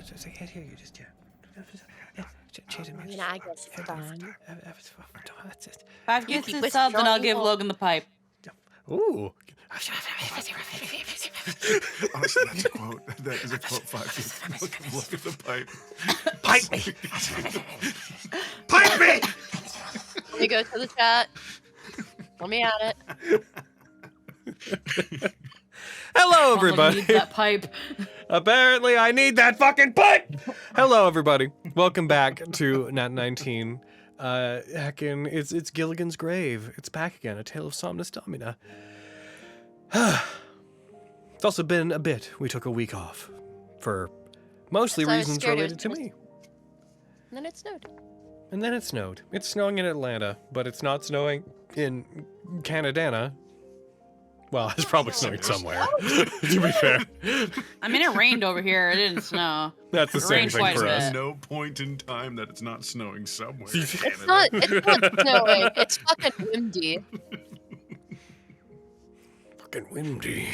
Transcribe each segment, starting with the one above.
you just chase him. I mean, I guess it's fine. 5 kisses subs, and I'll give Logan the pipe. Ooh. Honestly, that's a quote. That is a quote. 5 look at the pipe. Pipe me! Pipe me! Let me go to the chat. Let me at it. Hello, everybody. Needs that pipe. Apparently, I need that fucking pipe! Hello, everybody. Welcome back to Nat 19. Heckin', it's Gilligan's Grave. It's back again, A Tale of Somnus Domina. It's also been a bit. We took a week off for mostly So I was reasons scared it related was to gonna- me. And then it snowed. And then it snowed. It's snowing in Atlanta, but it's not snowing in Canadana. Well, it's probably snowing somewhere, to be fair. I mean, it rained over here. It didn't snow. That's the It same rained thing quite for a us. bit. No point in time that it's not snowing somewhere. in It's Canada. not snowing. It's fucking windy. Fucking windy.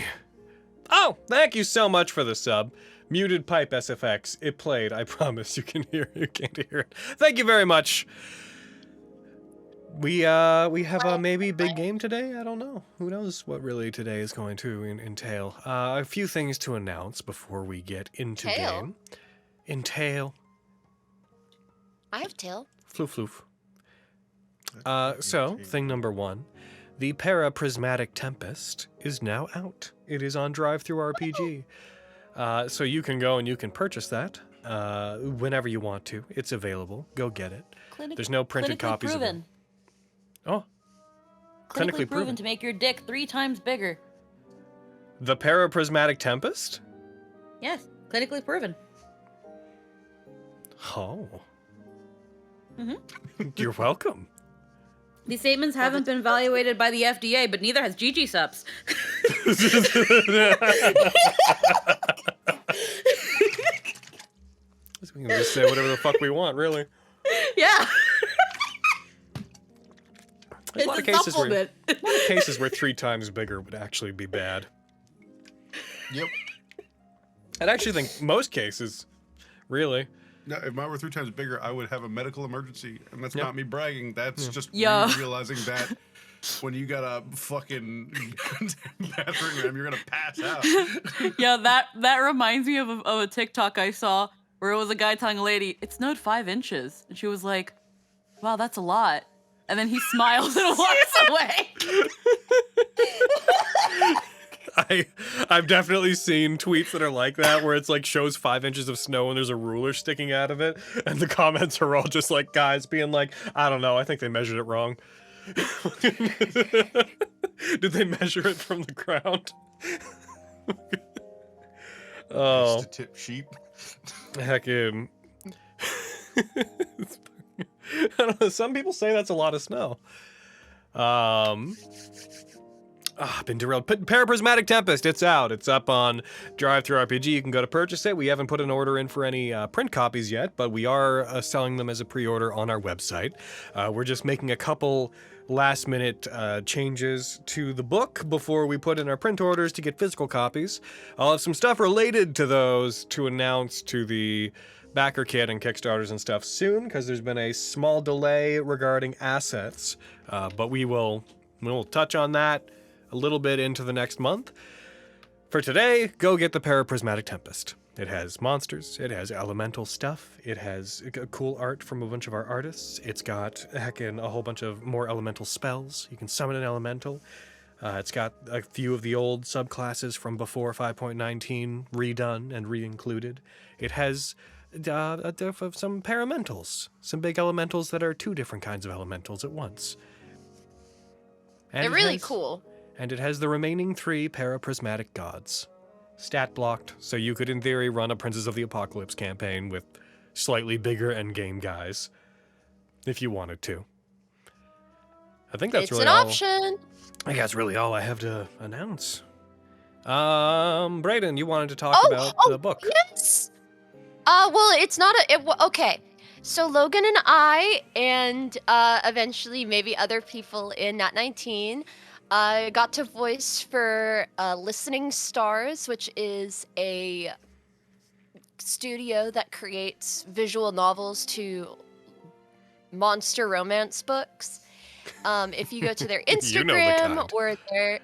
Oh, thank you so much for the sub. Muted pipe SFX. It played. I promise you can hear. You can't hear it. Thank you very much. We have a maybe big game today. I don't know. Who knows what really today is going to entail. A few things to announce before we get into Tail? game. Entail. I have tail. Floof floof. So, thing number 1. The Paraprismatic Tempest is now out. It is on DriveThruRPG. So you can go and you can purchase that whenever you want to. It's available. Go get it. There's no printed copies of it. proven. Oh. Clinically proven to make your dick 3 times bigger. The Paraprismatic Tempest? Yes, clinically proven. Oh. Mm-hmm. You're welcome. These statements haven't been evaluated by the FDA, but neither has Gigi Subs. We can just say whatever the fuck we want, really. Yeah. There's a lot of It's a cases where supplement. cases where 3 times bigger would actually be bad. Yep. I'd actually think most cases, really. No, if mine were 3 times bigger, I would have a medical emergency, and that's Yep. not me bragging. That's just me Yeah. realizing that when you got a fucking battering ram, you're gonna pass out. Yeah, that reminds me of a TikTok I saw where it was a guy telling a lady, "It snowed 5 inches," and she was like, "Wow, that's a lot." And then he smiles and walks away. I've definitely seen tweets that are like that, where it's like shows 5 inches of snow and there's a ruler sticking out of it, and the comments are all just like guys being like, I don't know, I think they measured it wrong. Did they measure it from the ground? Oh, Just to tip sheep. heckin'. I don't know, some people say that's a lot of snow. Been derailed. Paraprismatic Tempest, it's out. It's up on DriveThruRPG. You can go to purchase it. We haven't put an order in for any print copies yet, but we are selling them as a pre-order on our website. We're just making a couple last-minute changes to the book before we put in our print orders to get physical copies. I'll have some stuff related to those to announce to the backer kit and Kickstarters and stuff soon, because there's been a small delay regarding assets, but we'll touch on that a little bit into the next month. For today, go get the Paraprismatic Tempest. It has monsters, it has elemental stuff, it has cool art from a bunch of our artists, it's got heckin' a whole bunch of more elemental spells. You can summon an elemental. It's got a few of the old subclasses from before 5.19 redone and re-included. It has some paramentals, some big elementals that are 2 different kinds of elementals at once. And They're really cool. And it has the remaining 3 paraprismatic gods. Stat blocked, so you could in theory run a Princes of the Apocalypse campaign with slightly bigger endgame guys, if you wanted to. I think that's It's really an option. I think that's really all I have to announce. Braden, you wanted to talk about the book. Yes. Well, it's not okay. So Logan and I, and eventually maybe other people in Nat 19, got to voice for Listening Stars, which is a studio that creates visual novels to monster romance books. If you go to their Instagram You know the kind. or their...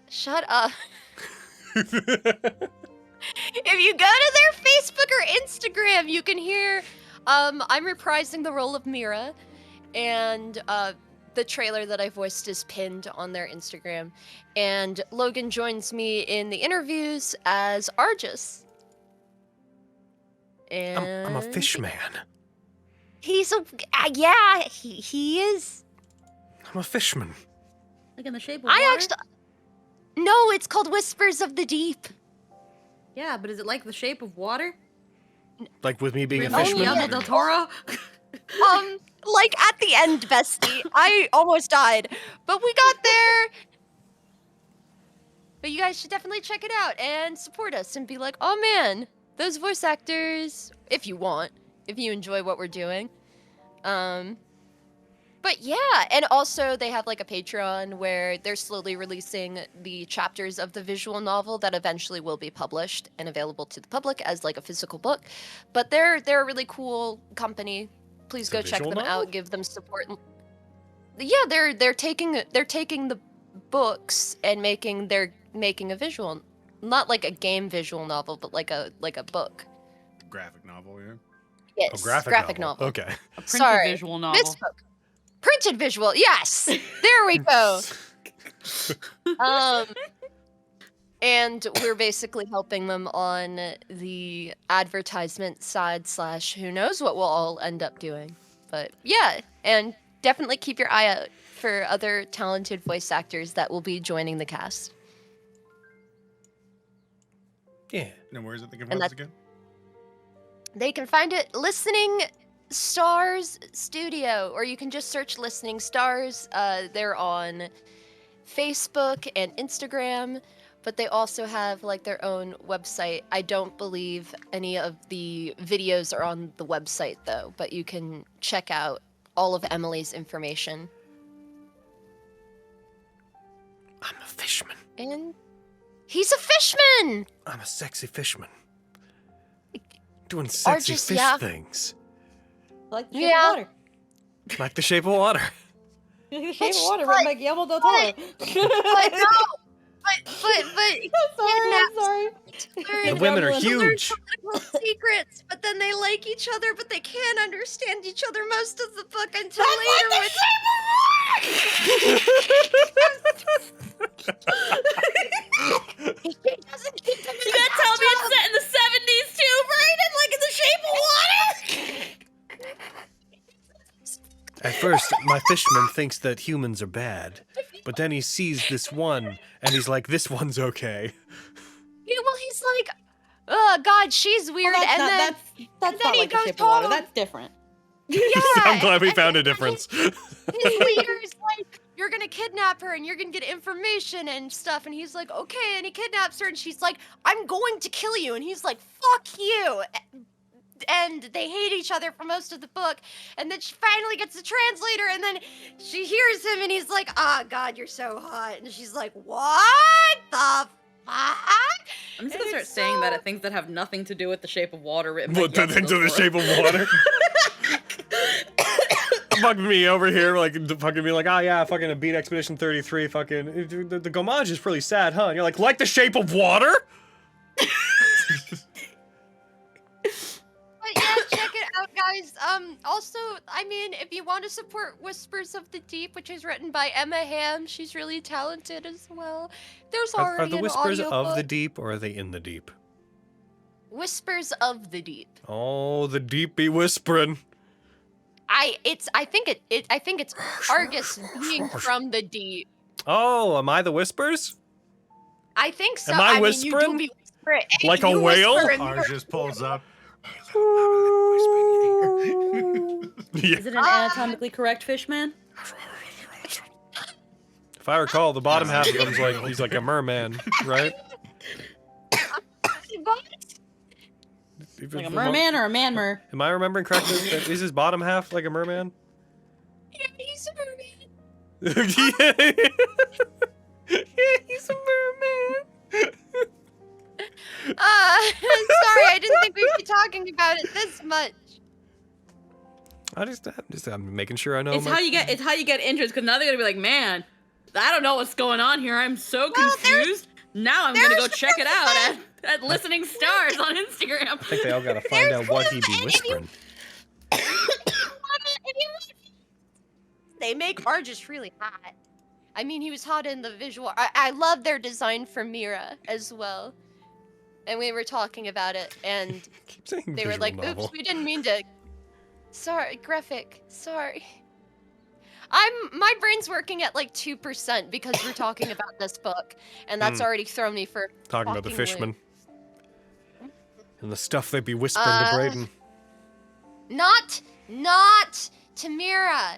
Shut up. If you go to their Facebook or Instagram, you can hear I'm reprising the role of Mira, and the trailer that I voiced is pinned on their Instagram. And Logan joins me in the interviews as Argus. And I'm a fish man. He's a yeah, he is. I'm a fishman. Like in the shape of I water? actually no, it's called Whispers of the Deep. Yeah, but is it like the shape of water? Like with me being a Oh, fishman? yeah. Guillermo del Toro? Like at the end, bestie. I almost died, but we got there. But you guys should definitely check it out and support us and be like, oh man, those voice actors, if you want, if you enjoy what we're doing. But yeah, and also they have like a Patreon where they're slowly releasing the chapters of the visual novel that eventually will be published and available to the public as like a physical book. But they're a really cool company. Please It's go a check visual them novel? out, give them support. Yeah, they're taking the books and making a visual, not like a game visual novel, but like a book. Graphic novel, yeah. Yes, Oh, graphic novel. Okay. A printed Sorry. visual novel. This book. Printed visual, yes. There we go. And we're basically helping them on the advertisement side / who knows what we'll all end up doing. But yeah, and definitely keep your eye out for other talented voice actors that will be joining the cast. Yeah. And where is it they can And find us that's- again? They can find it Listening Stars Studio, or you can just search Listening Stars. They're on Facebook and Instagram, but they also have like their own website. I don't believe any of the videos are on the website though, but you can check out all of Emily's information. I'm a fishman. And he's a fishman! I'm a sexy fishman. Doing sexy just- fish yeah. Yeah. things. Like the shape of water. Like the shape of water. Like the shape of But- water written by Guillermo del Toro. But no! I'm sorry. The women are Learn huge. Political secrets, but then they like each other, but they can't understand each other most of the book until later. It doesn't keep them in You the gotta tell me it's bathtub. set in the 70s too, Braden? Like in the shape of water? At first, my fishman thinks that humans are bad, but then he sees this one, and he's like, this one's okay. Yeah, well, he's like, oh god, she's weird, Well, and then that's and not then he like the goes shape of water. home. That's different. yeah, I'm glad we and found a then difference. His leader's like, you're gonna kidnap her and you're gonna get information and stuff, and he's like, okay, and he kidnaps her, and she's like, I'm going to kill you, and he's like, fuck you. And they hate each other for most of the book, and then she finally gets the translator, and then she hears him, and he's like, oh god, you're so hot, and she's like, what the fuck? I'm just gonna And start it's saying so- that at things that have nothing to do with the shape of water written by What, the Guillermo things del of the Toro. shape of water? Fucking me over here, like, fucking me like, oh yeah, fucking a beat Expedition 33, fucking, the Gomage is pretty sad, huh? And you're like the shape of water? But yeah, check it out, guys. Also, I mean, if you want to support Whispers of the Deep, which is written by Emma Ham, she's really talented as well. There's already Are the an whispers of the audiobook. deep, or are they in the deep? Whispers of the Deep. Oh, the deep be whispering. I think it's Argus being from the deep. Oh, am I the whispers? I think so. Am I mean, whispering? you do be whispering. Hey, Like a you whale? whisper and Ours just pulls up. Yeah. Is it an anatomically correct fish man? If I recall, the bottom half of him's like, he's like a merman, right? What? Like a merman or a manmer? Am I remembering correctly? Is his bottom half like a merman? Yeah, he's a merman. Yeah, he's a merman. I didn't think we'd be talking about it this much. I'm making sure I know. It's how you get interest, because now they're gonna be like, man, I don't know what's going on here. I'm so confused. Now I'm gonna go check it out at Listening Stars on Instagram. I think they all gotta find out what he be whispering. They make Argis really hot. I mean, he was hot in the visual. I love their design for Mira as well. And we were talking about it, and Keep saying they were visual like, novel. oops, we didn't mean to. Sorry, graphic. Sorry. My brain's working at like 2% because we're talking about this book, and that's already thrown me for Talking about the fucking fishmen. loop. And the stuff they be whispering to Braden. Not Tamira.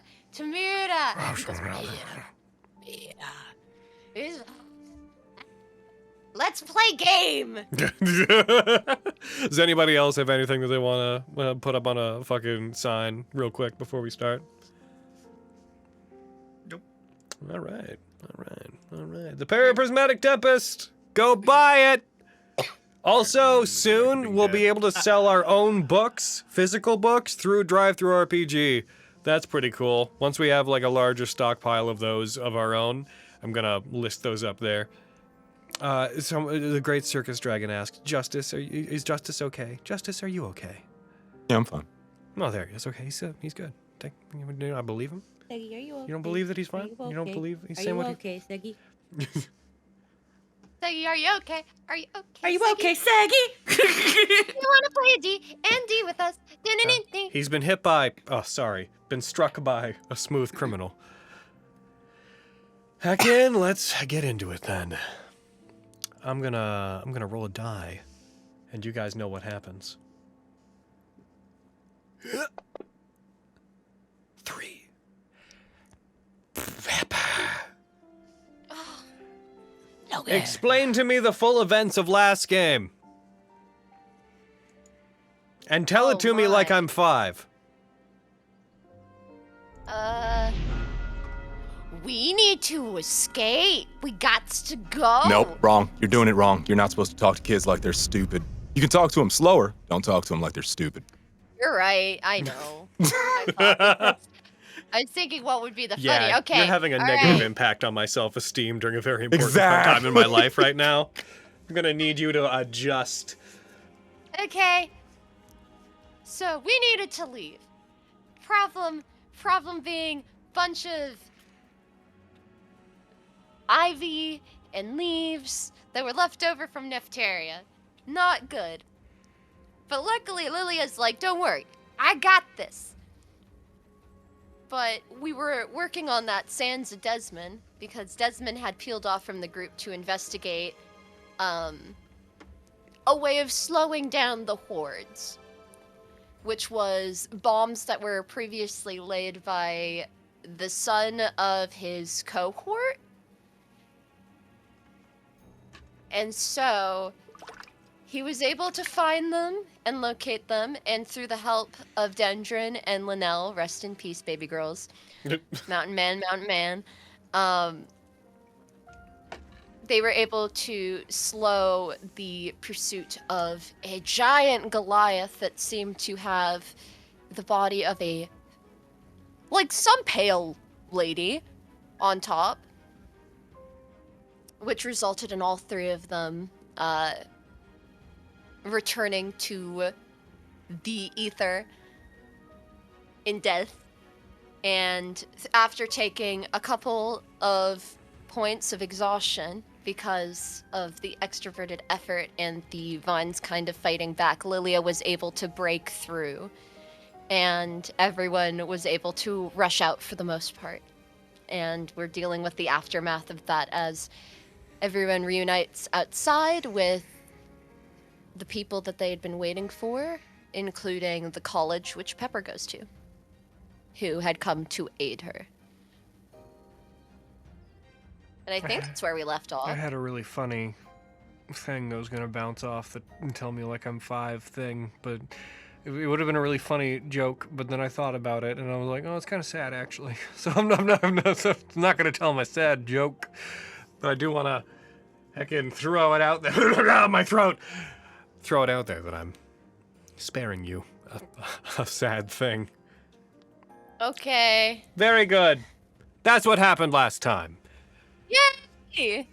Let's play game. Does anybody else have anything that they want to put up on a fucking sign real quick before we start? Nope. All right. The Paraprismatic Tempest. Go buy it. Also, soon we'll be able to sell our own books, physical books, through DriveThruRPG. That's pretty cool. Once we have like a larger stockpile of those of our own, I'm gonna list those up there. The Great Circus Dragon asks, Justice, is Justice okay? Justice, are you okay? Yeah, I'm fine. Oh, there he is. Okay, he's good. I believe him. Seggy, are you okay? You don't believe that he's fine? You don't believe he's saying what he... okay, Seggy? Seggy, are you okay? Are you okay? Are you Seggy? okay, Saggy? You want to play a D&D with us? Ding. He's been hit by... Oh, sorry. Been struck by a smooth criminal. Heck in, let's get into it then. I'm gonna roll a die, and you guys know what happens. 3. Logan. Explain to me the full events of last game. And tell it to me like I'm 5. We need to escape. We gots to go. Nope, wrong. You're doing it wrong. You're not supposed to talk to kids like they're stupid. You can talk to them slower. Don't talk to them like they're stupid. You're right. I know. I was thinking what would be the funny. Okay. You're having a all negative right. impact on my self-esteem during a very important Exactly. time in my life right now. I'm gonna need you to adjust. Okay. So we needed to leave. Problem being bunch of ivy and leaves that were left over from Neftaria. Not good. But luckily Lilia's like, don't worry, I got this. But we were working on that Sans of Desmond because Desmond had peeled off from the group to investigate a way of slowing down the hordes, which was bombs that were previously laid by the son of his cohort. And so he was able to find them and locate them, and through the help of Dendron and Linnell, rest in peace, baby girls, Mountain Man, they were able to slow the pursuit of a giant Goliath that seemed to have the body of some pale lady on top, which resulted in all three of them returning to the ether in death. And after taking a couple of points of exhaustion because of the extroverted effort and the vines kind of fighting back, Lilia was able to break through, and everyone was able to rush out for the most part. And we're dealing with the aftermath of that as everyone reunites outside with the people that they had been waiting for, including the college which Pepper goes to, who had come to aid her. And I think that's where we left off. I had a really funny thing that was gonna bounce off the tell me like I'm 5 thing, but it would have been a really funny joke. But then I thought about it, and I was like, oh, it's kind of sad actually. So I'm not gonna tell my sad joke, but I do want to heckin' throw it out there. My throat. throw it out there that I'm sparing you a sad thing. Okay. Very good. That's what happened last time. Yay!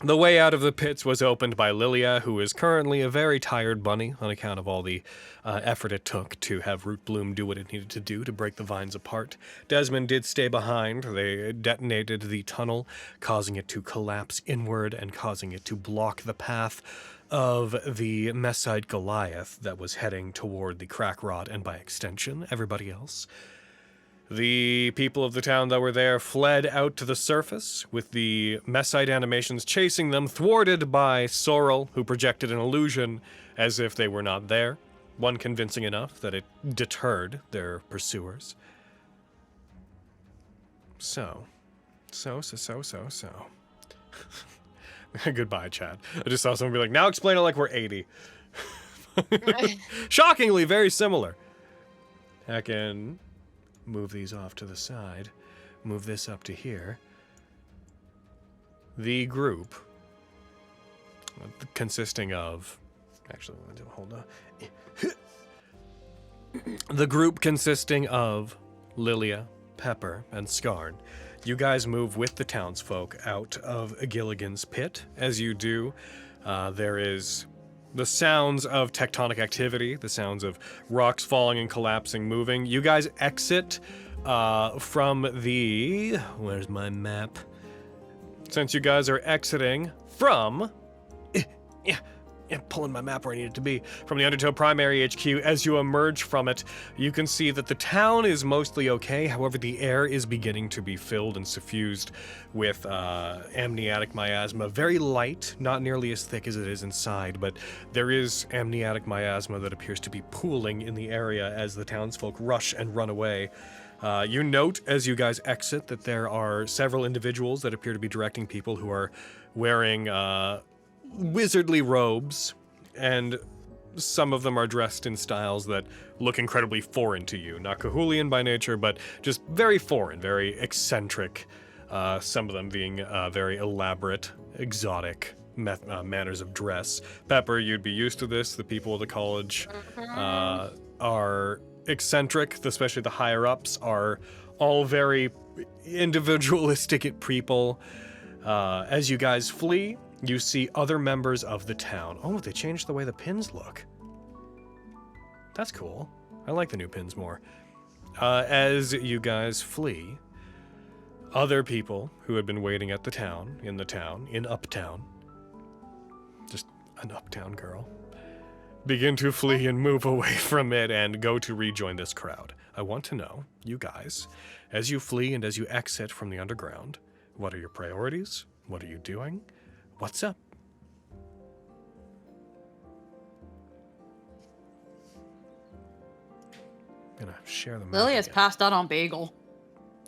The way out of the pits was opened by Lilia, who is currently a very tired bunny on account of all the effort it took to have Root Bloom do what it needed to do to break the vines apart. Desmond did stay behind. They detonated the tunnel, causing it to collapse inward and causing it to block the path of the Messite Goliath that was heading toward the Crack Rod and, by extension, everybody else. The people of the town that were there fled out to the surface, with the Messite animations chasing them, thwarted by Sorrel, who projected an illusion as if they were not there, one convincing enough that it deterred their pursuers. So. Goodbye, Chad. I just saw someone be like, now explain it like we're 80. Shockingly, very similar. I can move these off to the side, move this up to here. The group, consisting of, actually, hold on. The group consisting of Lilia, Pepper, and Skarn. You guys move with the townsfolk out of Gilligan's pit. As you do, there is the sounds of tectonic activity, the sounds of rocks falling and collapsing, moving. You guys exit from the... Where's my map? Since you guys are exiting from... pulling my map where I need it to be. From the Undertow Primary HQ, as you emerge from it, you can see that the town is mostly okay. However, the air is beginning to be filled and suffused with amniotic miasma. Very light, not nearly as thick as it is inside, but there is amniotic miasma that appears to be pooling in the area as the townsfolk rush and run away. You note, as you guys exit, that there are several individuals that appear to be directing people who are wearing wizardly robes, and some of them are dressed in styles that look incredibly foreign to you. Not Cahulian by nature, but just very foreign, very eccentric. Some of them being very elaborate, exotic manners of dress. Pepper, you'd be used to this. The people of the college are eccentric, especially the higher-ups are all very individualistic people. As you guys flee, you see other members of the town. Oh, they changed the way the pins look. That's cool. I like the new pins more. As you guys flee, other people who had been waiting at the town, in Uptown, just an Uptown girl, begin to flee and move away from it and go to rejoin this crowd. I want to know, you guys, as you flee and as you exit from the underground, what are your priorities? What are you doing? What's up? I'm gonna share the map Lilia's again. passed out on bagel.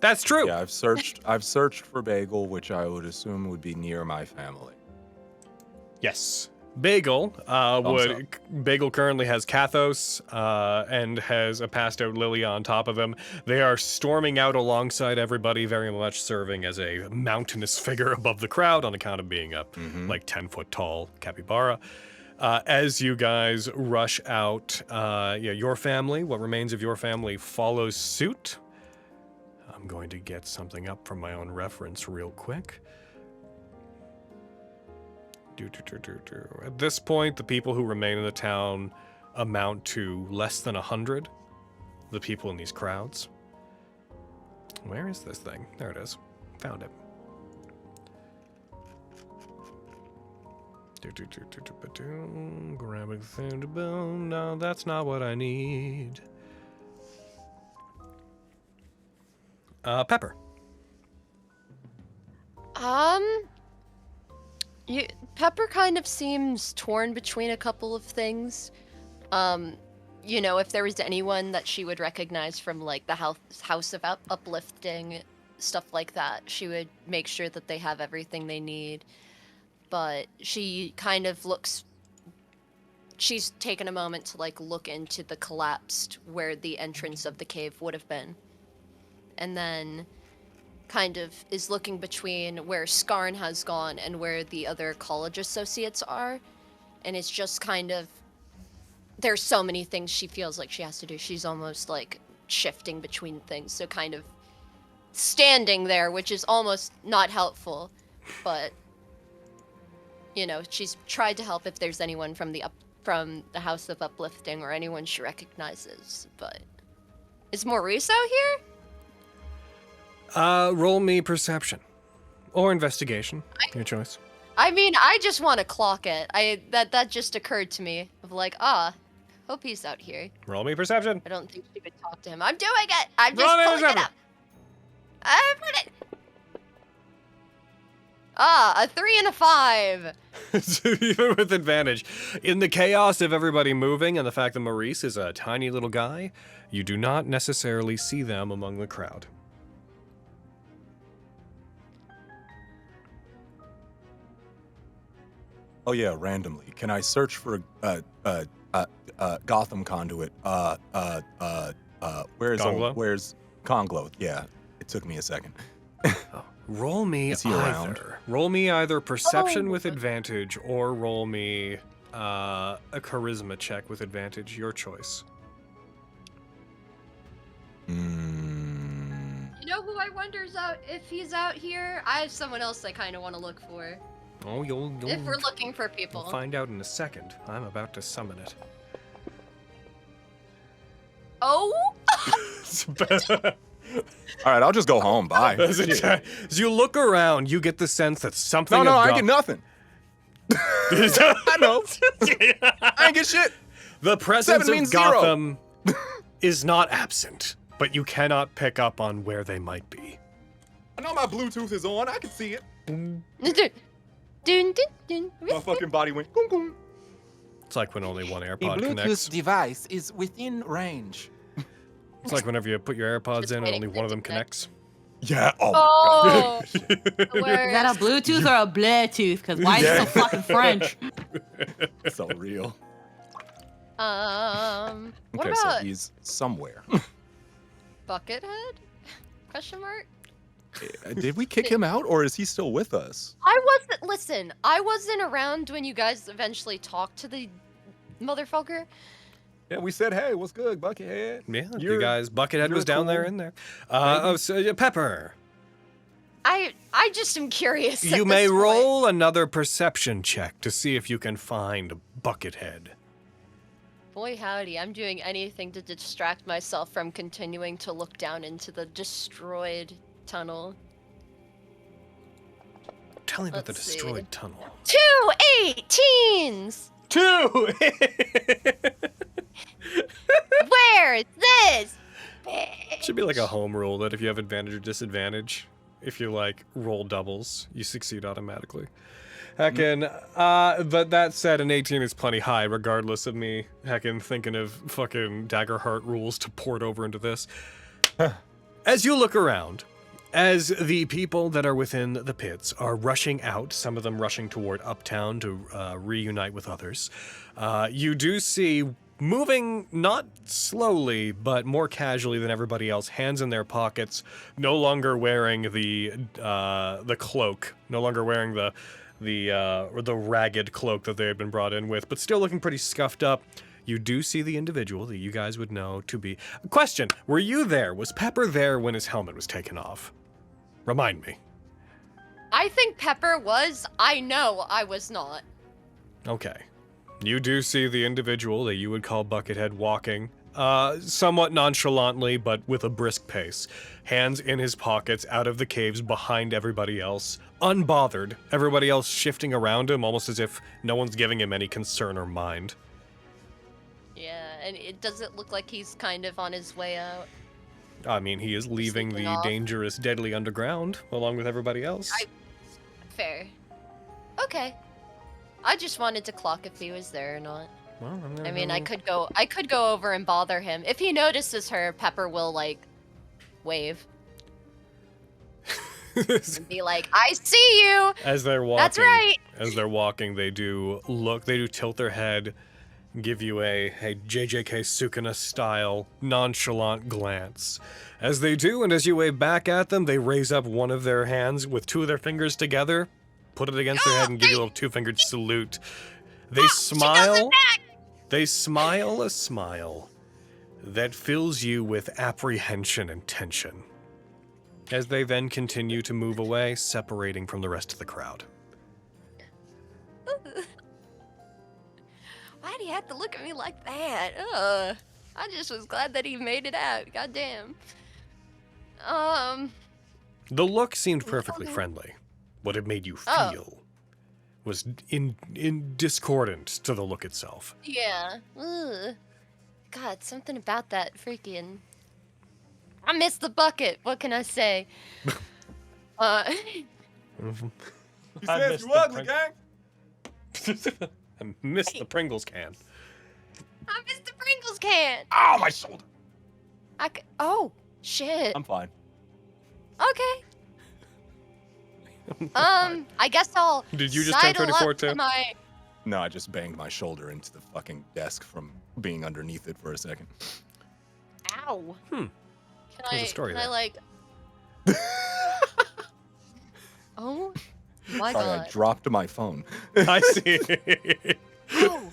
That's true. Yeah, I've searched for Bagel, which I would assume would be near my family. Yes. Bagel Bagel currently has Kathos and has a passed out Lilia on top of him. They are storming out alongside everybody, very much serving as a mountainous figure above the crowd on account of being a like 10-foot tall capybara. As you guys rush out, your family, what remains of your family, follows suit. I'm going to get something up from my own reference real quick. At this point, the people who remain in the town amount to less than 100. The people in these crowds. Where is this thing? There it is. Found it. Grabbing thing to boom. No, that's not what I need. Pepper. Pepper kind of seems torn between a couple of things. If there was anyone that she would recognize from like the House of Uplifting, stuff like that, she would make sure that they have everything they need. But she kind of she's taken a moment to like look into the collapsed where the entrance of the cave would have been. And then kind of is looking between where Skarn has gone and where the other college associates are, and it's just kind of there's so many things she feels like she has to do. She's almost like shifting between things, so kind of standing there, which is almost not helpful, but you know, she's tried to help if there's anyone from the House of Uplifting or anyone she recognizes. But is Maurice out here? Roll me perception or investigation, your choice. I mean, I just want to clock it. That just occurred to me of like, hope he's out here. Roll me perception. I don't think she could talk to him. I'm doing it. I'm just Roll me pulling it perception. up. I put it. A 3 and a 5. So even with advantage, in the chaos of everybody moving and the fact that Maurice is a tiny little guy, you do not necessarily see them among the crowd. Oh yeah, randomly. Can I search for Gotham conduit? Gonglo? Where's Conglo? Yeah, it took me a second. Roll me Is he around? Roll me either perception with advantage or roll me a charisma check with advantage. Your choice. You know who I wonder's out if he's out here? I have someone else I kind of want to look for. Oh, you'll If we're looking for people. We'll find out in a second. I'm about to summon it. Oh? All right, I'll just go home. Bye. As you look around, you get the sense that something. No, of I ain't get nothing. I know. I ain't get shit. The presence 7 of means 0. Gotham is not absent, but you cannot pick up on where they might be. I know my Bluetooth is on. I can see it. Dun, dun, dun. My fucking body went. Goom, goom. It's like when only one The AirPod Bluetooth connects. device is within range. It's like whenever you put your AirPods Just in and waiting only for one it of to them connects. Yeah. Oh. Oh, Is that a Bluetooth or a Bluetooth? Because why is it so fucking French? So real. What Okay, so about he's somewhere. Buckethead? Question mark? Did we kick him out, or is he still with us? Listen, I wasn't around when you guys eventually talked to the motherfucker. Yeah, we said, hey, what's good, Buckethead? Yeah, you You're- guys, Buckethead you're was down there cool. in there. Pepper, I just am curious. you at may this point. roll another perception check to see if you can find Buckethead. Boy howdy, I'm doing anything to distract myself from continuing to look down into the destroyed tunnel. Tell me about the Let's see. destroyed tunnel. 2 18s! 2! Where's this? Should be like a home rule that if you have advantage or disadvantage, if you like roll doubles, you succeed automatically. Heckin', but that said, an 18 is plenty high, regardless of me heckin' thinking of fucking Daggerheart rules to port over into this. As you look around, as the people that are within the pits are rushing out, some of them rushing toward Uptown to reunite with others, you do see, moving not slowly, but more casually than everybody else, hands in their pockets, no longer wearing the cloak, no longer wearing the ragged cloak that they had been brought in with, but still looking pretty scuffed up. You do see the individual that you guys would know to be... Question, were you there? Was Pepper there when his helmet was taken off? Remind me. I think Pepper was. I know I was not. Okay. You do see the individual that you would call Buckethead walking, somewhat nonchalantly, but with a brisk pace. Hands in his pockets, out of the caves, behind everybody else, unbothered. Everybody else shifting around him, almost as if no one's giving him any concern or mind. Yeah, and it doesn't look like he's kind of on his way out. I mean, he is leaving Sneaking the off. dangerous, deadly underground, along with everybody else. Fair. Okay. I just wanted to clock if he was there or not. Well, I'm gonna I mean, I go- could go over and bother him. If he notices her, Pepper will like wave and be like, "I see you." As they're walking, That's right. As they're walking, they do tilt their head, give you a JJK Sukuna style nonchalant glance. As they do, and as you wave back at them, they raise up one of their hands with two of their fingers together, put it against their head, and give you a little two-fingered salute. They smile. They smile a smile that fills you with apprehension and tension as they then continue to move away, separating from the rest of the crowd. Why'd he have to look at me like that? I just was glad that he made it out. Goddamn. The look seemed perfectly friendly. What it made you feel was in discordant to the look itself. Yeah. Ugh. God, something about that freaking... I missed the bucket. What can I say? He says you ugly, gang. I missed the Pringles can. I missed the Pringles can. Ow, my shoulder. Oh, shit. I'm fine. Okay. I guess I'll. Did you just turn sidle 34 up to too? my... No, I just banged my shoulder into the fucking desk from being underneath it for a second. Ow. Hmm. There's a story can I there. like? Oh my Sorry, god. I dropped my phone. I see. Oh.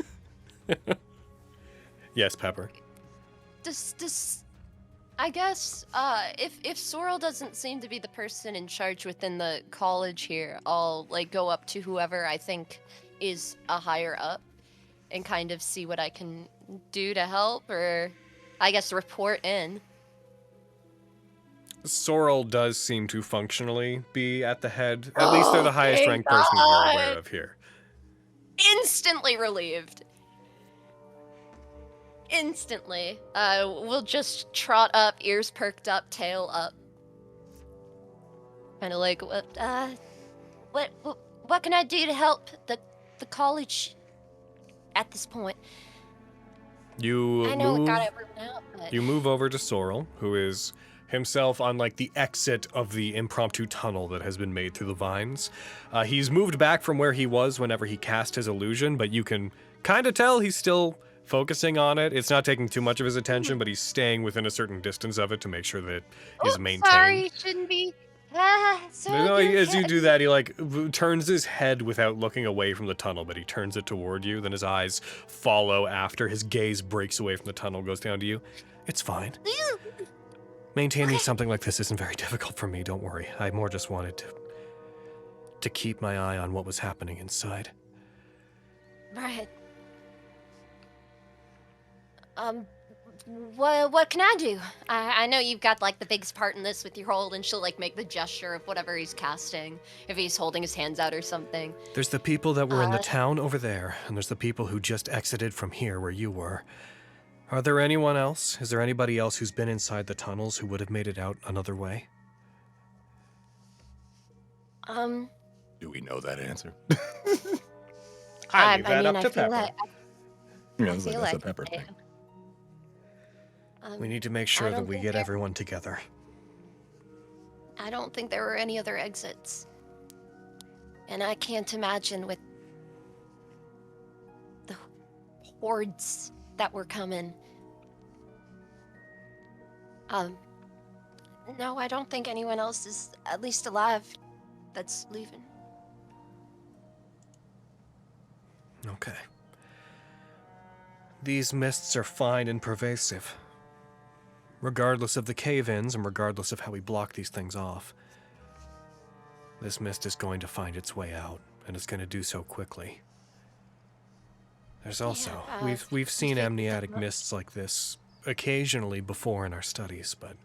Yes, Pepper. Does I guess if Sorrel doesn't seem to be the person in charge within the college here, I'll like go up to whoever I think is a higher up and kind of see what I can do to help, or I guess report in. Sorrel does seem to functionally be at the head. At least they're the highest thank ranked person you're God. aware of here. Instantly relieved. Instantly. We'll just trot up, ears perked up, tail up. Kind of like, what can I do to help the college at this point? You I know it move. got everyone out, but You move over to Sorrel, who is himself on like the exit of the impromptu tunnel that has been made through the vines. He's moved back from where he was whenever he cast his illusion, but you can kind of tell he's still focusing on it. It's not taking too much of his attention, but he's staying within a certain distance of it to make sure that it is maintained. Sorry, shouldn't be. No, as you do that, he like turns his head without looking away from the tunnel, but he turns it toward you. Then his eyes follow after. His gaze breaks away from the tunnel, goes down to you. It's fine. Maintaining something like this isn't very difficult for me, don't worry. I more just wanted to keep my eye on what was happening inside. Right. What can I do? I know you've got like the biggest part in this with your hold, and she'll like make the gesture of whatever he's casting, if he's holding his hands out or something. There's the people that were in the town over there, and there's the people who just exited from here where you were. Are there anyone else? Is there anybody else who's been inside the tunnels who would have made it out another way? Do we know that answer? I leave that up to I feel Pepper. like Yeah, I that's feel a like Pepper thing. We need to make sure that don't we think get there- everyone together. I don't think there were any other exits, and I can't imagine with the hordes that were coming. No, I don't think anyone else is at least alive that's leaving. Okay. These mists are fine and pervasive. Regardless of the cave-ins and regardless of how we block these things off, this mist is going to find its way out, and it's going to do so quickly. There's also, we've seen amniotic mists like this occasionally before in our studies, but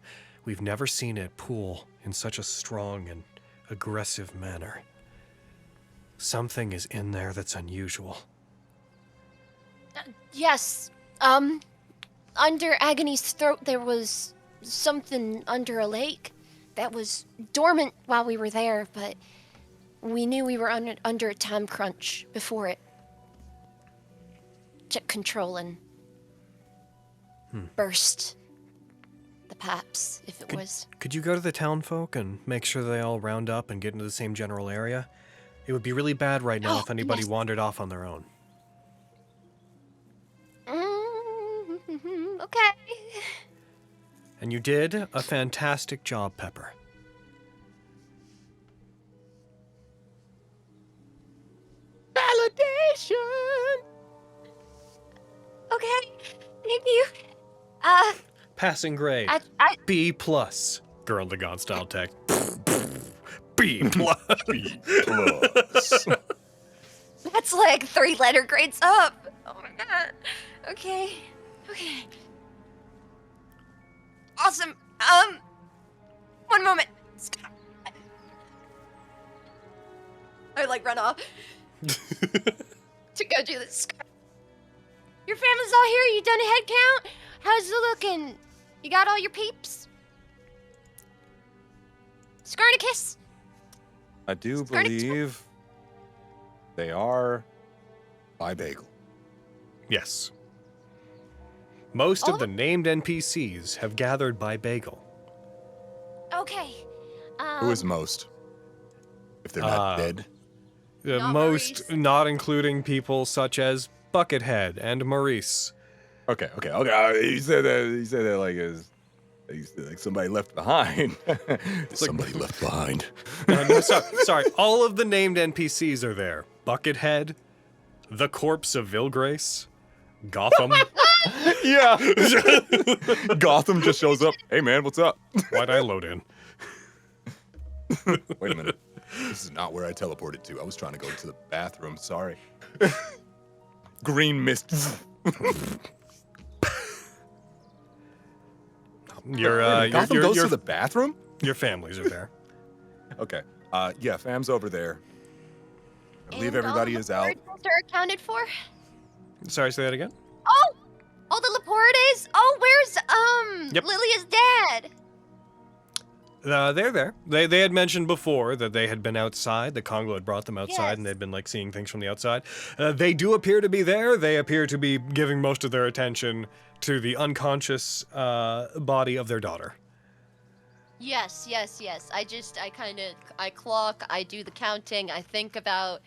we've never seen it pool in such a strong and aggressive manner. Something is in there that's unusual. Yes, under Agony's throat there was something under a lake that was dormant while we were there, but we knew we were under a time crunch before it took control and burst the paps, if it was. Could you go to the town folk and make sure they all round up and get into the same general area? It would be really bad right now if anybody wandered off on their own. Okay. And you did a fantastic job, Pepper. Validation. Passing grade. I B plus. Girl Dagon style tech. B plus. B plus. that's like 3-letter grades up. Oh my god. Okay. Awesome. One moment. I like run off to go do this. Your family's all here. You done a head count? How's it looking? You got all your peeps? Scarnicus? I do Scarnicus? believe they are by Bagel. Yes. Most All of the named NPCs have gathered by Bagel. Okay. Who is most? If they're not dead. Not Most, Maurice. not including people such as Buckethead and Maurice. Okay. You said that like somebody left behind. Somebody left behind. No, sorry, all of the named NPCs are there. Buckethead, the corpse of Vilgrace, Gotham. Yeah. Gotham just shows up. Hey man, what's up? Why'd I load in? Wait a minute. This is not where I teleported to. I was trying to go to the bathroom. Sorry. Green mist. Gotham goes to the bathroom? Your families are there. Okay. Yeah, fam's over there. I believe And everybody all is the out. Laportes are accounted for? Sorry, say that again? Oh! All the Laportes? Oh, where's, Yep. Lilia's dad? They're there. They had mentioned before that they had been outside. The Congo had brought them outside, Yes. and they'd been like seeing things from the outside. They do appear to be there. They appear to be giving most of their attention to the unconscious body of their daughter. Yes. I clock, I do the counting, I think about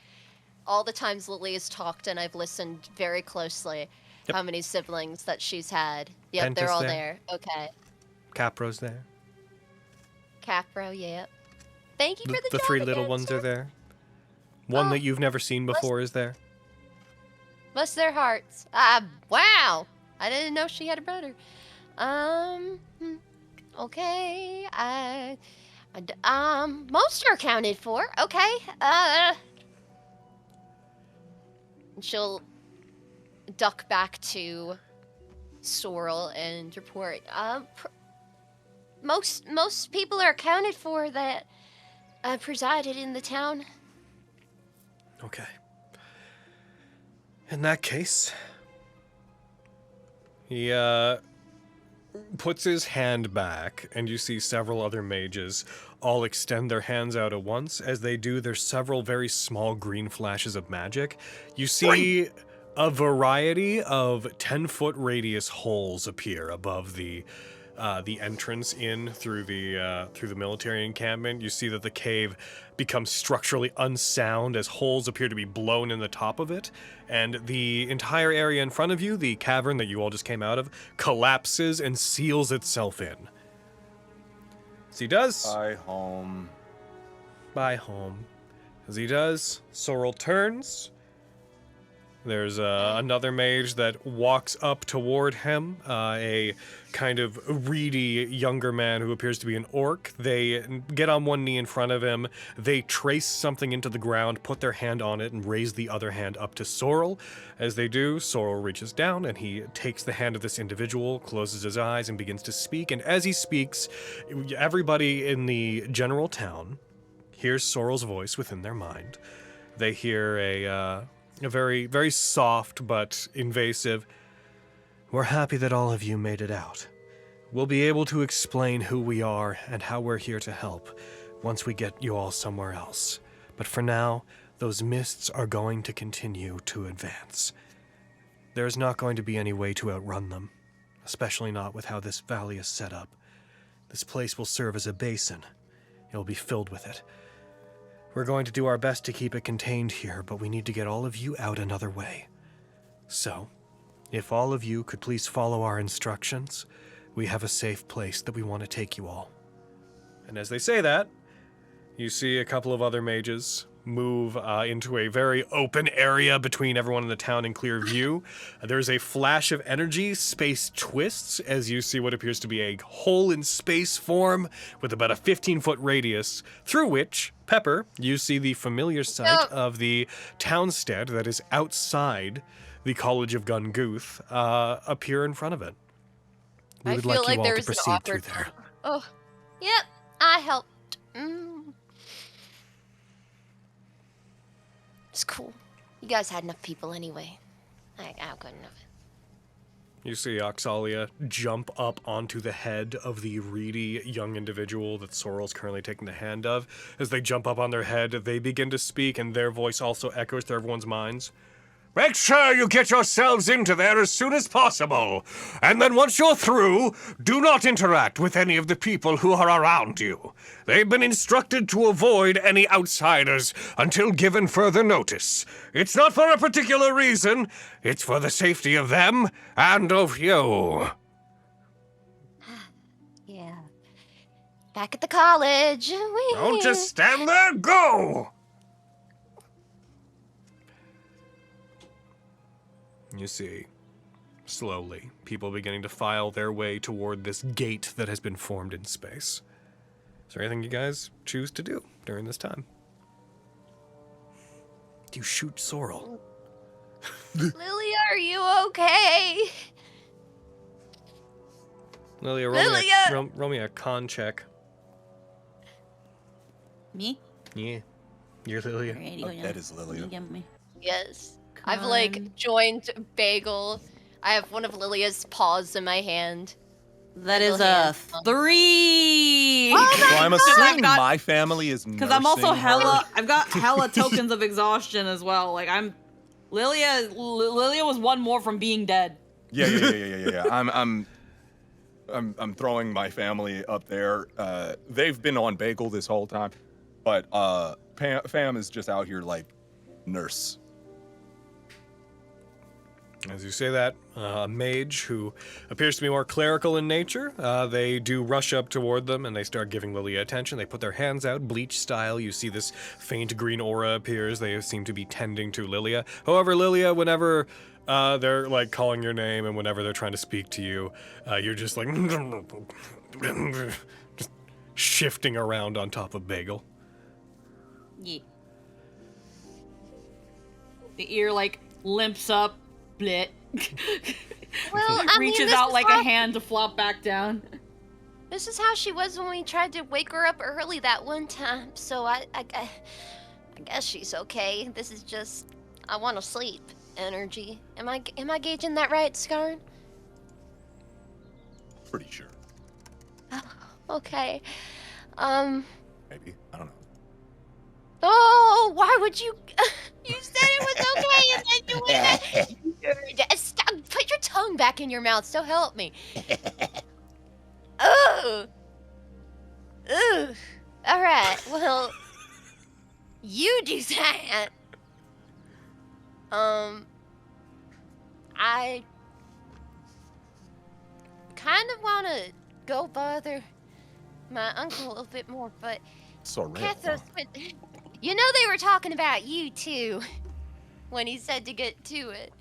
all the times Lily has talked, and I've listened very closely how many siblings that she's had. Yep, they're Penta's all there. there. Okay. Capro's there. Capro, yep. Thank you for the The job three little again, ones sir. are there. One Oh, that you've never seen before is there. Bless their hearts. Wow. I didn't know she had a brother. Okay. Most are accounted for. Okay. She'll duck back to Sorrel and report. Most people are accounted for that presided in the town. Okay. In that case, he puts his hand back, and you see several other mages all extend their hands out at once. As they do, there's several very small green flashes of magic. You see a variety of 10-foot radius holes appear above the entrance in through the military encampment. You see that the cave becomes structurally unsound as holes appear to be blown in the top of it, and the entire area in front of you, the cavern that you all just came out of, collapses and seals itself in. As he does, Bye home. bye home. As he does, Sorrel turns. There's another mage that walks up toward him, a kind of reedy younger man who appears to be an orc. They get on one knee in front of him. They trace something into the ground, put their hand on it, and raise the other hand up to Sorrel. As they do, Sorrel reaches down and he takes the hand of this individual, closes his eyes, and begins to speak. And as he speaks, everybody in the general town hears Sorrel's voice within their mind. They hear a very, very soft but invasive, "We're happy that all of you made it out. We'll be able to explain who we are and how we're here to help once we get you all somewhere else. But for now, those mists are going to continue to advance. There's not going to be any way to outrun them, especially not with how this valley is set up. This place will serve as a basin. It will be filled with it. We're going to do our best to keep it contained here, but we need to get all of you out another way. So, if all of you could please follow our instructions, we have a safe place that we want to take you all." And as they say that, you see a couple of other mages move into a very open area between everyone in the town in clear view. There's a flash of energy, space twists as you see what appears to be a hole in space form with about a 15-foot radius, through which, Pepper, you see the familiar sight of the townstead that is outside the College of Gunguth appear in front of it. We I would feel like like you all to there's an proceed through awkward. there. Oh, yep, I helped. It's cool. You guys had enough people anyway. I got enough. You see Oxalia jump up onto the head of the reedy young individual that Sorrel's currently taking the hand of. As they jump up on their head, they begin to speak, and their voice also echoes through everyone's minds. Make sure you get yourselves into there as soon as possible. And then once you're through, do not interact with any of the people who are around you. They've been instructed to avoid any outsiders until given further notice. It's not for a particular reason. It's for the safety of them and of you. Yeah. Back at the college. Don't just stand there, go! You see, slowly, people beginning to file their way toward this gate that has been formed in space. Is there anything you guys choose to do during this time? Do you shoot Sorrel? Lilia, are you okay? Lilia, roll me a con check. Me? Yeah, you're Lilia. Alrighty, That is Lilia. Get me. Yes. I've like joined Bagel. I have one of Lilia's paws in my hand. That is Little a hand. 3. So I'm assuming I've got- my family is Because I'm also nursing her. hella. I've got hella tokens of exhaustion as well. Like Lilia was one more from being dead. Yeah. I'm throwing my family up there. They've been on Bagel this whole time, but Fam is just out here like nurse. As you say that, a mage who appears to be more clerical in nature, they do rush up toward them and they start giving Lilia attention. They put their hands out, bleach style. You see this faint green aura appears. They seem to be tending to Lilia. However, Lilia, whenever they're like calling your name and whenever they're trying to speak to you, you're just like just shifting around on top of Bagel. Yeah. The ear like limps up. Blit. Well, I mean, Reaches this out is like how- a hand to flop back down. This is how she was when we tried to wake her up early that one time. So I guess she's okay. This is just I want to sleep energy. Am I gauging that right, Skarn? Pretty sure. Okay. Maybe. I don't know. Oh, why would you? You said it was okay, and then you went. Stop! Put your tongue back in your mouth. So help me. Oh. Ugh. All right. Well, you do that. I kind of want to go bother my uncle a little bit more, but Sorrel. Cathos, you know they were talking about you too, when he said to get to it.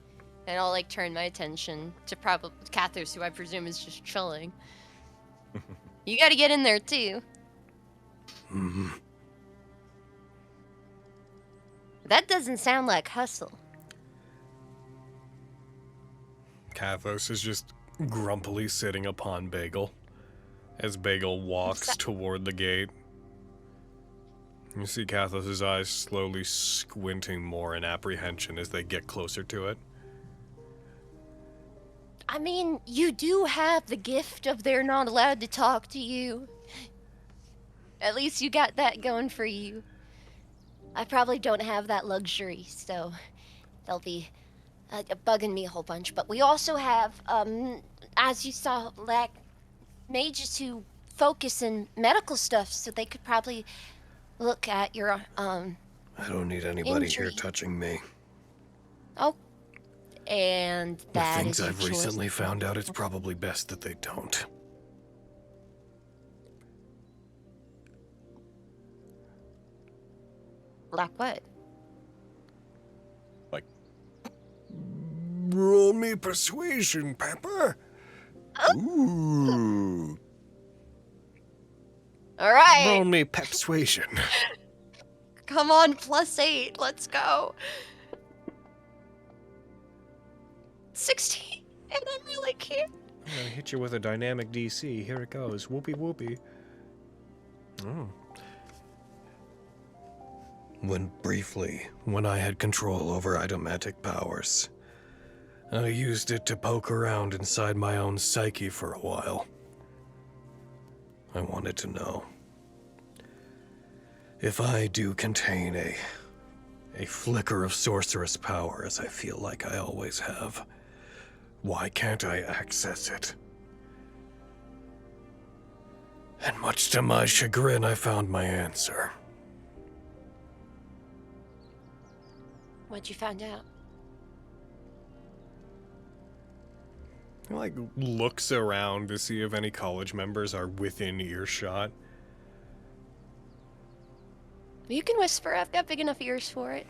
And I'll like turn my attention to probably Cathos, who I presume is just chilling. You got to get in there too. Mm-hmm. That doesn't sound like hustle. Cathos is just grumpily sitting upon Bagel as Bagel walks toward the gate. You see Cathos' eyes slowly squinting more in apprehension as they get closer to it. I mean, you do have the gift of they're not allowed to talk to you. At least you got that going for you. I probably don't have that luxury, so they'll be bugging me a whole bunch. But we also have, as you saw, mages who focus in medical stuff, so they could probably look at your, I don't need anybody here injury. touching me. Oh, and With that things is your I've choice. recently found out, it's probably best that they don't. Like what? Like, Roll me persuasion, Pepper. Ooh. All right. Roll me persuasion. Come on, +8. Let's go. 16. And I'm really cute. I'm gonna hit you with a dynamic DC. Here it goes. Whoopee whoopee. Oh. When I had control over idomatic powers, I used it to poke around inside my own psyche for a while. I wanted to know if I do contain a flicker of sorceress power, as I feel like I always have, why can't I access it? And much to my chagrin, I found my answer. What'd you find out? He, like, looks around to see if any college members are within earshot. You can whisper. I've got big enough ears for it.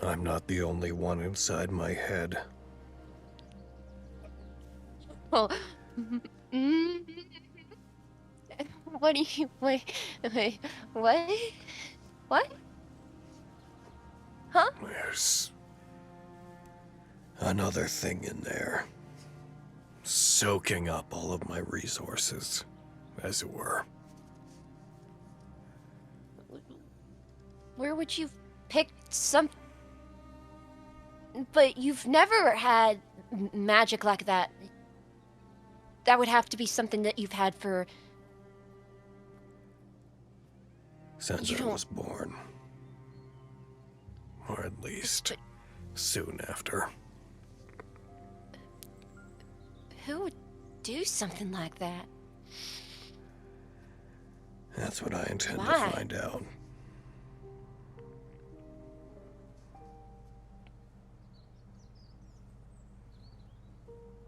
I'm not the only one inside my head. Oh. What do you... Wait, what? What? Huh? There's another thing in there, soaking up all of my resources, as it were. Where would you pick some... But you've never had magic like that. That would have to be something that you've had for... Since You I don't- was born. Or at least soon after. Who would do something like that? That's what I intend Why? to find out.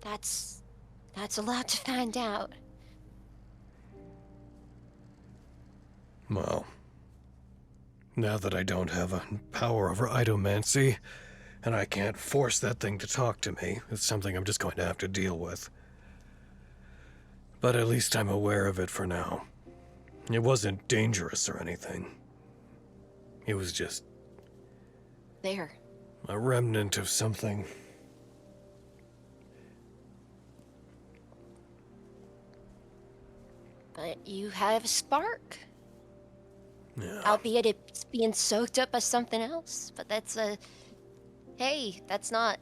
That's a lot to find out. Well, now that I don't have a power over idomancy, and I can't force that thing to talk to me, it's something I'm just going to have to deal with. But at least I'm aware of it for now. It wasn't dangerous or anything. It was just There. a remnant of something. But you have a spark. Yeah. Albeit it's being soaked up by something else. But that's a... Hey, that's not...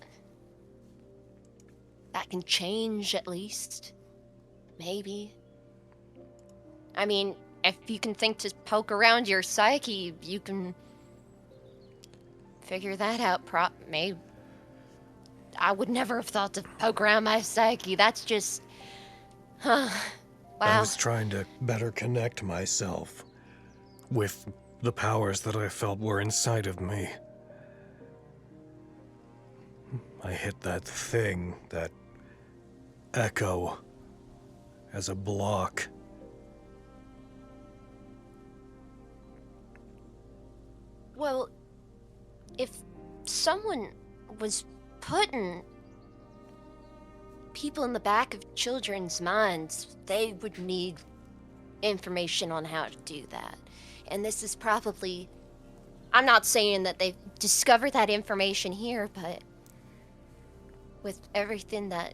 That can change, at least. Maybe. I mean, if you can think to poke around your psyche, you can... figure that out, maybe. I would never have thought to poke around my psyche. That's just... Huh. I Wow. was trying to better connect myself with the powers that I felt were inside of me. I hit that thing, that echo, as a block. Well, if someone was putting people in the back of children's minds, they would need information on how to do that. And this is probably... I'm not saying that they've discovered that information here, but with everything that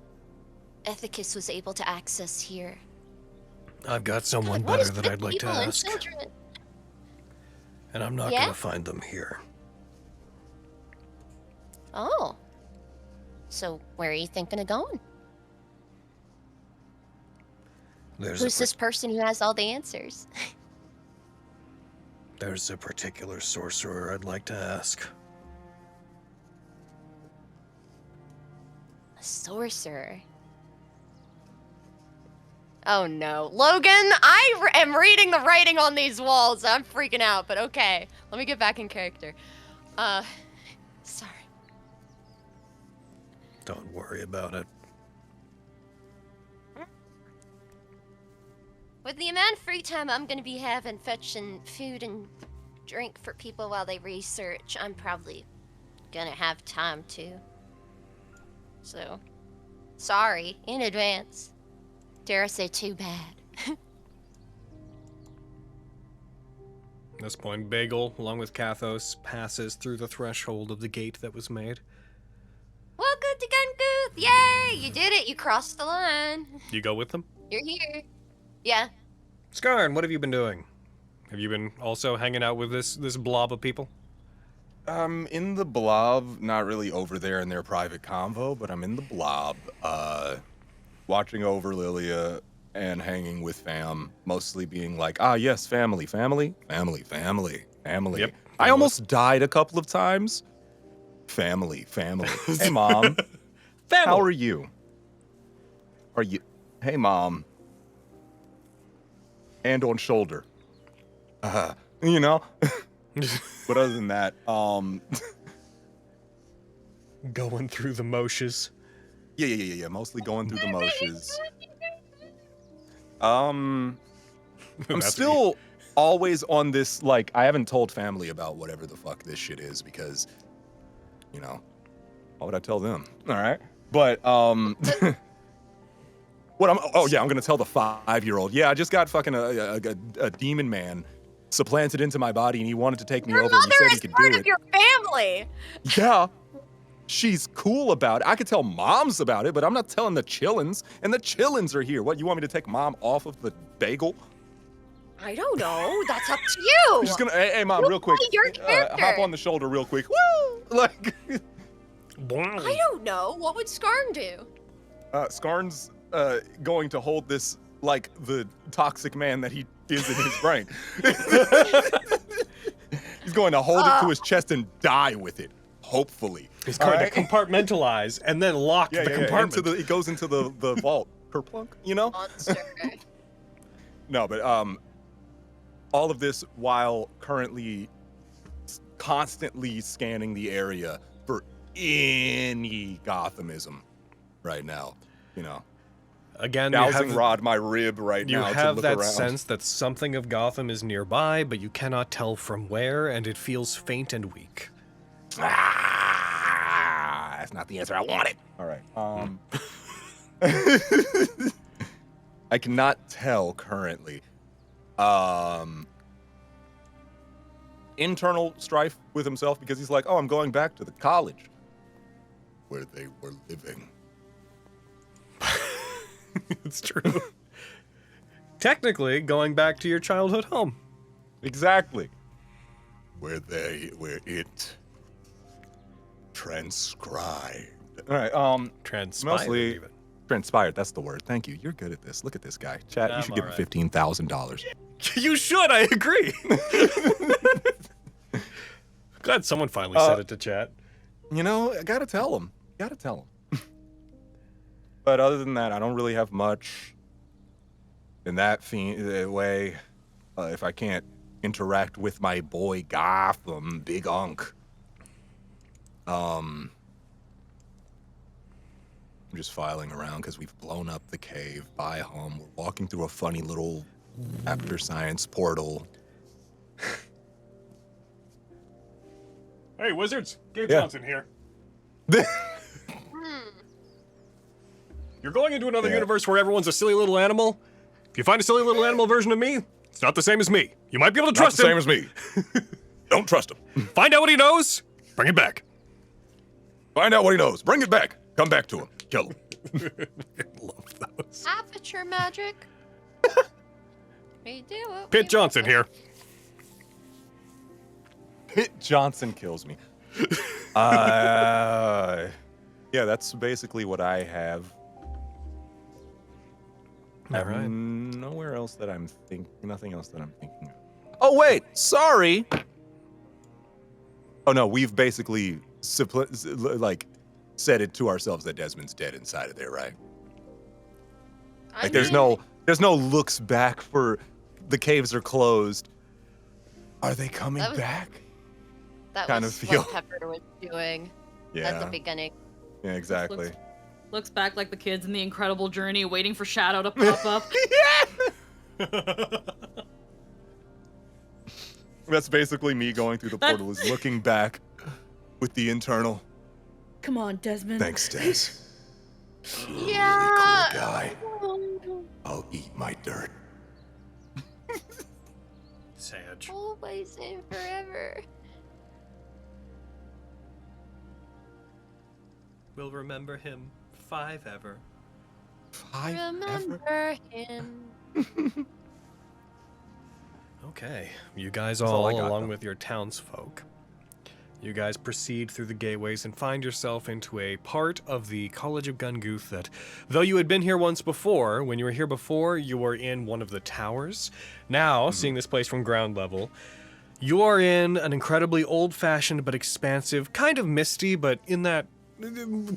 Ethicus was able to access here. I've got someone God, what is better that with I'd like to people and ask, children? and I'm not Yeah? gonna find them here. Oh. So where are you thinking of going? There's Who's this person who has all the answers? There's a particular sorcerer I'd like to ask. A sorcerer. Oh no. Logan, I am reading the writing on these walls. I'm freaking out, but okay. Let me get back in character. Sorry. Don't worry about it. With the amount of free time I'm gonna be having fetching food and drink for people while they research, I'm probably gonna have time to. So, sorry in advance. Dare I say too bad. At this point, Bagel, along with Kathos, passes through the threshold of the gate that was made. Welcome to Gunguth! Yay! You did it! You crossed the line. You go with them? You're here. Yeah. Skarn, what have you been doing? Have you been also hanging out with this blob of people? I'm in the blob, not really over there in their private convo, but I'm in the blob, watching over Lilia and hanging with fam, mostly being like, yes, family. Yep. I almost died a couple of times. Family. Hey, Mom. Family. How are you? Hey, Mom. Hand on shoulder. You know? But other than that, Going through the motions. yeah. Mostly going through the motions. I'm still always on this, like, I haven't told family about whatever the fuck this shit is because, you know, why would I tell them? All right. But, I'm gonna tell the 5-year-old. Yeah, I just got fucking a demon man supplanted into my body and he wanted to take me Your over and he mother said is he could part do of it. your family. Yeah. She's cool about it. I could tell moms about it, but I'm not telling the Chillins. And the Chillins are here. What, you want me to take Mom off of the bagel? I don't know. That's up to you. I'm just gonna, hey Mom, You real quick. play your character. Hop on the shoulder real quick. Woo! Like, I don't know. What would Skarn do? Skarn's going to hold this like the toxic man that he is in his brain. He's going to hold it to his chest and die with it. Hopefully. He's going to compartmentalize and then lock the compartment. It goes into the vault. Kerplunk, you know? Monster. No, but all of this while currently constantly scanning the area for any Gothamism right now, you know. Again, Dowsing rod my rib right you now to have look that around. sense that something of Gotham is nearby, but you cannot tell from where, and it feels faint and weak. That's not the answer I wanted. All right. I cannot tell currently. Internal strife with himself because he's like, I'm going back to the college where they were living. It's true. Technically, going back to your childhood home. Exactly. Where it transcribed. All right. Transpired, Mostly even. transpired. That's the word. Thank you. You're good at this. Look at this guy. Chat. You I'm should give him alright. $15,000. You should, I agree. Glad someone finally said it to chat. You know, I gotta tell him. But other than that, I don't really have much in that way. If I can't interact with my boy Gotham, Big Unk. I'm just filing around because we've blown up the cave by home. We're walking through a funny little after science portal. Hey, wizards. Gabe Yeah. Johnson here. You're going into another Yeah. universe where everyone's a silly little animal. If you find a silly little animal version of me, it's not the same as me. You might be able to Not trust the him. same as me. Don't trust him. Find out what he knows. Bring it back. Find out what he knows. Bring it back. Come back to him. Kill him. Love those. Aperture magic. We do it. Pitt Johnson here. Pitt Johnson kills me. Yeah, that's basically what I have. All right. Nowhere else that I'm thinking. Nothing else that I'm thinking of. Oh wait, sorry. Oh no, we've basically like said it to ourselves that Desmond's dead inside of there, right? Like there's no looks back for the caves are closed. Are they coming That was- back? That kind was of feel. what Pepper was doing at the Yeah. beginning. Yeah, exactly. Looks back like the kids in The Incredible Journey waiting for Shadow to pop up. That's basically me going through the portal, is looking back with the internal. Come on, Desmond. Thanks, Des. Yeah. Cool guy. I'll eat my dirt. Sage. Always and forever. We'll remember him 5 ever. 5 ever? Remember him. Okay, you guys That's all all, I got, along though. with your townsfolk, you guys proceed through the gateways and find yourself into a part of the College of Gunguth that, though you had been here once before, when you were here before, you were in one of the towers. Now, seeing this place from ground level, you are in an incredibly old-fashioned but expansive, kind of misty, but in that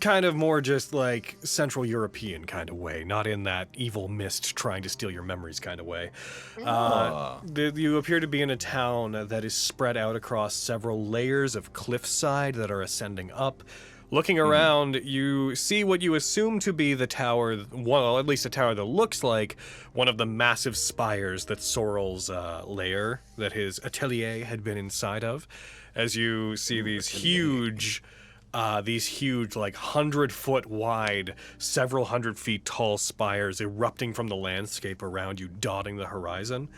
kind of more just like Central European kind of way, not in that evil mist trying to steal your memories kind of way. You appear to be in a town that is spread out across several layers of cliffside that are ascending up. Looking around, you see what you assume to be the tower, well, at least a tower that looks like one of the massive spires that Sorrel's lair, that his atelier had been inside of. As you see these huge, like 100-foot wide, several 100 feet tall spires erupting from the landscape around you, dotting the horizon.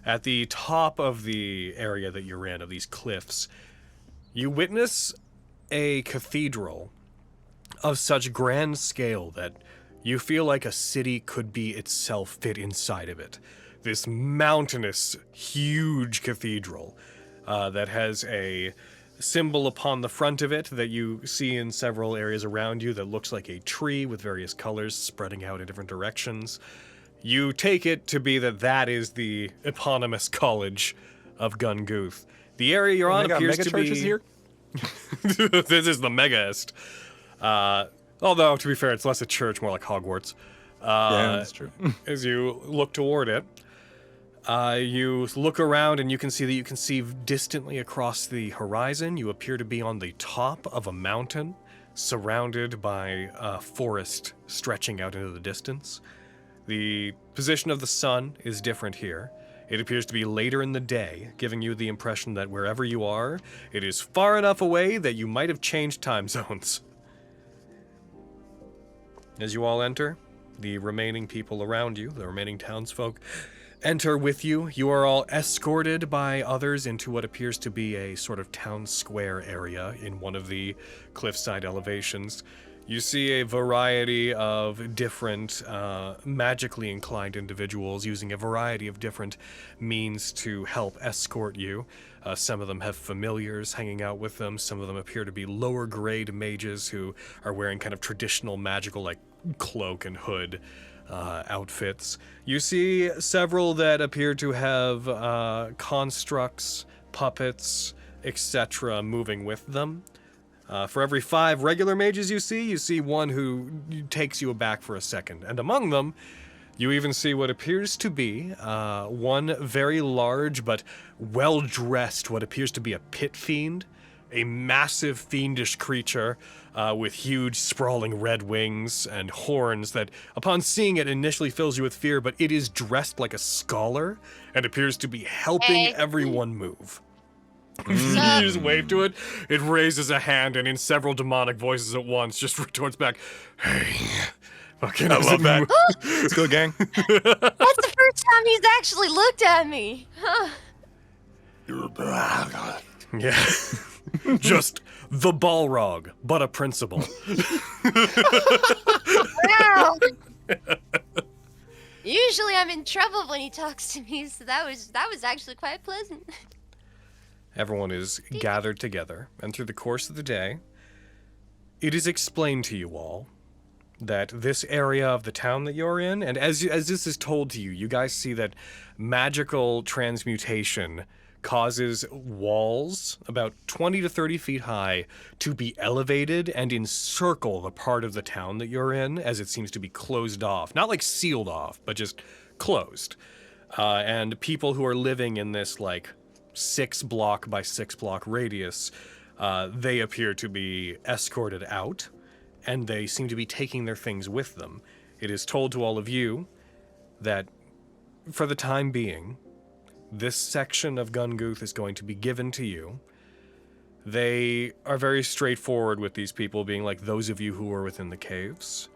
At the top of the area that you're in, of these cliffs, you witness a cathedral of such grand scale that you feel like a city could be itself fit inside of it. This mountainous, huge cathedral that has a symbol upon the front of it that you see in several areas around you that looks like a tree with various colors spreading out in different directions. You take it to be that that is the eponymous College of Gunguth. The area you're on appears to be... here? This is the megaest. Although, to be fair, it's less a church, more like Hogwarts. Yeah, that's true. As you look toward it, you look around and you can see that you can see distantly across the horizon. You appear to be on the top of a mountain, surrounded by a forest stretching out into the distance. The position of the sun is different here. It appears to be later in the day, giving you the impression that wherever you are, it is far enough away that you might have changed time zones. As you all enter, the remaining people around you, the remaining townsfolk, enter with you. You are all escorted by others into what appears to be a sort of town square area in one of the cliffside elevations. You see a variety of different magically inclined individuals using a variety of different means to help escort you. Some of them have familiars hanging out with them. Some of them appear to be lower grade mages who are wearing kind of traditional magical like cloak and hood outfits. You see several that appear to have constructs, puppets, etc. moving with them. For every 5 regular mages you see one who takes you aback for a second. And among them, you even see what appears to be one very large but well-dressed, what appears to be a pit fiend, a massive fiendish creature with huge sprawling red wings and horns that, upon seeing it, initially fills you with fear, but it is dressed like a scholar and appears to be helping everyone move. You just wave to it, it raises a hand and in several demonic voices at once just retorts back, "Hey, fucking I love that. Let's go, gang. That's the first time he's actually looked at me. Huh. Yeah. Just the Balrog, but a principal. Wow. Usually I'm in trouble when he talks to me, so that was actually quite pleasant. Everyone is gathered together, and through the course of the day, it is explained to you all that this area of the town that you're in, and as this is told to you, you guys see that magical transmutation causes walls about 20 to 30 feet high to be elevated and encircle the part of the town that you're in, as it seems to be closed off. Not like sealed off, but just closed. And people who are living in this like 6 block by 6 block radius, they appear to be escorted out, and they seem to be taking their things with them. It is told to all of you that for the time being, this section of Gunguth is going to be given to you. They are very straightforward with these people, being like, those of you who are within the caves,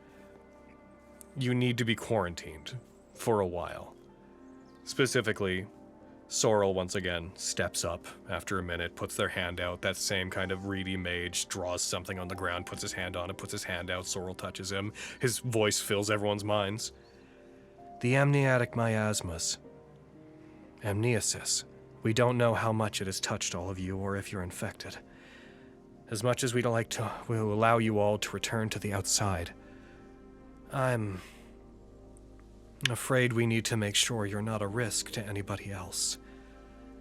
you need to be quarantined for a while. Specifically, Sorrel once again steps up after a minute, puts their hand out. That same kind of reedy mage draws something on the ground, puts his hand on it, puts his hand out. Sorrel touches him. His voice fills everyone's minds. The amniotic miasmas. Amniosis. We don't know how much it has touched all of you or if you're infected. As much as we'd like to, we'll allow you all to return to the outside. I'm afraid we need to make sure you're not a risk to anybody else.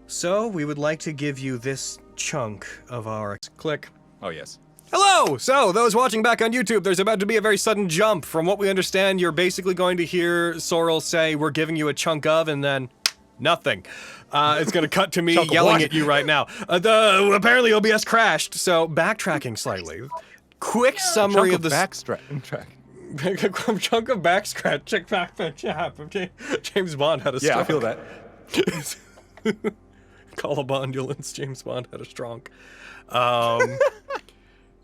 So, we would like to give you this chunk of our... Click. Oh, yes. Hello! So, those watching back on YouTube, there's about to be a very sudden jump. From what we understand, you're basically going to hear Sorrel say, we're giving you a chunk of, and then nothing. It's going to cut to me yelling at you right now. Apparently OBS crashed, so backtracking slightly. Quick summary of the... Track. chunk of backstretch. Check back the chat. James Bond had a stroke. Yeah, I feel that. Call a bondulance. James Bond had a stroke.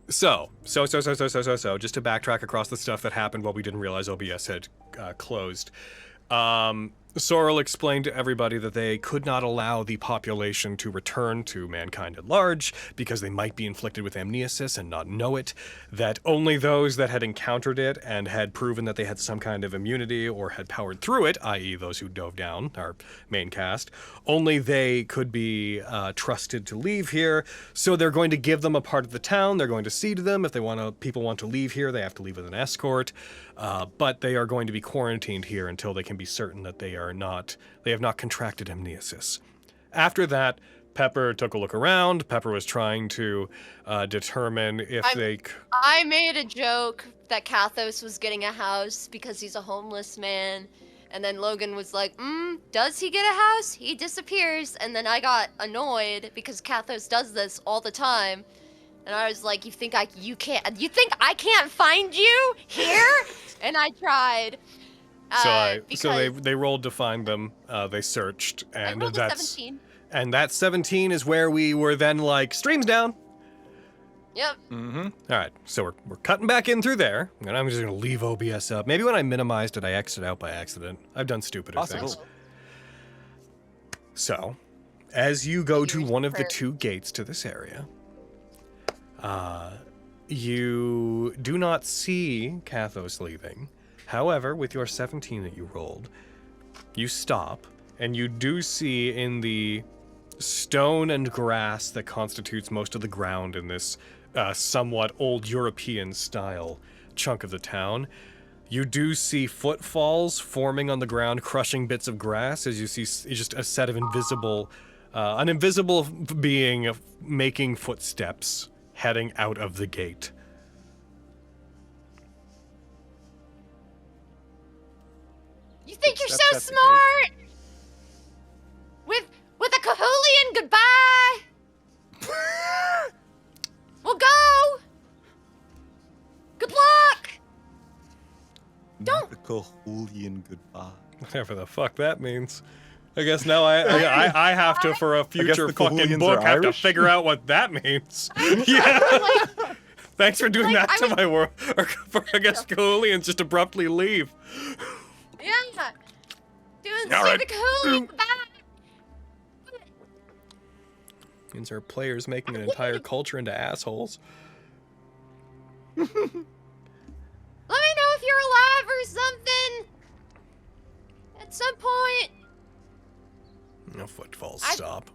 So, just to backtrack across the stuff that happened while we didn't realize OBS had closed. Sorrel explained to everybody that they could not allow the population to return to mankind at large because they might be inflicted with amniosis and not know it, that only those that had encountered it and had proven that they had some kind of immunity or had powered through it, i.e. those who dove down, our main cast, only they could be trusted to leave here. So they're going to give them a part of the town, they're going to see to them. If people want to leave here, they have to leave with an escort. But they are going to be quarantined here until they can be certain that they have not contracted amniosis. After that, Pepper took a look around. Pepper was trying to determine if I made a joke that Kathos was getting a house because he's a homeless man. And then Logan was like, does he get a house? He disappears. And then I got annoyed because Kathos does this all the time. And I was like, you think I can't find you here? And I tried. So they rolled to find them. They searched, and I rolled a that's 17. And that 17 is where we were then like, streams down. Yep. All right, so we're cutting back in through there, and I'm just gonna leave OBS up. Maybe when I minimized it, I exited out by accident. I've done stupider things. So, as you go to one of the two gates to this area, you do not see Kathos leaving. However, with your 17 that you rolled, you stop, and you do see in the stone and grass that constitutes most of the ground in this somewhat old European style chunk of the town, you do see footfalls forming on the ground, crushing bits of grass, as you see just a set of an invisible being making footsteps heading out of the gate. You think you're so smart? With a Cahulian goodbye? We'll go! Good luck! Don't! The Cahulian goodbye. Whatever the fuck that means. I guess now I have to, for a future fucking book, have to figure out what that means. Yeah. Thanks for doing that to my world. Or I guess Cahulians just abruptly leave. Yeah. Doing All right. the Cahulian goodbye. Means our players making an entire culture into assholes. Let me know if you're alive or something. At some point. No footfalls stop.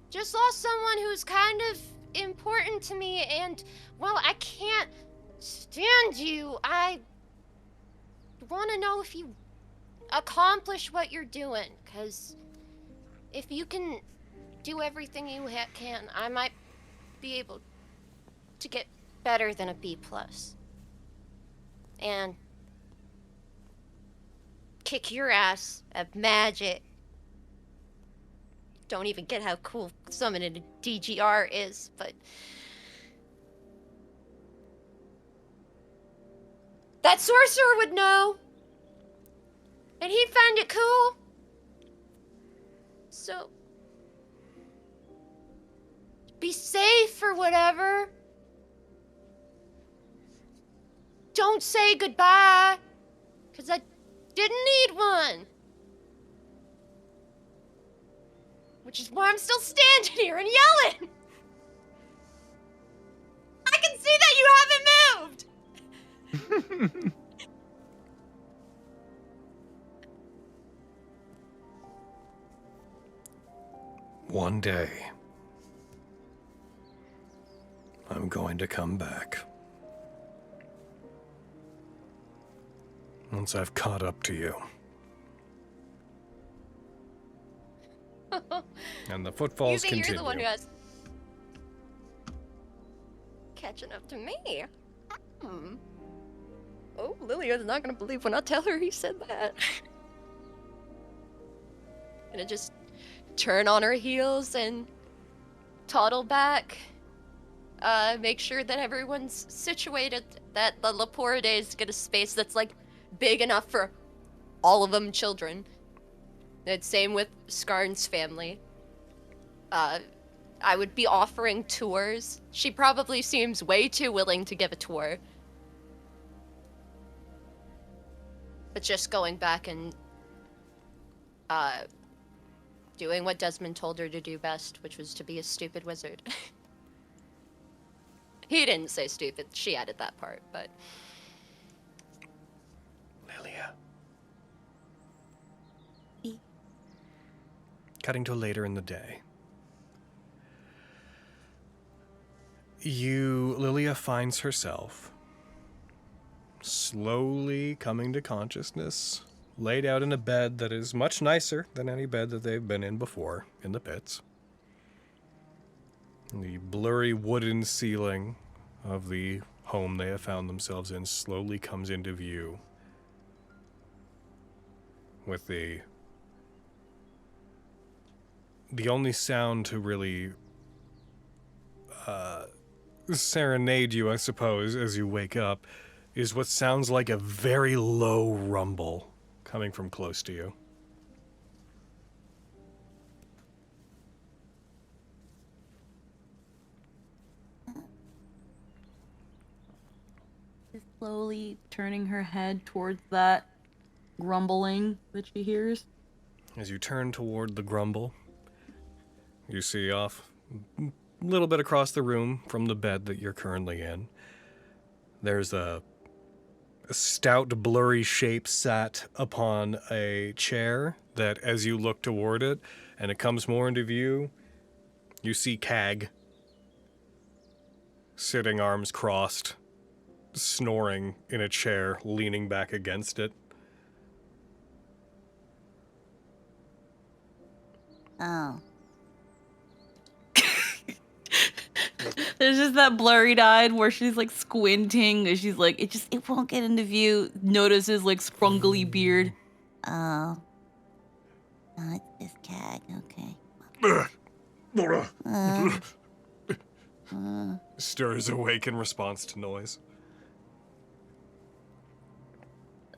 Just lost someone who's kind of important to me, and, well, I can't stand you. I want to know if you accomplish what you're doing, because if you can do everything you can, I might be able to get better than a B+. And kick your ass at magic. Don't even get how cool summoning a DGR is, but that sorcerer would know. And he found it cool. So, be safe or whatever. Don't say goodbye, 'cause I didn't need one. Which is why I'm still standing here and yelling. I can see that you haven't moved. One day, I'm going to come back. Once I've caught up to you. And the You footfalls think continue. you're the one who has catching up to me? Hmm. Oh, Lilia's not gonna believe when I tell her he said that. Gonna just turn on her heels and toddle back. Make sure that everyone's situated, that the Laporides get a space that's like big enough for all of them children. And same with Skarn's family. I would be offering tours. She probably seems way too willing to give a tour. But just going back and doing what Desmond told her to do best, which was to be a stupid wizard. He didn't say stupid, she added that part, but... Lilia. Cutting to later in the day. Lilia finds herself slowly coming to consciousness, laid out in a bed that is much nicer than any bed that they've been in before in the pits. The blurry wooden ceiling of the home they have found themselves in slowly comes into view, with the only sound to really serenade you, I suppose, as you wake up, is what sounds like a very low rumble coming from close to you. Just slowly turning her head towards that grumbling that she hears. As you turn toward the grumble, you see off a little bit across the room from the bed that you're currently in, there's a stout, blurry shape sat upon a chair that, as you look toward it, and it comes more into view, you see Cag sitting arms crossed, snoring in a chair, leaning back against it. Oh. There's just that blurry-eyed where she's like squinting and she's like, it won't get into view. Notices like scrungly beard. Oh. Oh, it's this Cag, okay. Stirs awake in response to noise.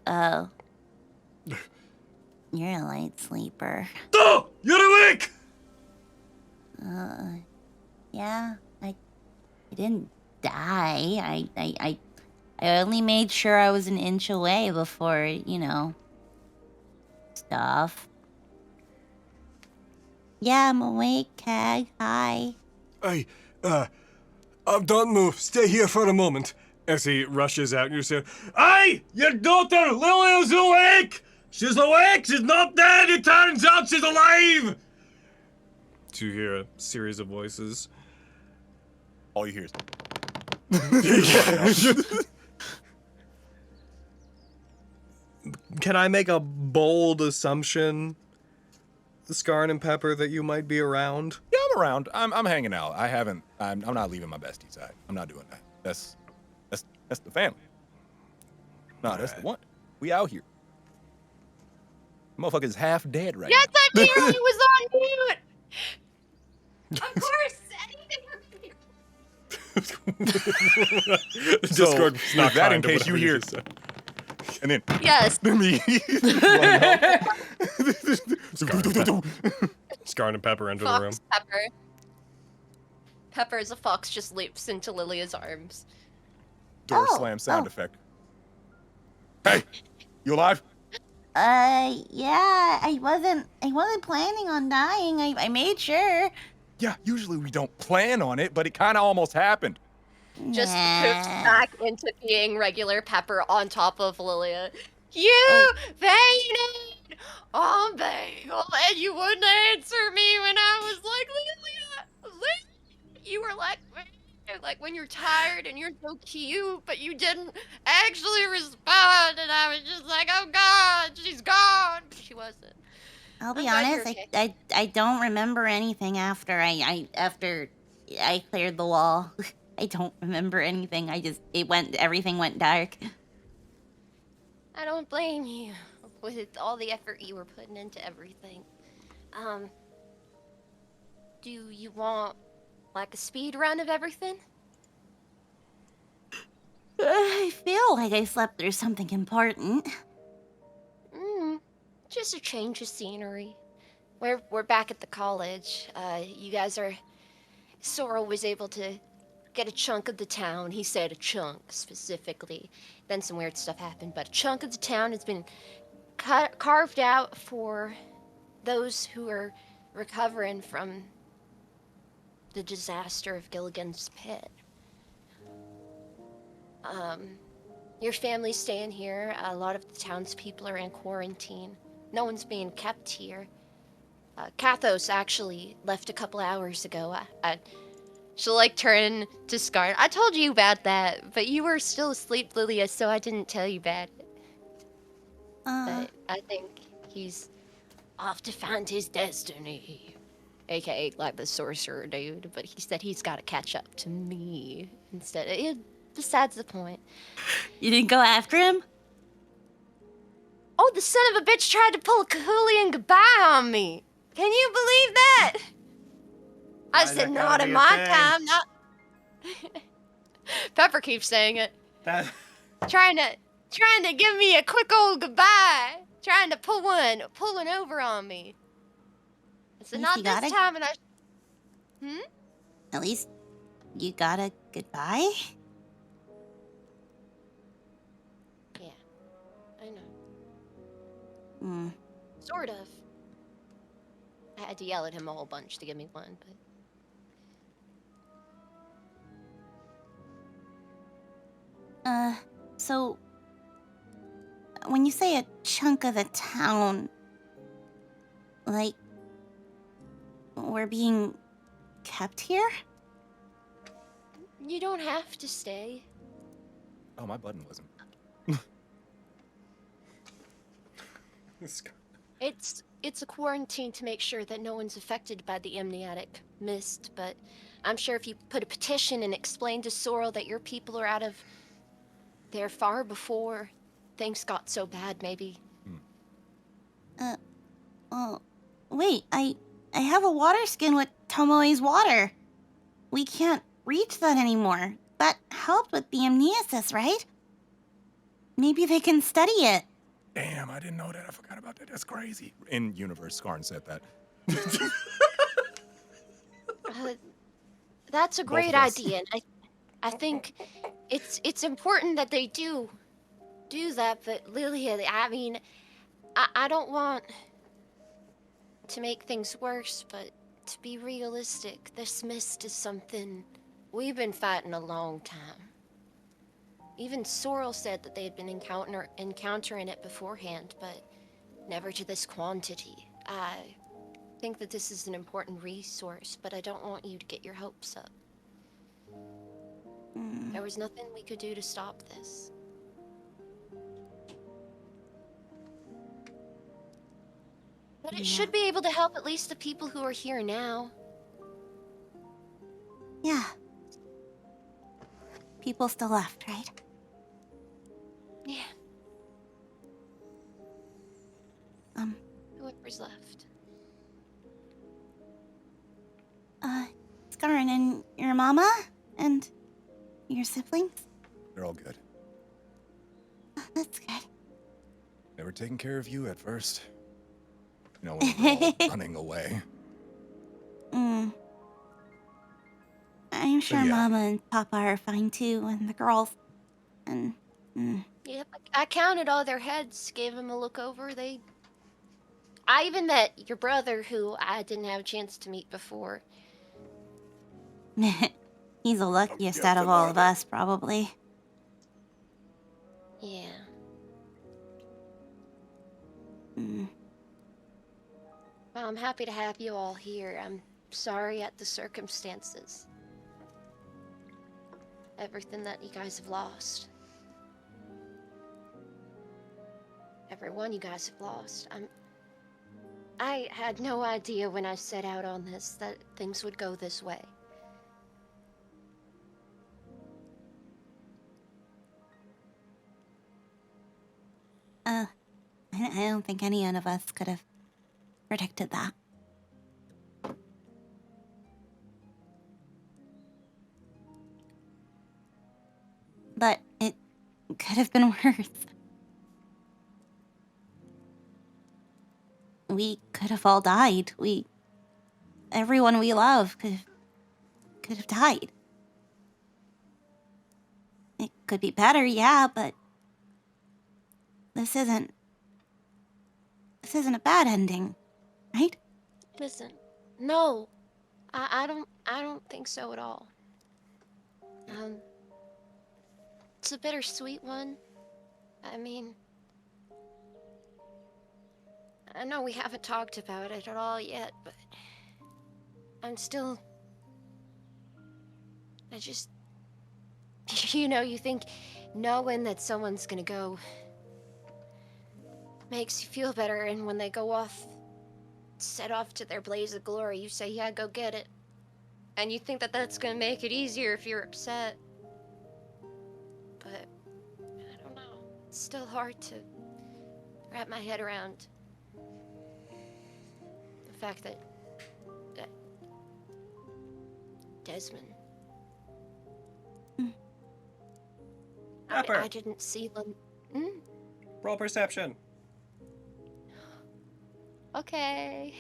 Oh. You're a light sleeper. Oh! You're awake! Yeah, I didn't die. I only made sure I was an inch away before, stuff. Yeah, I'm awake, Cag. Hi. Hey, don't move. Stay here for a moment. As he rushes out, and you say, "Aye, your daughter, Lilia's awake! She's awake! She's not dead! It turns out she's alive!" You hear a series of voices. All you hear is. Can I make a bold assumption, Skarn and Pepper, that you might be around? Yeah, I'm around. I'm hanging out. I'm not leaving my bestie side. I'm not doing that. That's the family. No, that's the one. We out here. Motherfucker's half dead right Yes, now. I knew he was on mute! Of course, anything. Discord So, with that, in case you hear, And then Yes. me. Scarring and Pepper enter the room. Fox Pepper. Pepper as a fox just leaps into Lilia's arms. Door Oh, slam sound oh. effect. Hey, you alive? Yeah, I wasn't planning on dying. I made sure. Yeah, usually we don't plan on it, but it kind of almost happened. Just Nah. poofs back into being regular Pepper on top of Lilia. You fainted on bagel and you wouldn't answer me when I was like, Lilia. You were like when you're tired and you're so cute, but you didn't actually respond, and I was just like, oh God, she's gone. But she wasn't. I'll be I'm glad you're honest, okay. I don't remember anything after I cleared the wall. I don't remember anything. Everything went dark. I don't blame you with all the effort you were putting into everything. Do you want like a speed run of everything? I feel like I slept through something important. Just a change of scenery. We're back at the college. You guys are. Sorrel was able to get a chunk of the town. He said a chunk specifically. Then some weird stuff happened, but a chunk of the town has been carved out for those who are recovering from the disaster of Gilligan's pit. Your family's staying here. A lot of the townspeople are in quarantine. No one's being kept here. Kathos actually left a couple hours ago. She'll like turn to Scar. I told you about that, but you were still asleep, Lilia, so I didn't tell you about it. But I think he's off to find his destiny. AKA like the sorcerer dude, but he said he's got to catch up to me instead. Besides the point. You didn't go after him? Oh, the son of a bitch tried to pull a Cahulian goodbye on me. Can you believe that? I Why's said, that not gotta in be a my thing?" time, not. Pepper keeps saying it. That, Trying to give me a quick old goodbye. Trying to pull one over on me. I said, At least not you this got it. time, and I. At least you got a goodbye? Yeah, I know. Hmm. Sort of. I had to yell at him a whole bunch to give me one, but. So when you say a chunk of the town, like, we're being kept here? You don't have to stay. Oh, my button wasn't. It's a quarantine to make sure that no one's affected by the amniotic mist, but I'm sure if you put a petition and explain to Sorrel that your people are out of there far before things got so bad, maybe. Oh, wait, I have a water skin with Tomoe's water. We can't reach that anymore. That helped with the amnesis, right? Maybe they can study it. Damn, I didn't know that. I forgot about that. That's crazy. In universe, Scarn said that. That's a Both great of us. idea, and I think it's important that they do that, but Lilia, I mean, I don't want to make things worse, but to be realistic, this mist is something we've been fighting a long time. Even Sorrel said that they had been encountering it beforehand, but never to this quantity. I think that this is an important resource, but I don't want you to get your hopes up. There was nothing we could do to stop this. But it should be able to help at least the people who are here now. Yeah. People still left, right? Yeah. Whoever's left. Scarn and your mama? And your siblings? They're all good. That's good. were taking care of you at first. You know, when we were all running away. I'm sure yeah. Mama and Papa are fine too, and the girls. And Yep, I counted all their heads, gave them a look over. I even met your brother, who I didn't have a chance to meet before. he's the luckiest out of all of us, probably. Yeah. Well, I'm happy to have you all here. I'm sorry at the circumstances. Everything that you guys have lost. Everyone you guys have lost. I had no idea when I set out on this that things would go this way. I don't think any one of us could have predicted that. But it could have been worse. We could have all died. Everyone we love could have died. It could be better, yeah, but this isn't a bad ending, right? Listen, no, I don't think so at all. It's a bittersweet one. I mean, I know we haven't talked about it at all yet, but I'm still... I just... You know, you think knowing that someone's gonna go makes you feel better, and when they go off, set off to their blaze of glory, you say, yeah, go get it. And you think that that's gonna make it easier if you're upset. But, I don't know. It's still hard to wrap my head around the fact that Desmond... I didn't see them. Roll perception. Okay.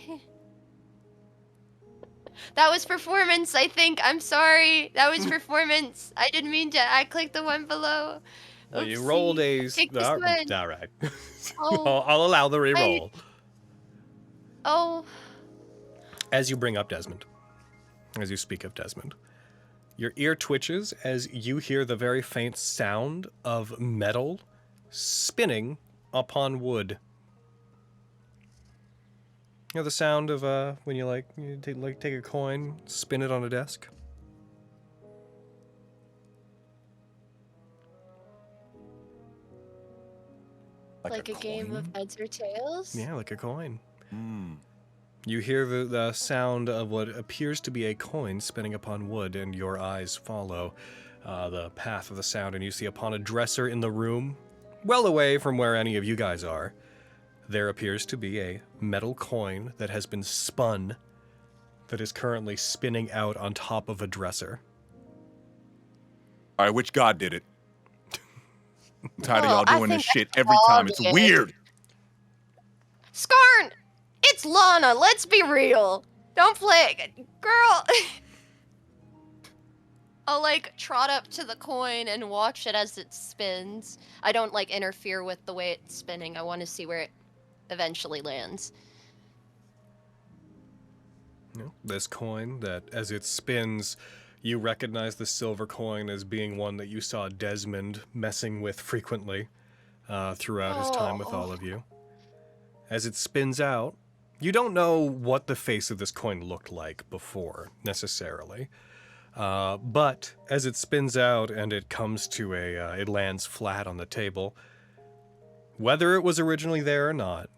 That was performance, I think. I'm sorry. That was performance. I didn't mean to. I clicked the one below. Well, you rolled a... Take this all one. right. Oh. I'll allow the reroll. Oh. As you bring up Desmond, as you speak of Desmond, your ear twitches as you hear the very faint sound of metal spinning upon wood. You know the sound of when you take a coin, spin it on a desk? Like a game of heads or tails? Yeah, like a coin. Hmm. You hear the sound of what appears to be a coin spinning upon wood, and your eyes follow the path of the sound, and you see upon a dresser in the room, well away from where any of you guys are, there appears to be a metal coin that has been spun, that is currently spinning out on top of a dresser. All right, which god did it? I'm tired of Well, y'all I doing this think shit every time. It's did. weird. Skarn! It's Lana, let's be real. Don't play. Girl. I'll, trot up to the coin and watch it as it spins. I don't, interfere with the way it's spinning. I want to see where it eventually lands. This coin that, as it spins, you recognize the silver coin as being one that you saw Desmond messing with frequently throughout his time with all of you. As it spins out, you don't know what the face of this coin looked like before, necessarily. But as it spins out and it comes to it lands flat on the table, whether it was originally there or not,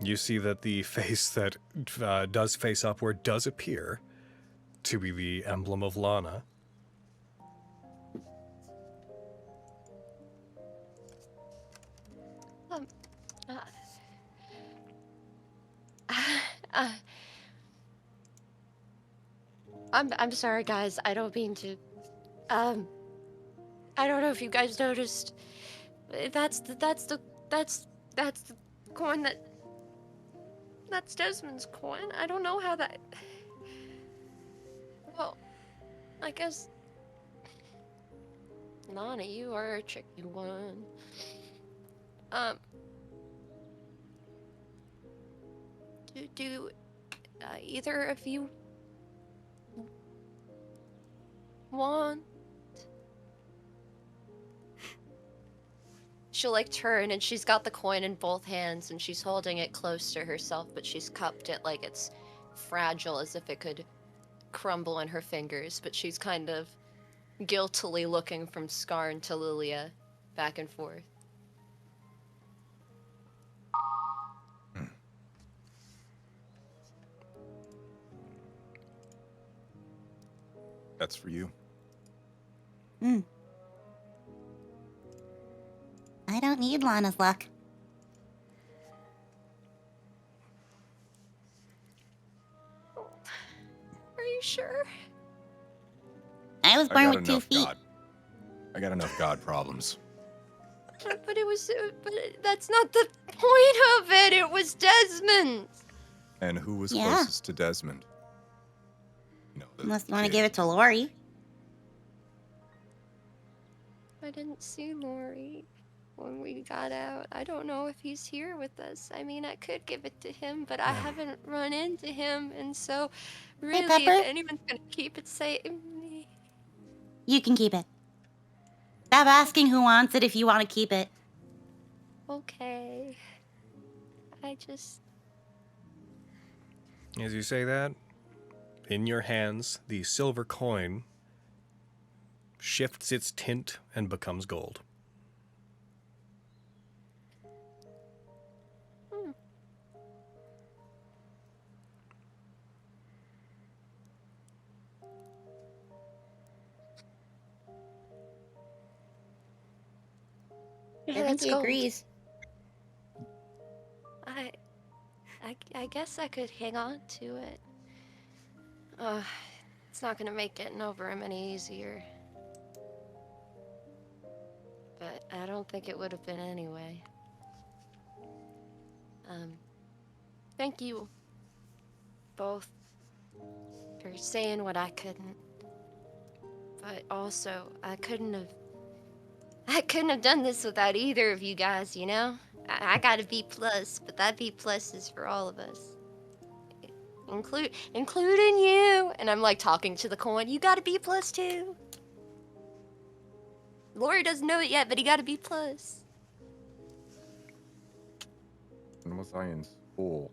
you see that the face that does face upward does appear to be the emblem of Lana. I'm sorry, guys. I don't mean to. I don't know if you guys noticed. That's That's the coin that's Desmond's coin. I don't know how that... Well, I guess... Nana, you are a tricky one. Do either of you want? She'll like turn and she's got the coin in both hands and she's holding it close to herself, but she's cupped it like it's fragile as if it could crumble in her fingers, but she's kind of guiltily looking from Skarn to Lilia back and forth. That's for you. I don't need Lana's luck. Are you sure? I was born with 2 feet. I got enough God problems. But it was... But that's not the point of it. It was Desmond. And who was Yeah. closest to Desmond? You know, Unless you want to give it to Lori. I didn't see Lori when we got out. I don't know if he's here with us. I mean, I could give it to him, but I haven't run into him, and so really, Pepper? if anyone's gonna keep it safe... You can keep it. Stop asking who wants it if you want to keep it. Okay. I just... As you say that, in your hands, the silver coin shifts its tint and becomes gold. I think that's he gold. agrees. I guess I could hang on to it. It's not gonna make getting over him any easier. But I don't think it would have been anyway. Thank you both for saying what I couldn't. But also, I couldn't have done this without either of you guys, you know? I got a B+, but that B+ is for all of us. Including you! And I'm like talking to the coin, you got a B+ too! Lori doesn't know it yet, but he got a B+. When was I in school?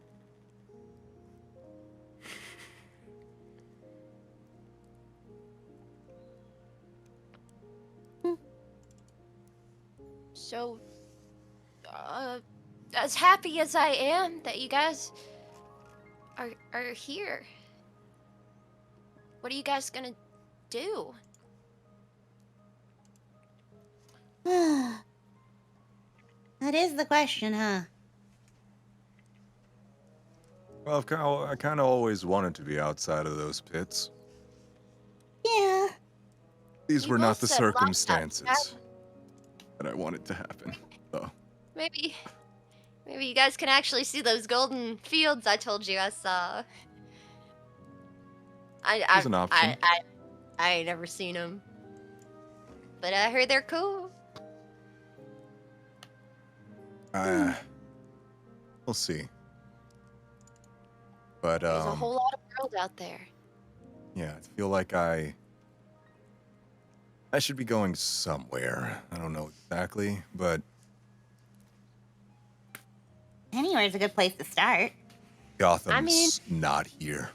So, as happy as I am that you guys are here, what are you guys gonna do? That is the question, huh? Well, I kind of always wanted to be outside of those pits. Yeah. These You were not both the said lots of circumstances that I wanted to happen, though. Maybe you guys can actually see those golden fields I told you I saw. There's an option. I ain't never seen them, but I heard they're cool. We'll see. But There's a whole lot of world out there. yeah, I feel like I should be going somewhere. I don't know exactly, but Anywhere's a good place to start. Gotham's not here.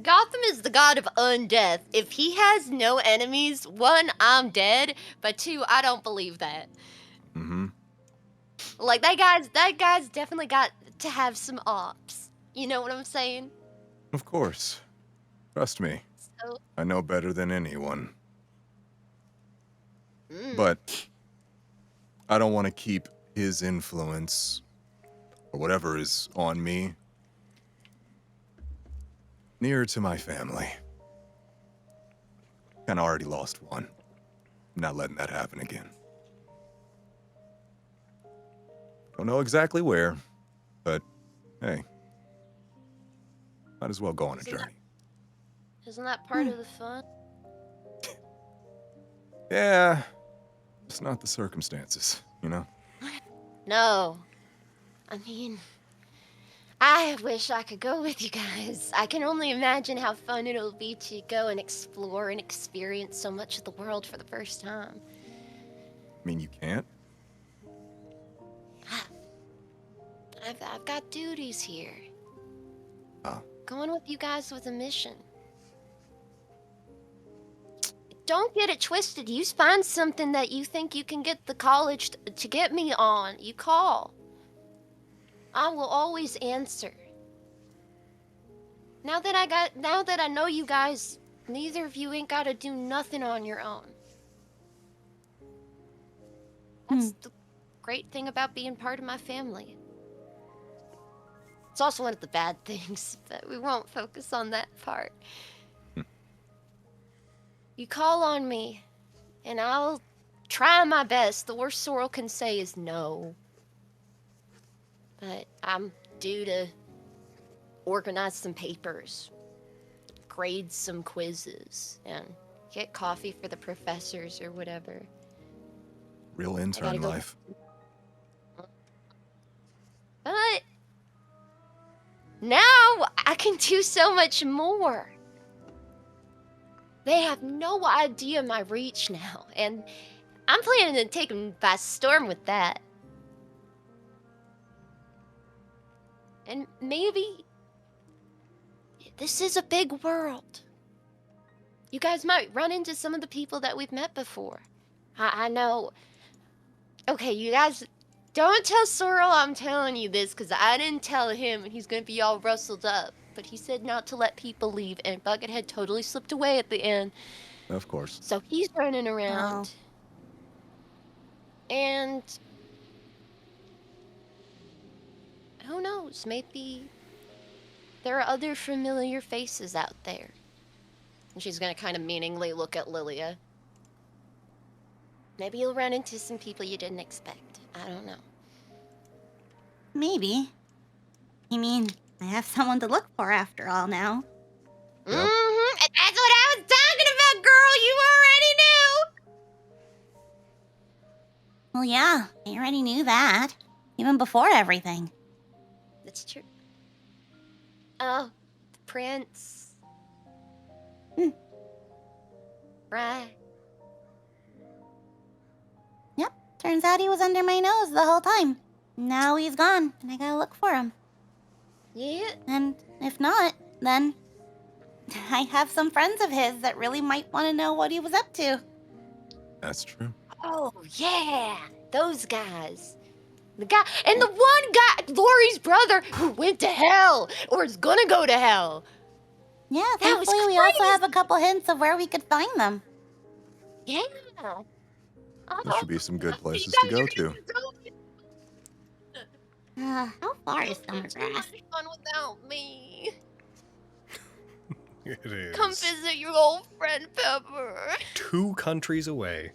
Gotham is the god of undeath. If he has no enemies, 1, I'm dead, but 2, I don't believe that. Mm-hmm. Like that guy's definitely got to have some ops. You know what I'm saying? Of course. Trust me. So, I know better than anyone. But I don't want to keep his influence or whatever is on me nearer to my family. Kind of already lost one. I'm not letting that happen again. Don't know exactly where, but hey, might as well go on a Isn't that- journey. Isn't that part of the fun? Yeah, it's not the circumstances, you know? No. I mean, I wish I could go with you guys. I can only imagine how fun it'll be to go and explore and experience so much of the world for the first time. I mean, you can't? I've got duties here. Oh. Going with you guys was a mission. Don't get it twisted. You find something that you think you can get the college to get me on. You call. I will always answer. Now that I know you guys, neither of you ain't gotta do nothing on your own. That's the great thing about being part of my family. It's also one of the bad things, but we won't focus on that part. You call on me, and I'll try my best. The worst Sorrel can say is no. But I'm due to organize some papers, grade some quizzes, and get coffee for the professors or whatever. Real intern go- life. But now I can do so much more. They have no idea my reach now, and I'm planning to take them by storm with that. And maybe this is a big world. You guys might run into some of the people that we've met before. I know. Okay, you guys, don't tell Sorrel I'm telling you this, because I didn't tell him, and he's going to be all rustled up. But he said not to let people leave, and Buckethead totally slipped away at the end. Of course. So he's running around. And who knows, maybe there are other familiar faces out there. And she's going to kind of meaningly look at Lilia. Maybe you'll run into some people you didn't expect. I don't know. Maybe. I mean, I have someone to look for after all now. Yep. Mm-hmm. And that's what I was talking about, girl. You already knew. Well, yeah, I already knew that. Even before everything. That's true. Oh, the prince. Right. Yep, turns out he was under my nose the whole time. Now he's gone, and I gotta look for him. Yeah. And if not, then I have some friends of his that really might want to know what he was up to. That's true. Oh, yeah. Those guys. The guy, and the one guy, Lori's brother, who went to hell, or is gonna go to hell. Yeah, That was thankfully we also crazy. have a couple hints of where we could find them. Yeah. There should be some good places to go to. How far is Too Summergrass? much fun without me. It is. Come visit your old friend Pepper. 2 countries away.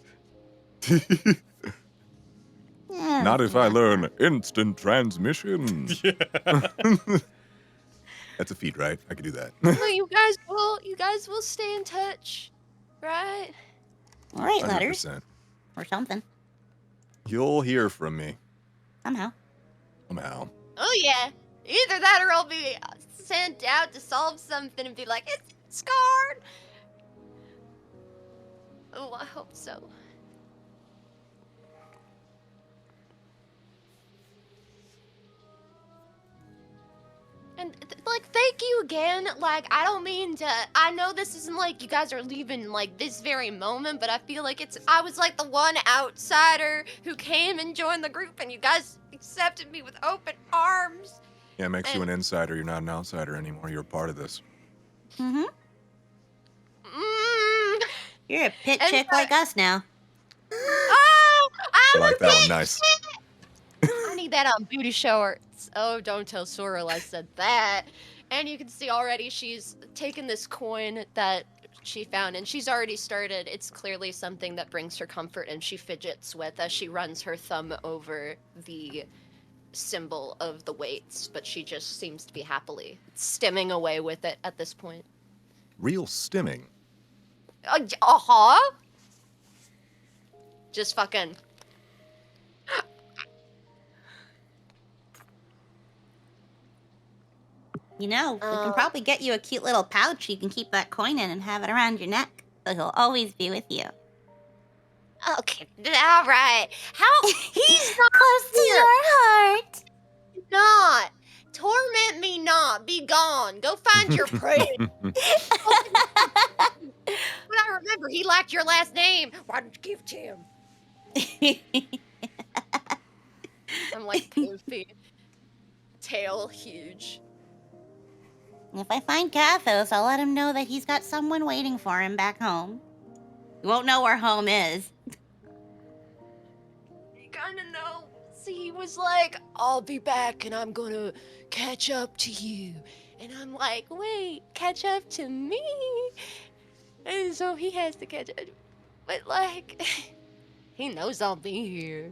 Yeah, Not if I learn instant transmission. That's a feat, right? I could do that. Well, you guys will stay in touch, right? All right, letters 100%. or something. You'll hear from me Somehow. somehow. Oh yeah. Either that or I'll be sent out to solve something and be like, it's scarred. Oh, I hope so. And like, thank you again. Like, I don't mean to. I know this isn't like you guys are leaving like this very moment, but I feel like I was like the one outsider who came and joined the group, and you guys accepted me with open arms. Yeah, it makes you an insider. You're not an outsider anymore. You're a part of this. Mm-hmm. Mm. You're a pit And chick I- like us now. Oh, I I'm like a that one. bitch. Nice. I need that on booty shorts. Oh, don't tell Sorrel I said that. And you can see already she's taken this coin that she found, and she's already started. It's clearly something that brings her comfort, and she fidgets with as she runs her thumb over the symbol of the weights, but she just seems to be happily stimming away with it at this point. Real stimming. Uh-huh. Just fucking. You know, we can probably get you a cute little pouch you can keep that coin in and have it around your neck. So he'll always be with you. Okay, all right. How he's not Close to here. your heart. Not torment me. Not be gone. Go find your prey. But I remember he lacked your last name. Why didn't you give it to him? I'm like goofy. Tail huge. If I find Kathos, I'll let him know that he's got someone waiting for him back home. He won't know where home is. You kinda know. See, he was like, I'll be back and I'm gonna catch up to you. And I'm like, wait, catch up to me? And so he has to catch up. But like, he knows I'll be here.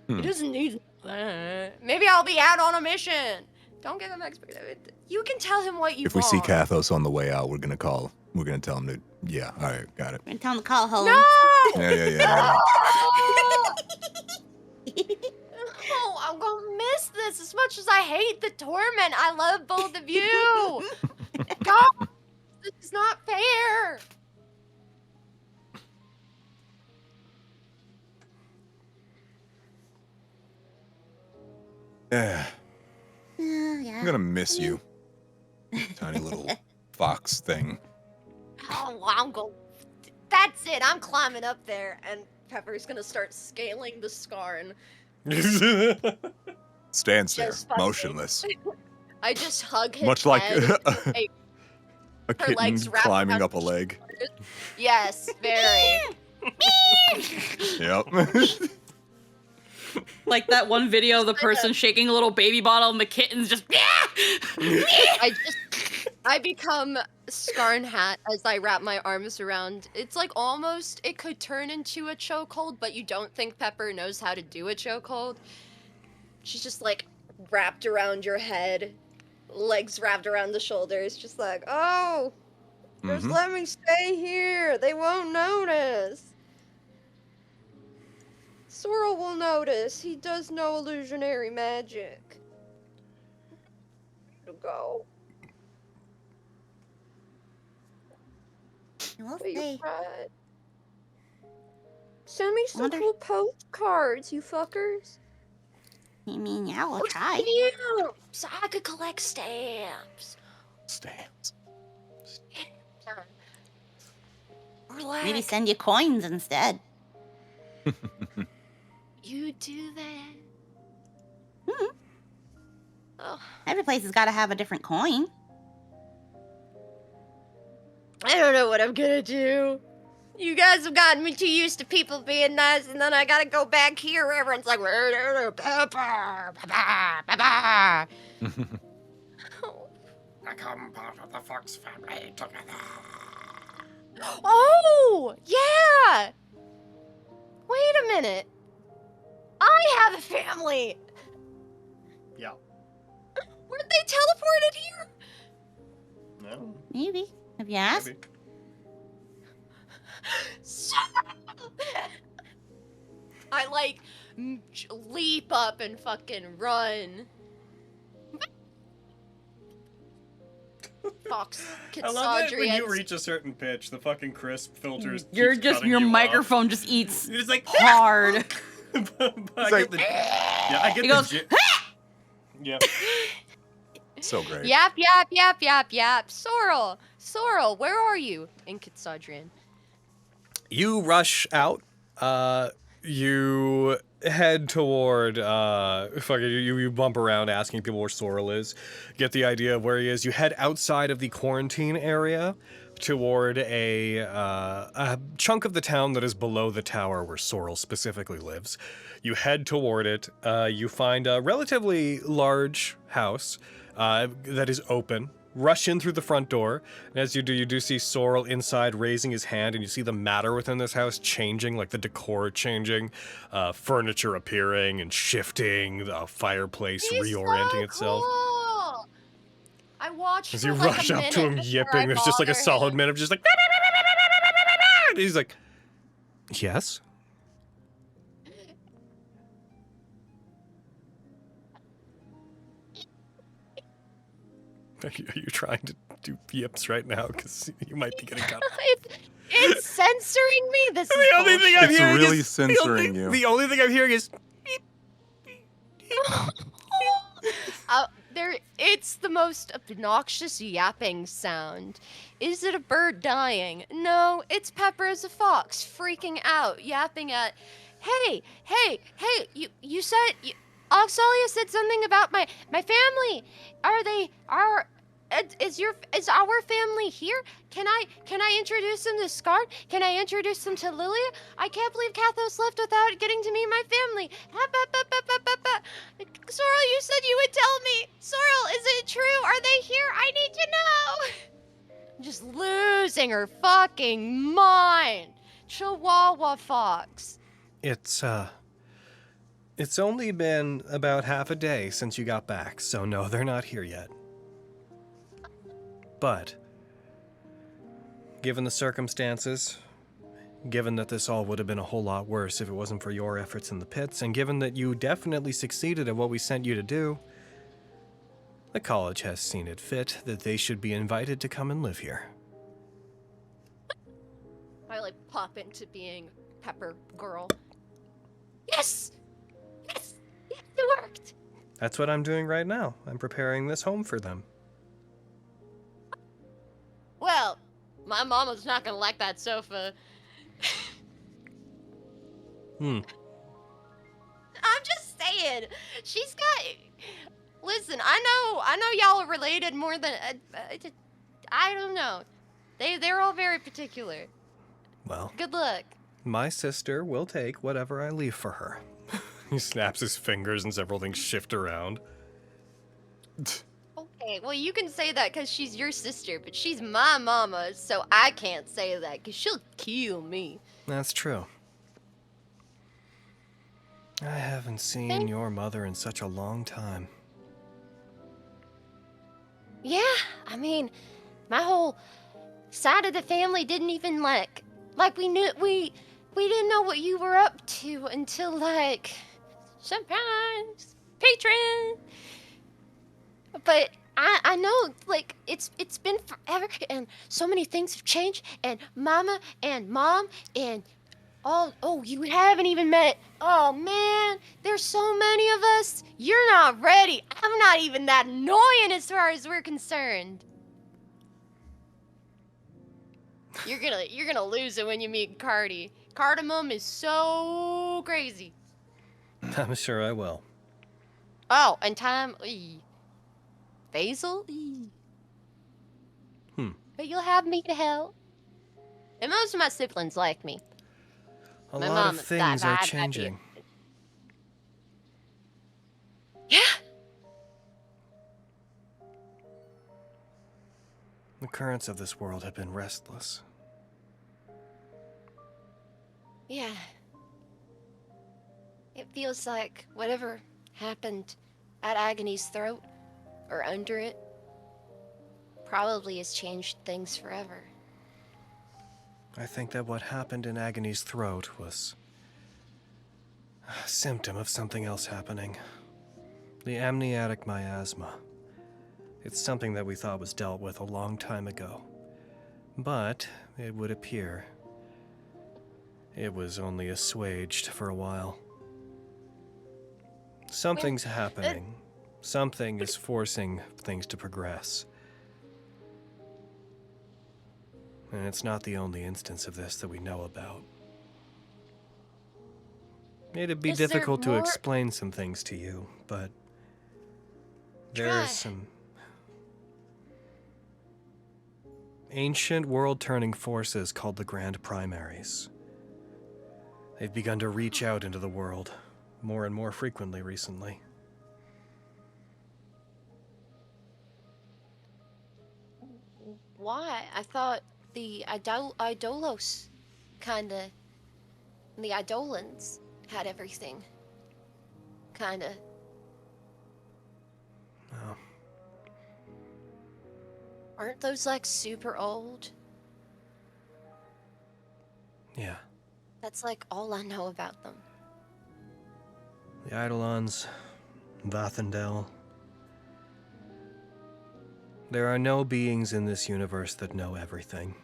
He doesn't need that. Maybe I'll be out on a mission. Don't get him expected. You can tell him what you If want. we see Kathos on the way out, we're gonna call. We're gonna tell him to. Yeah. All right. Got it. We're gonna tell him to call home. No! Yeah. Oh, I'm gonna miss this as much as I hate the torment. I love both of you. God, this is not fair. Yeah. Yeah. I'm gonna miss you. Tiny little fox thing. Oh, I'm going. That's it. I'm climbing up there, and Pepper's gonna start scaling the scar, and Stands there, Just fucking- motionless, I just hug his much like head. Like, a her legs kitten wrapped climbing around up a his leg. yes, very. Yep. Like that one video of the person shaking a little baby bottle and the kitten's just I become Scarn Hat as I wrap my arms around. It's like almost, it could turn into a chokehold, but you don't think Pepper knows how to do a chokehold. She's just like wrapped around your head, legs wrapped around the shoulders, just like, oh, just let me stay here. They won't notice. Sorrel will notice. He does know illusionary magic. To go. We'll But you're see. right. Send me some Wonder- cool postcards, you fuckers. I mean, yeah, we'll Or try. stamps. I could collect stamps. Stands. Relax. Maybe send you coins instead. You do that. Oh, Every place has got to have a different coin. I don't know what I'm gonna do. You guys have gotten me too used to people being nice, and then I gotta go back here where everyone's like, Pepper, Pepper, Pepper. Become part of the Fox family together. Oh, yeah! Wait a minute. I have a family. Yeah. Weren't they teleported here? No. Maybe. Have you asked? Maybe. I like leap up and fucking run. Fox, I love it when you Kitsadrians. reach a certain pitch, the fucking crisp filters. you're keeps just cutting your you off. microphone just eats You're just like hard. but I like, get the, yeah, I get He the goes, yeah. So great. Yap, yap, yap, yap, yap. Sorrel, where are you? In Kitsadrian. You rush out. You head toward. You bump around asking people where Sorrel is. Get the idea of where he is. You head outside of the quarantine area toward a chunk of the town that is below the tower where Sorrel specifically lives. You head toward it. You find a relatively large house that is open. rush in through the front door. And as you do see Sorrel inside raising his hand, and you see the matter within this house changing, like the decor changing, furniture appearing and shifting, the fireplace reorienting itself. Cool. I watched As for you like rush a up to minute him before yipping, I there's just like a bother solid him. minute of just like, and he's like, yes? Are you trying to do yips right now? Because you might be getting cut. It's censoring me. This is The only thing I'm It's hearing really is censoring you. The only thing I'm hearing is it's the most obnoxious yapping sound. Is it a bird dying? No, it's Pepper as a fox freaking out, yapping at, hey, you said, Oxalia said something about my family. Is our family here? Can I introduce them to Scar? Can I introduce them to Lilia? I can't believe Kathos left without getting to meet my family. Sorrel, you said you would tell me. Sorrel, is it true? Are they here? I need to know. I'm just losing her fucking mind. Chihuahua fox. it's only been about half a day since you got back, so no, they're not here yet. But given the circumstances, given that this all would have been a whole lot worse if it wasn't for your efforts in the pits, and given that you definitely succeeded at what we sent you to do, the college has seen it fit that they should be invited to come and live here. I like pop into being Pepper Girl. Yes, it worked. That's what I'm doing right now. I'm preparing this home for them. Well, my mama's not gonna like that sofa. I'm just saying. She's got. Listen, I know y'all are related more than. I don't know. They're all very particular. Well, Good luck. my sister will take whatever I leave for her. He snaps his fingers and several things shift around. Okay, well, you can say that because she's your sister, but she's my mama, so I can't say that because she'll kill me. That's true. I haven't seen your mother in such a long time. Yeah, I mean, my whole side of the family didn't even like we knew we didn't know what you were up to until like sometimes patron. But I know, like, it's been forever, and so many things have changed, and Mama and Mom and you haven't even met. Oh man, there's so many of us. You're not ready. I'm not even that annoying as far as we're concerned. You're gonna lose it when you meet Cardi. Cardamom is so crazy. I'm sure I will. Oh, and time. Basil? But you'll have me to help. And most of my siblings like me. A My lot mom of has things died, are I'd be- changing. Yeah. The currents of this world have been restless. Yeah. It feels like whatever happened at Agony's throat, or under it, probably has changed things forever. I think that what happened in Agony's throat was a symptom of something else happening. The amniotic miasma. It's something that we thought was dealt with a long time ago. But it would appear it was only assuaged for a while. Something's happening. Something is forcing things to progress. And it's not the only instance of this that we know about. It'd be Is there difficult to more? explain some things to you, but Try. there's some ancient world-turning forces called the Grand Primaries. They've begun to reach out into the world more and more frequently recently. why? I thought the Idolos kinda... The Eidolons had everything. Kinda. Oh. Aren't those, like, super old? Yeah. That's, like, all I know about them. The Eidolons, Vathendel. There are no beings in this universe that know everything.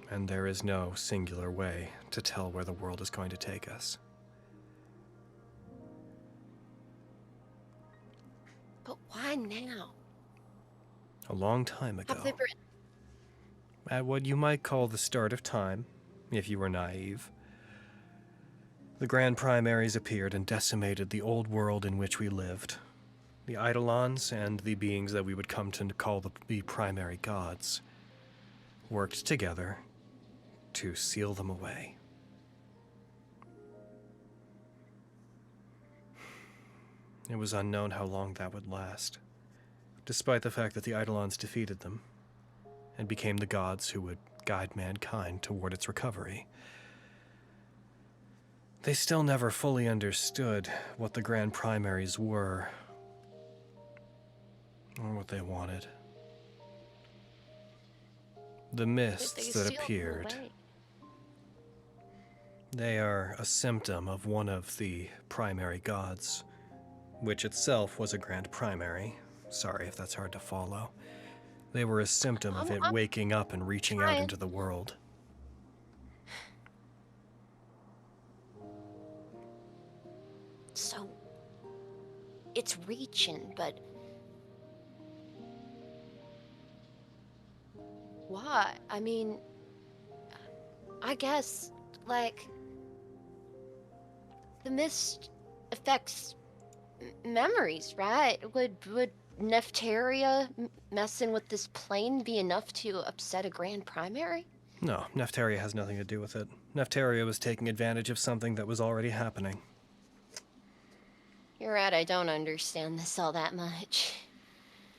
And there is no singular way to tell where the world is going to take us. But why now? A long time ago, Have they been... at what you might call the start of time, if you were naive, the Grand Primaries appeared and decimated the old world in which we lived. The Eidolons and the beings that we would come to call the primary gods worked together to seal them away. It was unknown how long that would last, despite the fact that the Eidolons defeated them and became the gods who would guide mankind toward its recovery. They still never fully understood what the Grand Primaries were, or what they wanted. The mists that appeared, they are a symptom of one of the primary gods, which itself was a Grand Primary. Sorry if that's hard to follow. They were a symptom of it waking up and reaching out into the world. So, it's reaching, but... Why? I mean... I guess, like... The mist affects memories, right? Would Neftaria messing with this plane be enough to upset a Grand Primary? No, Neftaria has nothing to do with it. Neftaria was taking advantage of something that was already happening. You're right, I don't understand this all that much.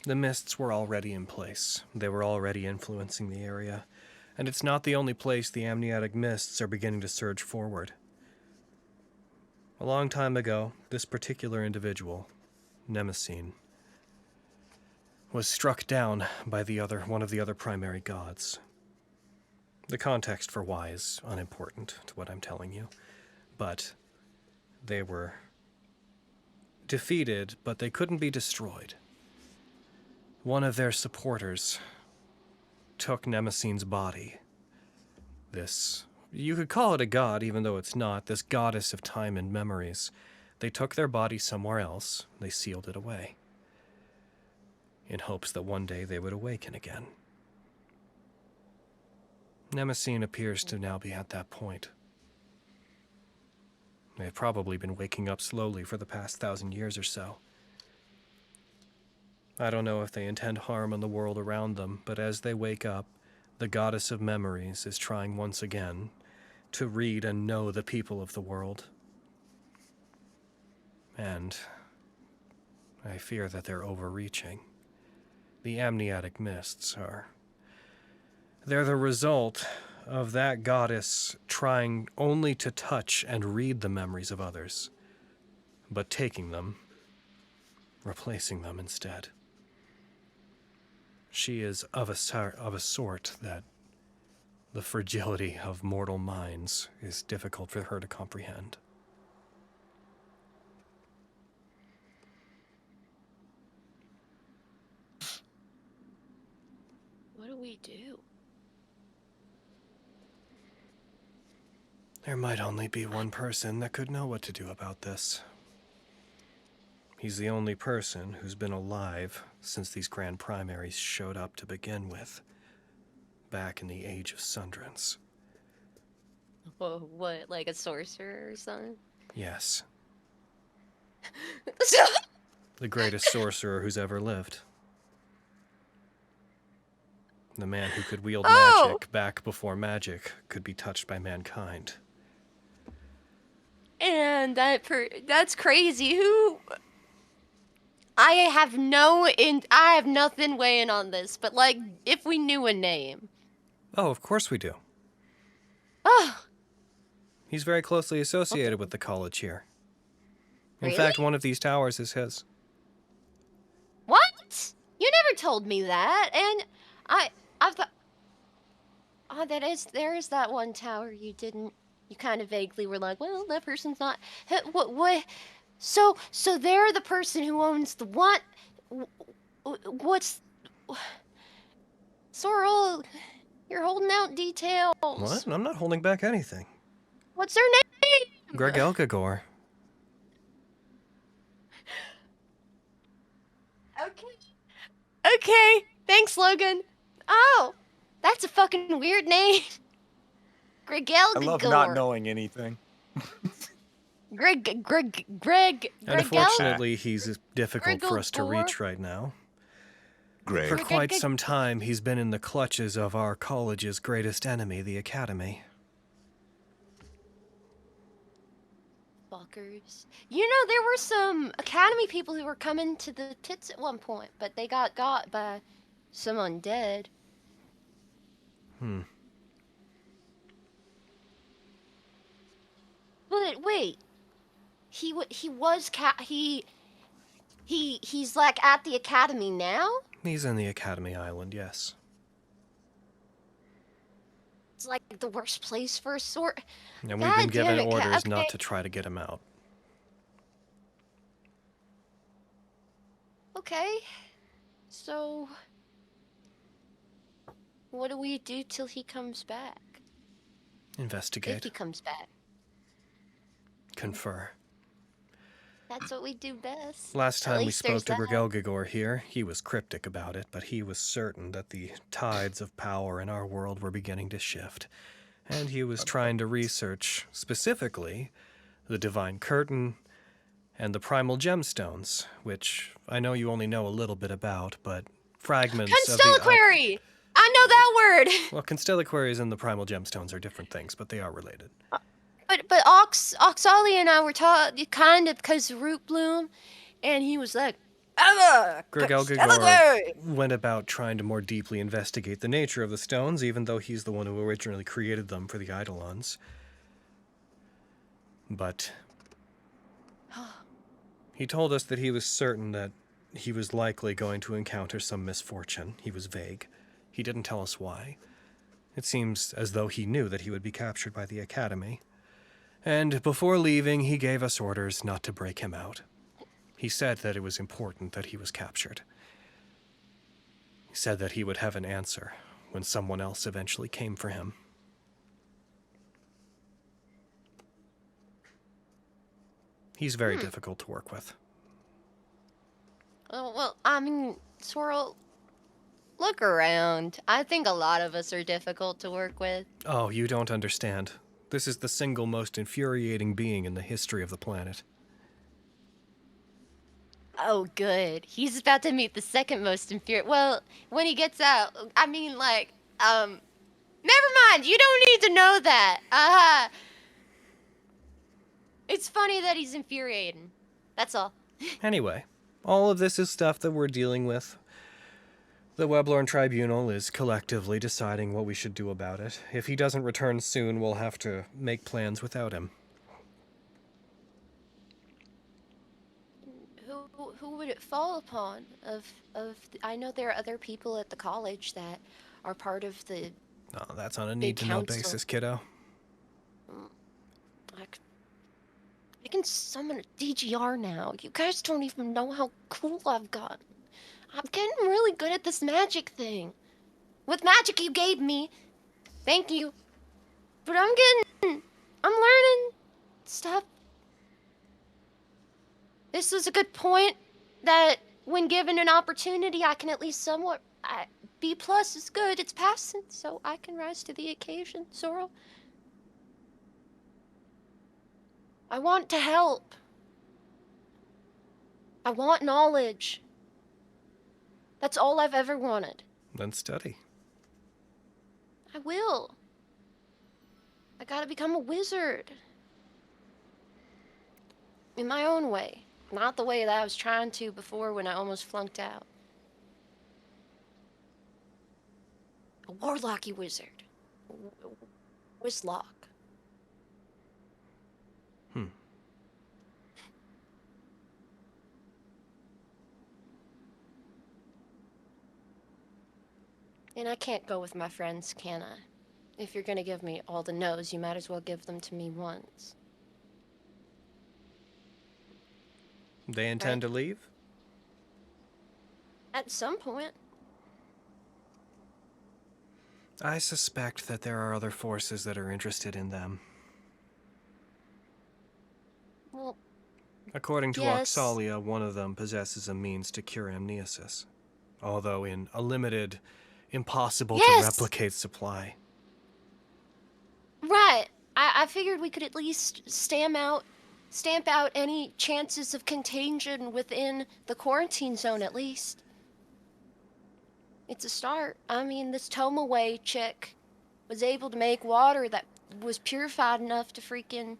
The mists were already in place. They were already influencing the area. And it's not the only place the amniotic mists are beginning to surge forward. A long time ago, this particular individual, Nemesine, was struck down by one of the other primary gods. The context for why is unimportant to what I'm telling you, but they were defeated, but they couldn't be destroyed. One of their supporters took Nemesine's body. This, you could call it a god, even though it's not, this goddess of time and memories. They took their body somewhere else, they sealed it away, in hopes that one day they would awaken again. Nemesine appears to now be at that point. They've probably been waking up slowly for the past 1,000 years or so. I don't know if they intend harm on the world around them, but as they wake up, the goddess of memories is trying once again to read and know the people of the world. And I fear that they're overreaching. The amniotic mists are... They're the result of that goddess trying only to touch and read the memories of others, but taking them, replacing them instead. She is of a sort that the fragility of mortal minds is difficult for her to comprehend. What do we do? There might only be one person that could know what to do about this. He's the only person who's been alive since these Grand Primaries showed up to begin with, back in the Age of Sundrance. Whoa, what, like a sorcerer or something? Yes. The greatest sorcerer who's ever lived. The man who could wield magic back before magic could be touched by mankind. And that's crazy. Who... I have nothing weighing on this, but like, if we knew a name. Oh, of course we do. Oh, He's very closely associated with the college here. In Really? fact, one of these towers is his. what? You never told me that, and I thought. Oh, there is that one tower you didn't. You kind of vaguely were like, well, that person's not. What? So they're the person who owns the what? What's? Sorrel, you're holding out details. What? I'm not holding back anything. What's their name? Greg Elgagor. Okay. Thanks, Logan. Oh, that's a fucking weird name. Greg I love not knowing anything. Greg. Unfortunately, he's difficult for us to Grigglethor? reach right now. Great. For quite some time, he's been in the clutches of our college's greatest enemy, the Academy. Fuckers. You know, there were some Academy people who were coming to the pits at one point, but they got by some undead. But wait, he's like at the Academy now? He's in the Academy Island, yes. It's like the worst place for a sort. And we've God been given damn it, orders not okay. to try to get him out. Okay. So what do we do till he comes back? Investigate. If he comes back. Confer. That's what we do best. Last At time we least spoke there's to that. Grigor here, he was cryptic about it, but he was certain that the tides of power in our world were beginning to shift. And he was trying to research, specifically, the Divine Curtain and the Primal Gemstones, which I know you only know a little bit about, but fragments of the... Constelliquary! I know that word! Well, Constelliquaries and the Primal Gemstones are different things, but they are related. But Oxali and I were taught kind of because of Root Bloom, and he was like, Greg Elgagor went about trying to more deeply investigate the nature of the stones, even though he's the one who originally created them for the Eidolons. But he told us that he was certain that he was likely going to encounter some misfortune. He was vague. He didn't tell us why. It seems as though he knew that he would be captured by the Academy. And before leaving, he gave us orders not to break him out. He said that it was important that he was captured. He said that he would have an answer when someone else eventually came for him. He's very difficult to work with. Oh, well, I mean, Swirl, look around. I think a lot of us are difficult to work with. Oh, you don't understand. This is the single most infuriating being in the history of the planet. Oh, good. He's about to meet the second most infuriating. Well, when he gets out, I mean, like, never mind. You don't need to know that. It's funny that he's infuriating. That's all. Anyway, all of this is stuff that we're dealing with. The Weblorn Tribunal is collectively deciding what we should do about it. If he doesn't return soon, we'll have to make plans without him. Who would it fall upon? I know there are other people at the college that are part of the. Oh, that's on a Big need-to-know council. basis, kiddo. I can summon a DGR now. You guys don't even know how cool I've gotten. I'm getting really good at this magic thing. With magic you gave me. Thank you. But I'm learning stuff. This was a good point that when given an opportunity, I can at least somewhat... B+ is good. It's passing, so I can rise to the occasion, Sorrel. I want to help. I want knowledge. That's all I've ever wanted. Then study. I will. I gotta become a wizard. In my own way. Not the way that I was trying to before when I almost flunked out. A warlocky wizard. Wizlock. And I can't go with my friends, can I? If you're gonna give me all the no's, you might as well give them to me once. They intend to leave? At some point. I suspect that there are other forces that are interested in them. Well, According to yes. Oxalia, one of them possesses a means to cure amnesis, although in a limited, impossible to Yes! replicate supply. Right. I figured we could at least stamp out any chances of contagion within the quarantine zone at least. It's a start. I mean, this Tomaway chick was able to make water that was purified enough to freaking...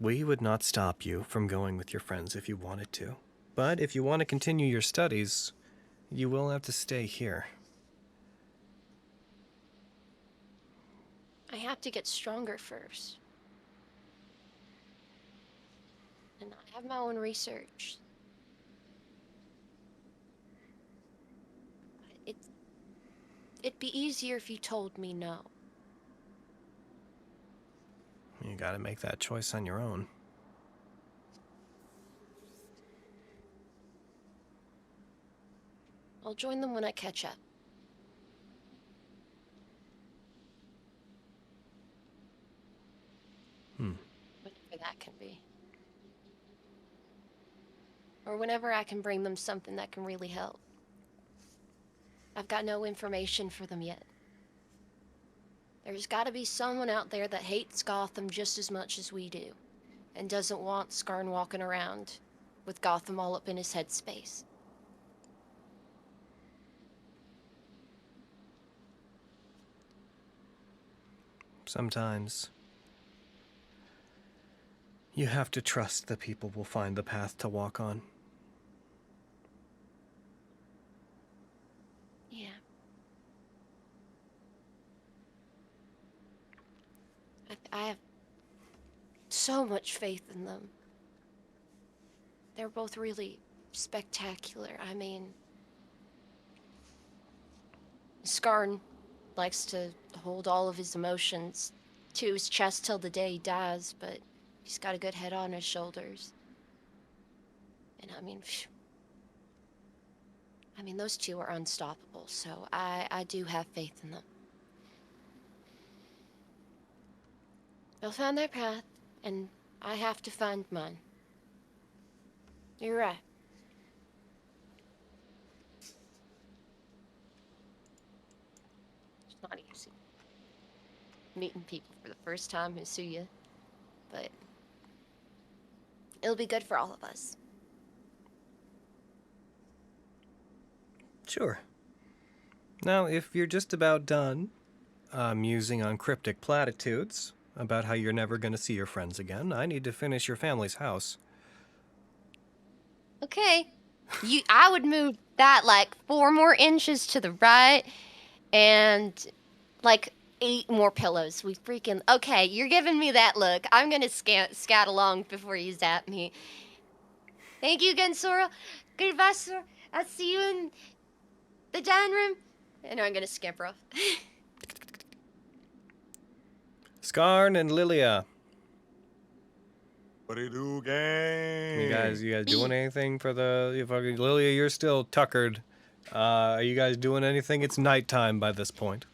We would not stop you from going with your friends if you wanted to. But if you want to continue your studies, you will have to stay here. I have to get stronger first. And I have my own research. It'd be easier if you told me no. You gotta make that choice on your own. I'll join them when I catch up. Whenever that can be. Or whenever I can bring them something that can really help. I've got no information for them yet. There's got to be someone out there that hates Gotham just as much as we do, and doesn't want Skarn walking around with Gotham all up in his headspace. Sometimes you have to trust that people will find the path to walk on. Yeah. I have so much faith in them. They're both really spectacular. I mean, Skarn likes to hold all of his emotions to his chest till the day he dies, but he's got a good head on his shoulders. And I mean, those two are unstoppable, so I do have faith in them. They'll find their path, and I have to find mine. You're right. It's not easy. Meeting people for the first time who sue you, but it'll be good for all of us. Sure. Now, if you're just about done musing on cryptic platitudes about how you're never going to see your friends again, I need to finish your family's house. Okay. I would move that like 4 more inches to the right and like 8 more pillows. We freaking... Okay, you're giving me that look. I'm gonna scat along before you zap me. Thank you again, Sora. Goodbye, Sora. I'll see you in the dining room. And I'm gonna scamper off. Skarn and Lilia, What do you do, gang? you guys doing anything for the... You fucking Lilia, you're still tuckered. Are you guys doing anything? It's nighttime by this point.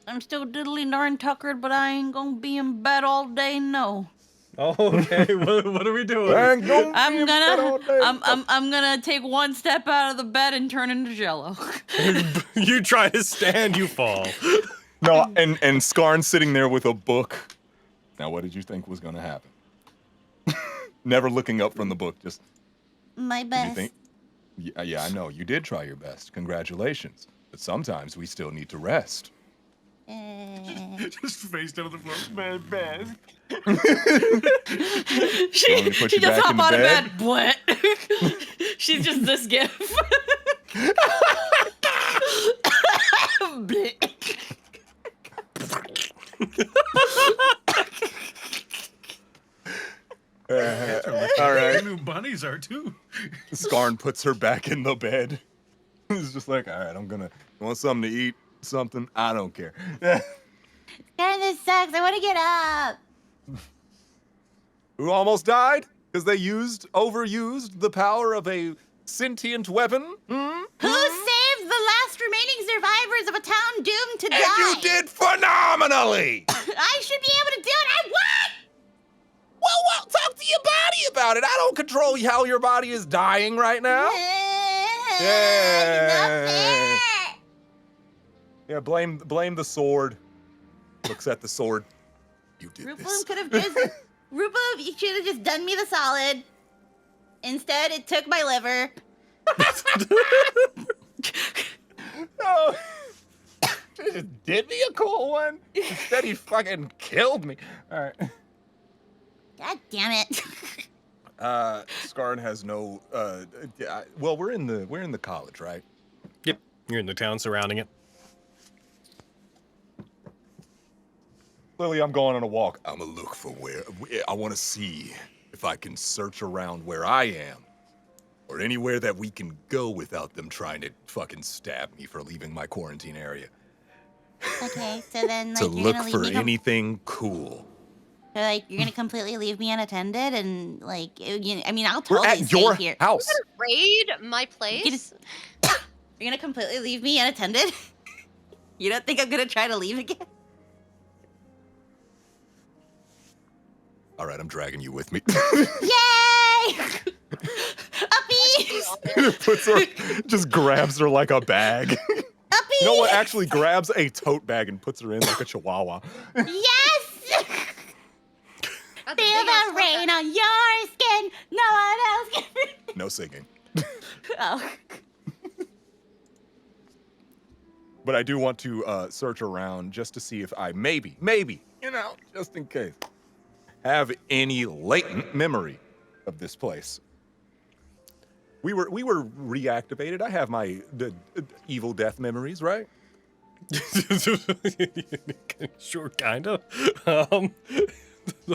I'm still diddly darn tuckered, but I ain't gonna be in bed all day, no. Oh, okay. what are we doing? Bang, don't I'm be in bed all day. I'm gonna take one step out of the bed and turn into jello. You try to stand, you fall. No, and Skarn sitting there with a book. Now, what did you think was gonna happen? Never looking up from the book, just... My Did best. you think? Yeah, I know. You did try your best. Congratulations. But sometimes we still need to rest. Just face down on the floor. My best. she put you just back hop in the out of bed? bed. What? She's just this gif. Bleh. All right. New bunnies are too. Skarn puts her back in the bed. He's just like, all right, you want something to eat? Something? I don't care. God, this sucks. I want to get up. Who almost died? Because they overused the power of a sentient weapon? Hmm? Who saved the last remaining survivors of a town doomed to And die? you did phenomenally! I should be able to do it. I what? Well, talk to your body about it. I don't control how your body is dying right now. Yeah. Yeah, blame the sword. Looks at the sword. You did this. Rupa could have just. Rupa, you should have just done me the solid. Instead, it took my liver. Oh, she just did me a cool one. Instead, he fucking killed me. All right. God damn it. Skarn has no. Well, we're in the college, right? Yep, you're in the town surrounding it. Lily, I'm going on a walk. I'm gonna look for I want to see if I can search around where I am, or anywhere that we can go without them trying to fucking stab me for leaving my quarantine area. Okay, so then To like you're look gonna for leave me. anything cool. So, like you're gonna completely leave me unattended, and like I mean I'll We're totally at stay your here. house. Raid my place? You're gonna completely leave me unattended? You don't think I'm gonna try to leave again? All right, I'm dragging you with me. Yay! Uppies! Puts her, just grabs her like a bag. Uppies! You know what? Actually grabs a tote bag and puts her in like a chihuahua. Yes! That's a Feel big-ass the rain on your skin. No one else can. No singing. Oh. But I do want to search around just to see if I maybe, just in case, have any latent memory of this place. We were reactivated. I have my evil death memories, right? Sure, kinda.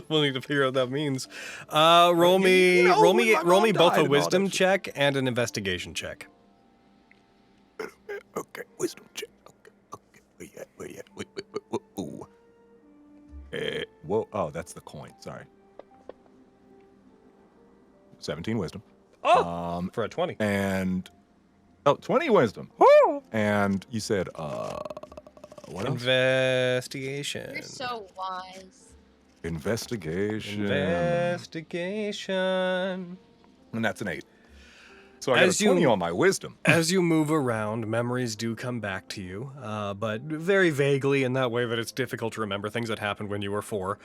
We'll need to figure out what that means. Roll me, You know, roll when me, my roll me mom both died a and all that wisdom shit. check and an investigation check. Okay, wisdom check. Okay, where you at? Wait, ooh. Whoa, oh, that's the coin, sorry. 17 wisdom. Oh, for a 20. And, 20 wisdom. Woo! And you said, what else? Investigation. You're so wise. Investigation. Investigation. And that's an 8. So I got As a 20 you- on my wisdom. As you move around, memories do come back to you, but very vaguely in that way that it's difficult to remember things that happened when you were 4.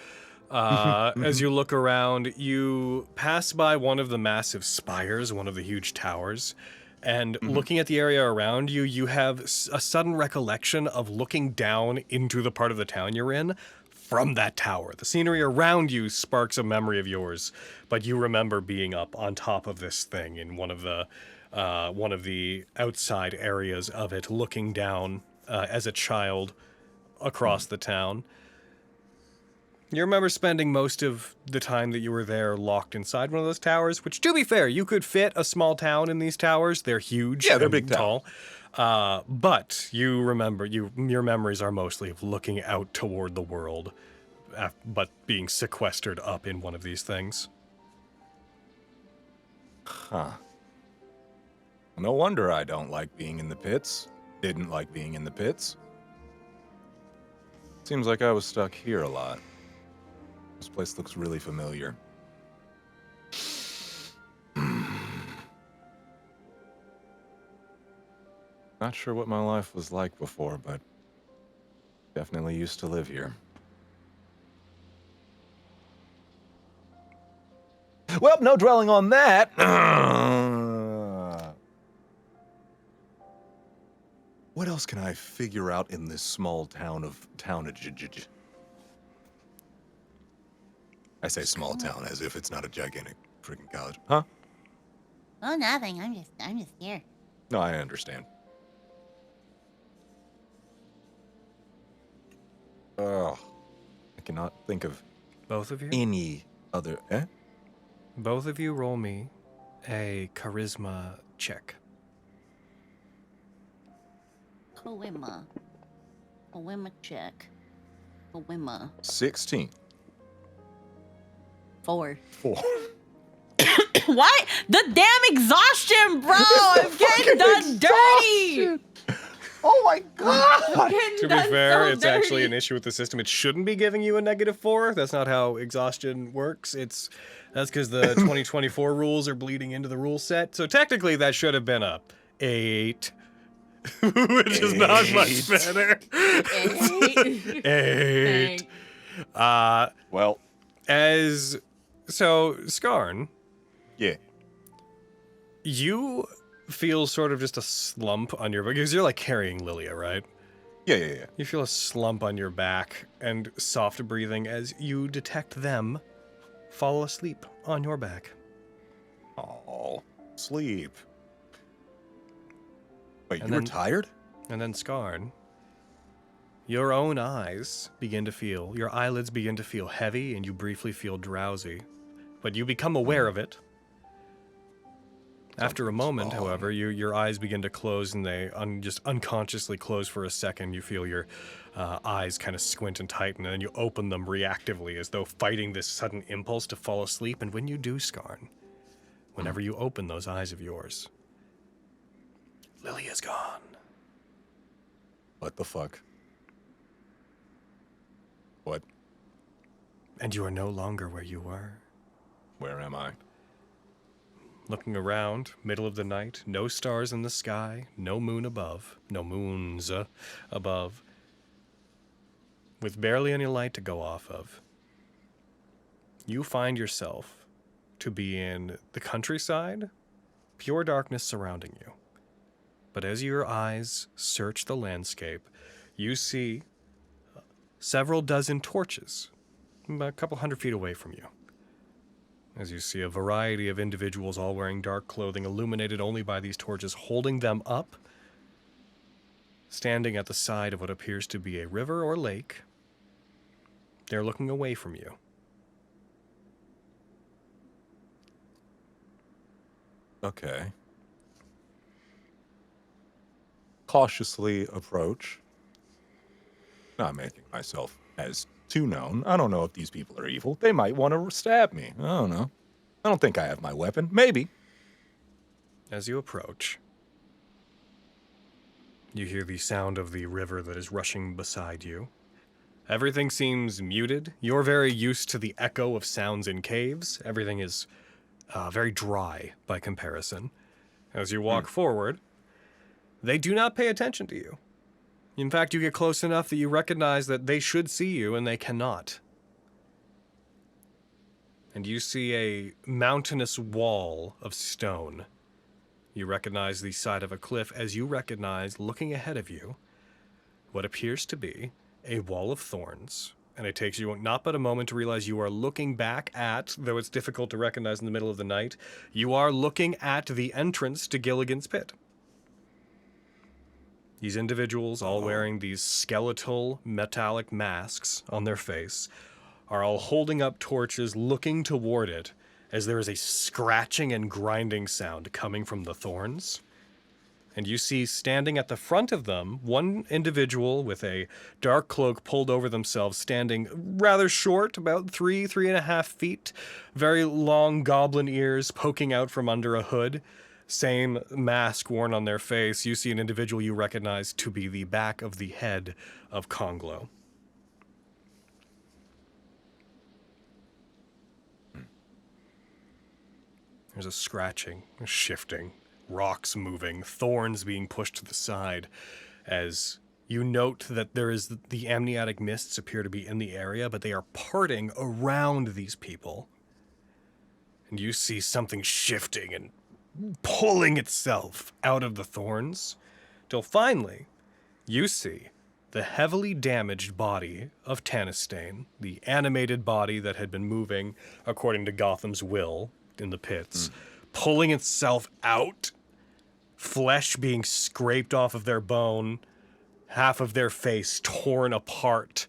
As you look around, you pass by one of the massive spires, one of the huge towers, and looking at the area around you, you have a sudden recollection of looking down into the part of the town you're in from that tower. The scenery around you sparks a memory of yours, but you remember being up on top of this thing in one of the outside areas of it, looking down as a child across the town. You remember spending most of the time that you were there locked inside one of those towers, which, to be fair, you could fit a small town in these towers. They're huge. Yeah, they're and big tall. But you remember, your memories are mostly of looking out toward the world, but being sequestered up in one of these things. Huh. No wonder I don't like being in the pits. Didn't like being in the pits. Seems like I was stuck here a lot. This place looks really familiar. Not sure what my life was like before, but definitely used to live here. Well, no dwelling on that. What else can I figure out in this small town of townage? I say small town as if it's not a gigantic freaking college. Huh? Oh, nothing. I'm just here. No, I understand. Oh, I cannot think of Both of you? any other. Both of you roll me a charisma check. Kawima check. Kawima. 16. 4. 4. Why? The damn exhaustion, bro! I'm getting done dirty! Oh my god! I'm getting To be done fair, so it's actually an dirty. issue with the system. It shouldn't be giving you a -4. That's not how exhaustion works. That's because the 2024 rules are bleeding into the rule set. So technically, that should have been a 8, which is not much better. 8. Well, So Skarn, yeah. you feel sort of just a slump on your back because you're like carrying Lilia, right? Yeah. You feel a slump on your back and soft breathing as you detect them fall asleep on your back. Oh, sleep. Wait, And you were then- tired? And then Skarn, your own eyes begin to feel, your eyelids begin to feel heavy and you briefly feel drowsy. But you become aware of it. After a moment, wrong. however, your eyes begin to close and they just unconsciously close for a second. You feel your eyes kind of squint and tighten, and then you open them reactively as though fighting this sudden impulse to fall asleep. And when you do, Skarn, whenever you open those eyes of yours, Lilia's gone. What the fuck? What? And you are no longer where you were. Where am I? Looking around, middle of the night, no stars in the sky, no moon above, no moons above, with barely any light to go off of. You find yourself to be in the countryside, pure darkness surrounding you. But as your eyes search the landscape, you see several dozen torches, about a couple 100 feet away from you. As you see a variety of individuals all wearing dark clothing, illuminated only by these torches, holding them up, standing at the side of what appears to be a river or lake. They're looking away from you. Okay. Cautiously approach. Not making myself as too known. I don't know if these people are evil. They might want to stab me. I don't know. I don't think I have my weapon. Maybe. As you approach, you hear the sound of the river that is rushing beside you. Everything seems muted. You're very used to the echo of sounds in caves. Everything is very dry by comparison. As you walk forward, they do not pay attention to you. In fact, you get close enough that you recognize that they should see you and they cannot. And you see a mountainous wall of stone. You recognize the side of a cliff as you recognize, looking ahead of you, what appears to be a wall of thorns. And it takes you not but a moment to realize you are looking back at, though it's difficult to recognize in the middle of the night, you are looking at the entrance to Gilligan's pit. These individuals, all wearing these skeletal metallic masks on their face, are all holding up torches, looking toward it, as there is a scratching and grinding sound coming from the thorns. And you see standing at the front of them, one individual with a dark cloak pulled over themselves, standing rather short, about 3.5 feet, very long goblin ears poking out from under a hood. Same mask worn on their face. You see an individual you recognize to be the back of the head of Conglo. There's a scratching, a shifting, rocks moving, thorns being pushed to the side, as you note that there is the amniotic mists appear to be in the area, but they are parting around these people. And you see something shifting and pulling itself out of the thorns, till finally you see the heavily damaged body of Tanistane, the animated body that had been moving according to Gotham's will in the pits, pulling itself out, flesh being scraped off of their bone, half of their face torn apart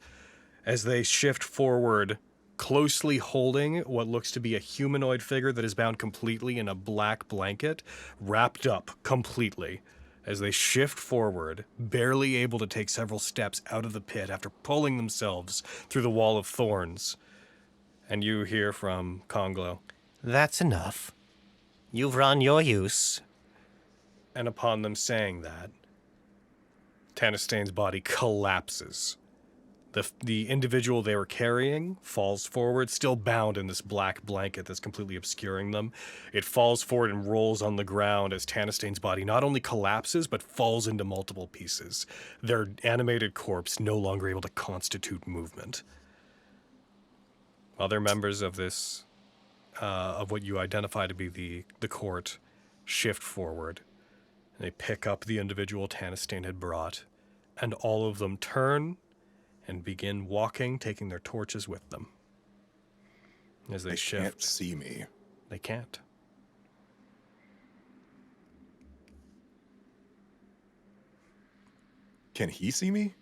as they shift forward, closely holding what looks to be a humanoid figure that is bound completely in a black blanket, wrapped up completely. As they shift forward, barely able to take several steps out of the pit after pulling themselves through the wall of thorns. And you hear from Conglo, "That's enough. You've run your use." And upon them saying that, Tanistane's body collapses. The individual they were carrying falls forward, still bound in this black blanket that's completely obscuring them. It falls forward and rolls on the ground as Tanistane's body not only collapses, but falls into multiple pieces. Their animated corpse no longer able to constitute movement. Other members of this, of what you identify to be the court, shift forward. And they pick up the individual Tanistane had brought, and all of them turn and begin walking, taking their torches with them. As they shift. Can't see me. They can't. Can he see me?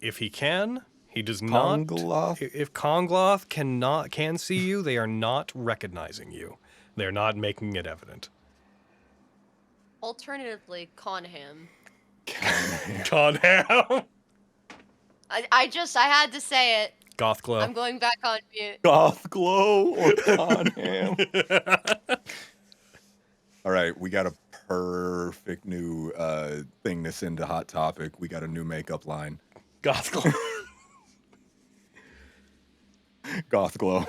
If he can, he does Congloth? not. If Congloth can see you, they are not recognizing you. They're not making it evident. Alternatively, Conham. Conham. I had to say it. Gothglow. I'm going back on mute. Gothglow or Conham? All right, we got a perfect new thing to send to Hot Topic. We got a new makeup line. Gothglow. Gothglow.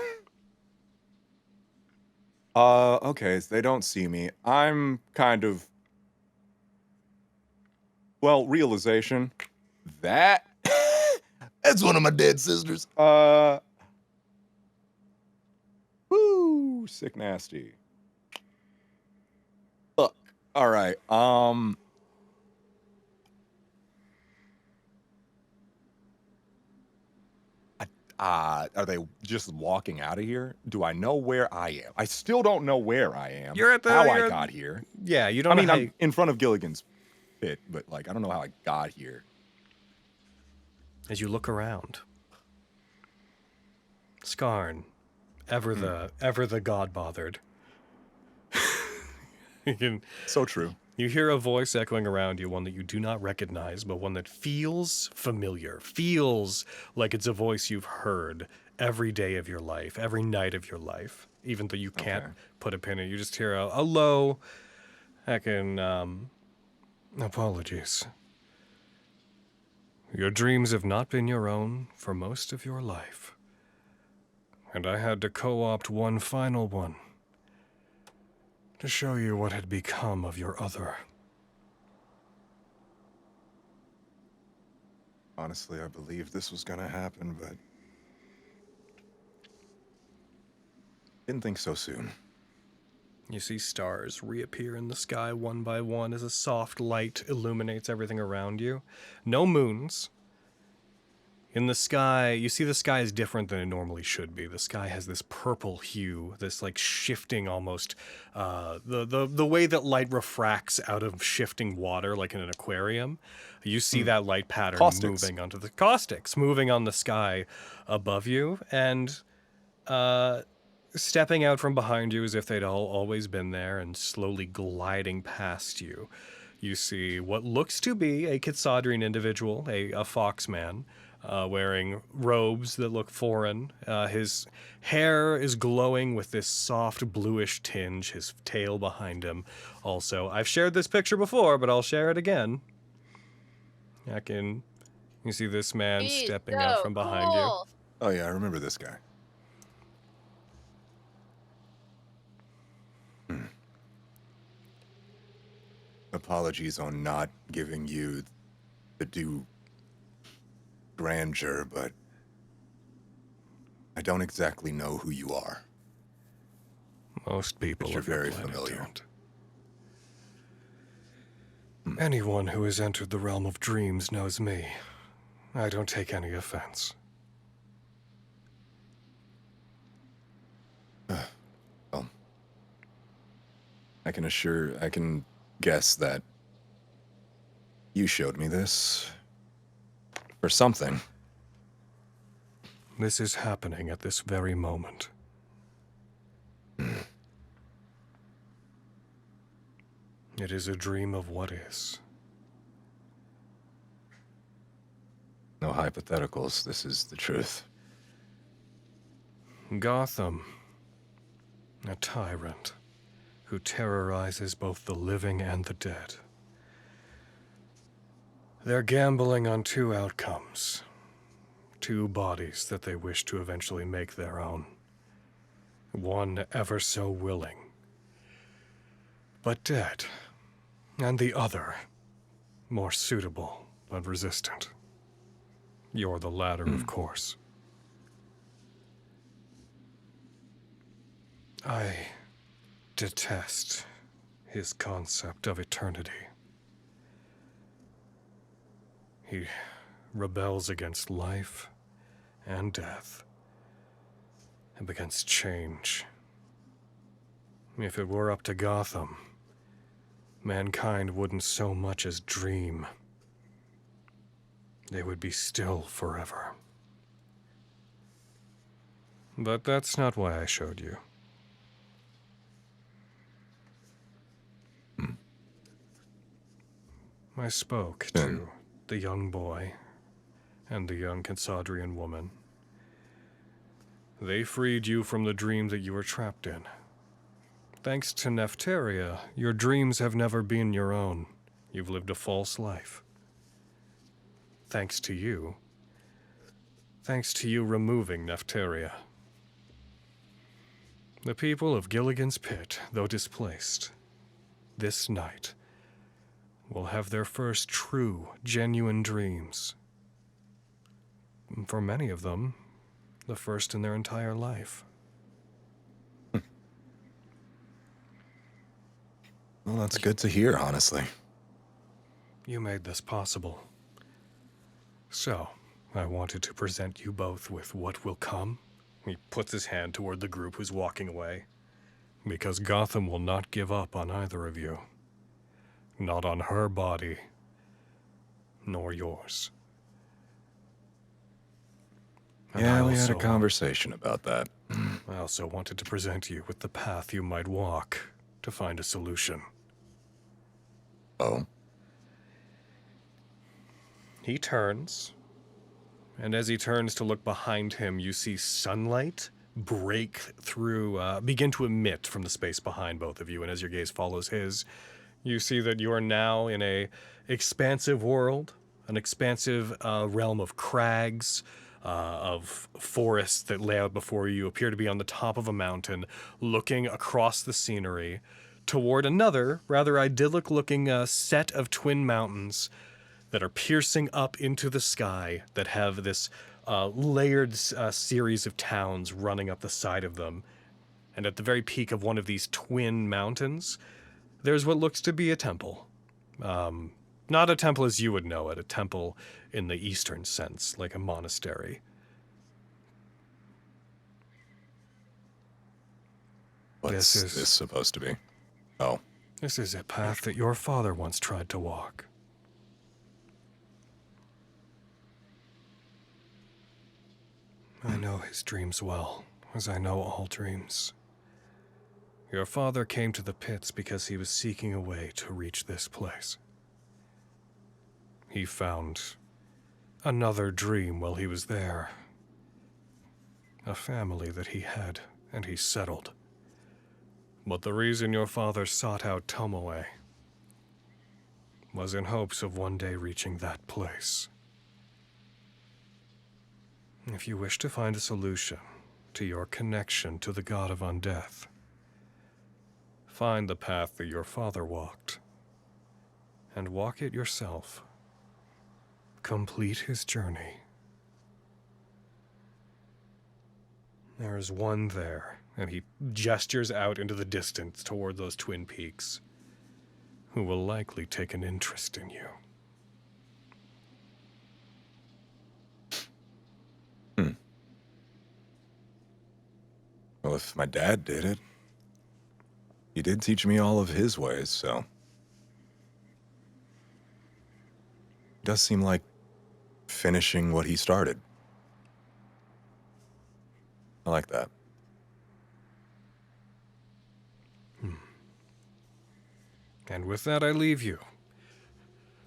Okay, so they don't see me. I'm kind of... Well, realization. That... That's one of my dead sisters. Woo! Sick nasty. Look. All right. Are they just walking out of here? Do I know where I am? I still don't know where I am. You're at the... How I got here. Yeah, you don't I mean, know how I'm in front of Gilligan's pit, but like, I don't know how I got here. As you look around, Skarn, ever the god-bothered. So true. You hear a voice echoing around you, one that you do not recognize, but one that feels familiar, feels like it's a voice you've heard every day of your life, every night of your life, even though you can't put a pin in it. You just hear a low, apologies. Your dreams have not been your own for most of your life. And I had to co-opt one final one to show you what had become of your other. Honestly, I believed this was gonna happen, but didn't think so soon. You see stars reappear in the sky one by one as a soft light illuminates everything around you. No moons. In the sky, you see the sky is different than it normally should be. The sky has this purple hue, this like shifting almost, the way that light refracts out of shifting water like in an aquarium. You see that light pattern moving onto the caustics, moving on the sky above you, and stepping out from behind you as if they'd always been there and slowly gliding past you. You see what looks to be a Kitsadrian individual, a foxman, wearing robes that look foreign. His hair is glowing with this soft bluish tinge, his tail behind him. Also, I've shared this picture before, but I'll share it again. You see this man stepping out from behind you. Oh yeah, I remember this guy. Apologies on not giving you the due grandeur, but I don't exactly know who you are. Most people But you're of your very planet familiar. don't. Anyone who has entered the realm of dreams knows me. I don't take any offense. Well, I can guess that you showed me this for something. This is happening at this very moment. It is a dream of what is. No hypotheticals, this is the truth. Gotham, a tyrant who terrorizes both the living and the dead. They're gambling on two outcomes. Two bodies that they wish to eventually make their own. One ever so willing, but dead. And the other, more suitable, but resistant. You're the latter, of course. I detest his concept of eternity. He rebels against life and death, and against change. If it were up to Gotham, mankind wouldn't so much as dream. They would be still forever. But that's not why I showed you. I spoke to the young boy and the young Consadrian woman. They freed you from the dream that you were trapped in. Thanks to Nefteria, your dreams have never been your own. You've lived a false life. Thanks to you removing Nefteria. The people of Gilligan's Pit, though displaced, this night will have their first true, genuine dreams. For many of them, the first in their entire life. Well, that's good to hear, honestly. You made this possible. So, I wanted to present you both with what will come. He puts his hand toward the group who's walking away. Because Gotham will not give up on either of you. Not on her body, nor yours. And Yeah, I we had a also- conversation about that. I also wanted to present you with the path you might walk to find a solution. Oh? He turns, and as he turns to look behind him, you see sunlight break through, begin to emit from the space behind both of you, and as your gaze follows his, you see that you are now in a expansive world, an expansive realm of crags, of forests that lay out before you, appear to be on the top of a mountain, looking across the scenery toward another, rather idyllic-looking set of twin mountains that are piercing up into the sky, that have this layered series of towns running up the side of them. And at the very peak of one of these twin mountains, there's what looks to be a temple. Not a temple as you would know it, a temple in the Eastern sense, like a monastery. What's This is- this supposed to be? Oh. This is a path that your father once tried to walk. I know his dreams well, as I know all dreams. Your father came to the pits because he was seeking a way to reach this place. He found another dream while he was there. A family that he had, and he settled. But the reason your father sought out Tomoe was in hopes of one day reaching that place. If you wish to find a solution to your connection to the god of undeath, find the path that your father walked, and walk it yourself. Complete his journey. There is one there, and he gestures out into the distance toward those twin peaks. who will likely take an interest in you. Well, if my dad did it, he did teach me all of his ways, so. It does seem like finishing what he started. I like that. And with that, I leave you.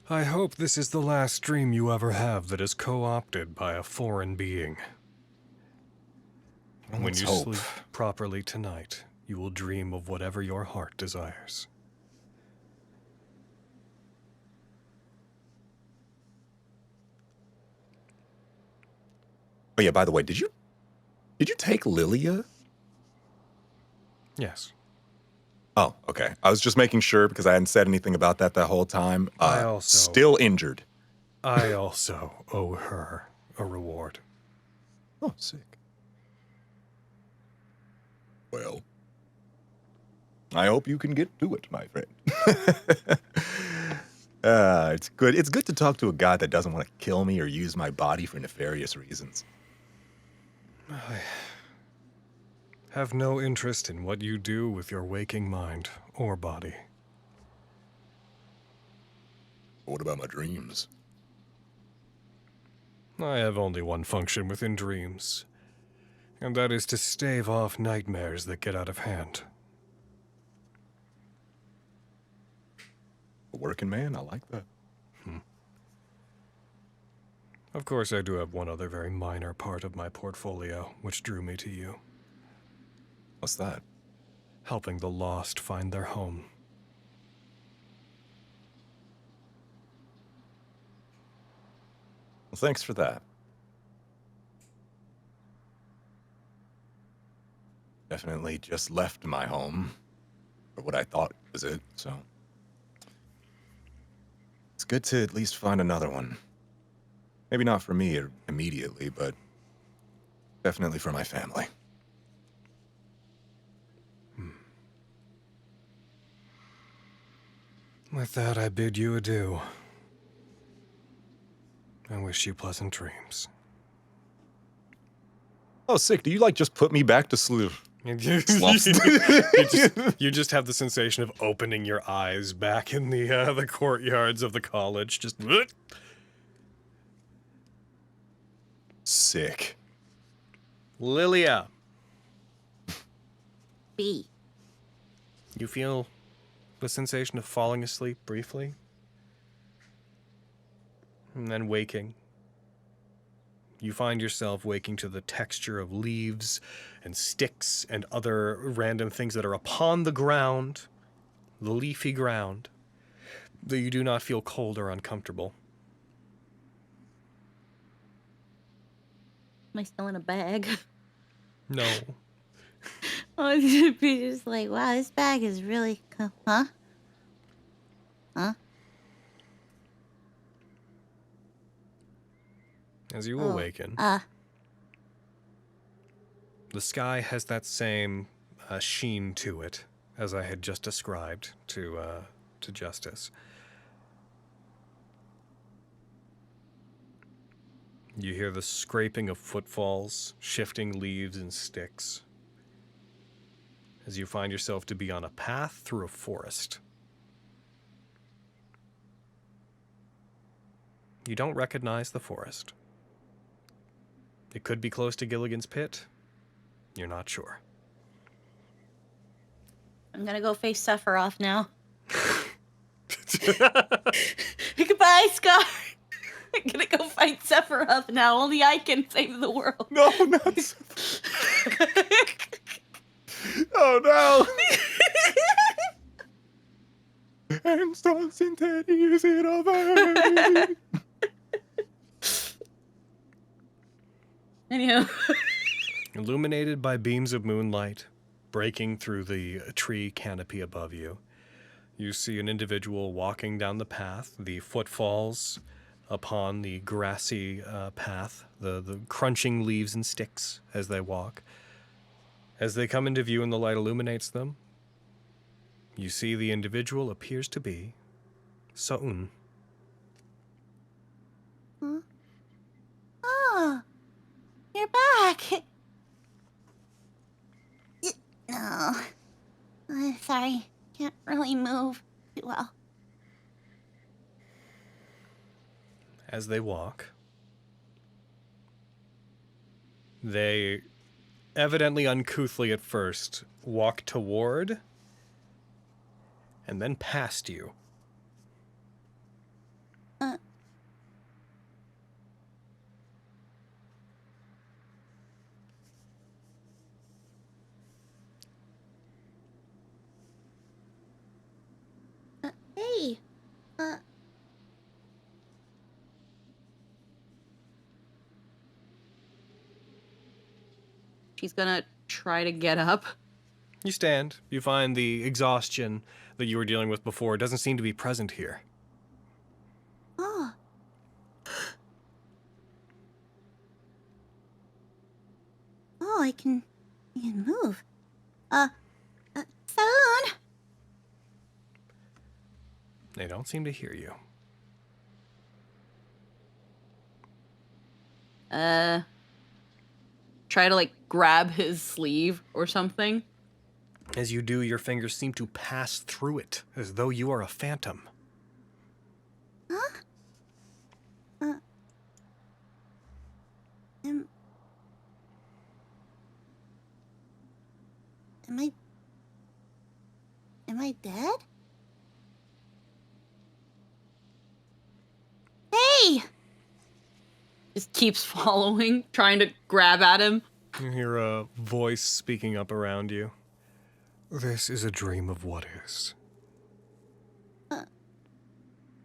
I hope this is the last dream you ever have that is co-opted by a foreign being. When Let's you hope. sleep properly tonight, you will dream of whatever your heart desires. Oh yeah, by the way, did you take Lilia? Yes. Oh, okay. I was just making sure because I hadn't said anything about that whole time. I also- Still injured. I also owe her a reward. Oh, sick. Well, I hope you can get to it, my friend. It's good. It's good to talk to a god that doesn't want to kill me or use my body for nefarious reasons. I have no interest in what you do with your waking mind or body. What about my dreams? I have only one function within dreams, and that is to stave off nightmares that get out of hand. A working man? I like that. Of course, I do have one other very minor part of my portfolio which drew me to you. What's that? Helping the lost find their home. Well, thanks for that. Definitely just left my home, or what I thought was it, so. It's good to at least find another one. Maybe not for me immediately, but definitely for my family. With that, I bid you adieu. I wish you pleasant dreams. Oh, sick. Do you, just put me back to sleep? You just have the sensation of opening your eyes back in the courtyards of the college. Just... Sick. Lilia, B. you feel the sensation of falling asleep briefly? And then waking. You find yourself waking to the texture of leaves and sticks and other random things that are upon the ground, the leafy ground, though you do not feel cold or uncomfortable. Am I still in a bag? No. I was gonna be just like, wow, this bag is really, huh? Huh? As you awaken, the sky has that same sheen to it as I had just described to Justice. You hear the scraping of footfalls, shifting leaves and sticks, as you find yourself to be on a path through a forest. You don't recognize the forest. It could be close to Gilligan's pit. You're not sure. I'm gonna go face Sephiroth now. Goodbye, Scar. I'm gonna go fight Sephiroth now. Only I can save the world. No, not Oh no! I'm so use it over. Anyhow. Illuminated by beams of moonlight breaking through the tree canopy above you, you see an individual walking down the path, the footfalls upon the grassy path, the crunching leaves and sticks as they walk. As they come into view and the light illuminates them, You see the individual appears to be So'un. Huh? Oh, you're back. No. Sorry, can't really move too well. As they walk, they evidently uncouthly at first walk toward and then past you. Hey, She's gonna try to get up. You stand. You find the exhaustion that you were dealing with before doesn't seem to be present here. oh. Oh, I can move. Soon. They don't seem to hear you. Try to like grab his sleeve or something. As you do, your fingers seem to pass through it, as though you are a phantom. Huh? Am I dead? Hey! Just keeps following, trying to grab at him. You hear a voice speaking up around you. This is a dream of what is.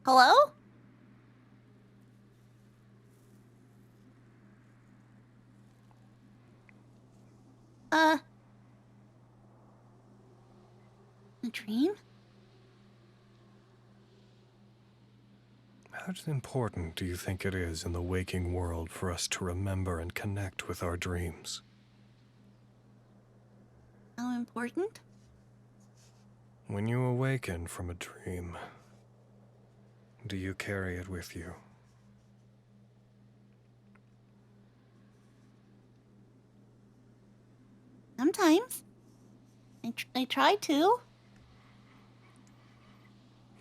Hello? A dream? How important do you think it is in the waking world for us to remember and connect with our dreams? How important? When you awaken from a dream, do you carry it with you? Sometimes. I try to.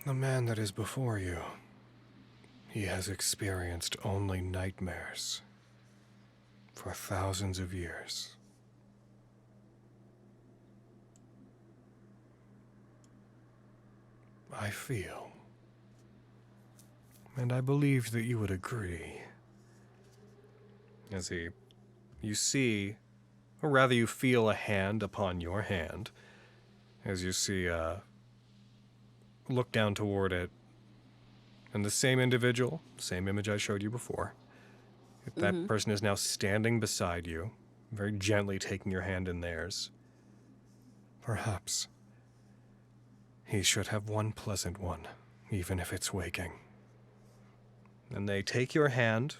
The man that is before you, he has experienced only nightmares for thousands of years. I feel, and I believe that you would agree, as you see, or rather you feel a hand upon your hand, as you see, look down toward it, and the same individual, same image I showed you before, that person is now standing beside you, very gently taking your hand in theirs. Perhaps he should have one pleasant one, even if it's waking. And they take your hand,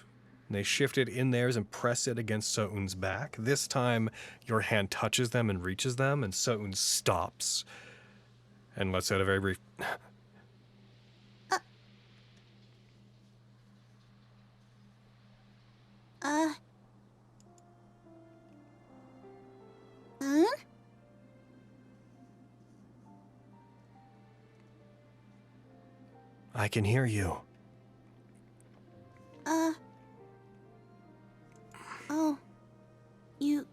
and they shift it in theirs and press it against So'un's back. This time, your hand touches them and reaches them, and So'un stops and lets out a very brief... Huh? I can hear you. Oh. You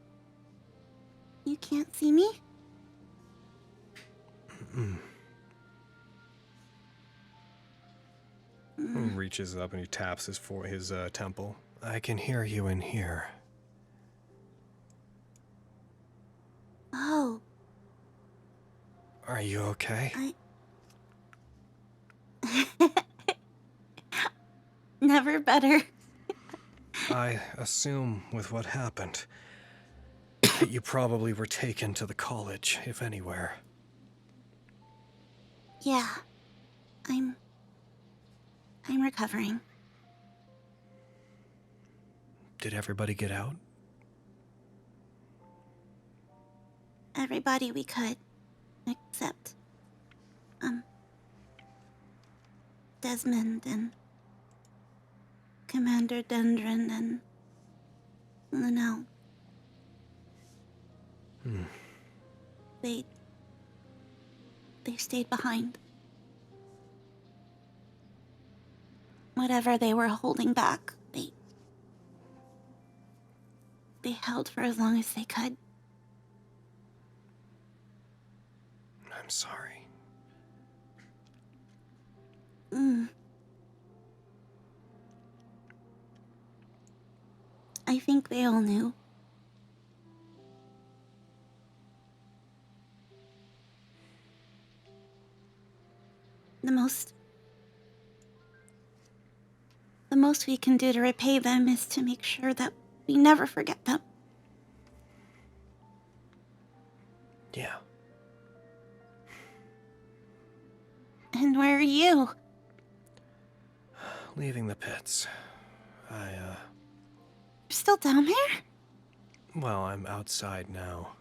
can't see me? He reaches up and he taps his temple. I can hear you in here. Oh. Are you okay? Never better. I assume with what happened that you probably were taken to the college, if anywhere. Yeah. I'm recovering. Did everybody get out? Everybody we could. Except Desmond and Commander Dendron and Linnell. They stayed behind. Whatever they were holding back, they held for as long as they could. I'm sorry. I think they all knew. The most we can do to repay them is to make sure that we never forget them. Yeah. And where are you? Leaving the pits. You're still down there? Well, I'm outside now.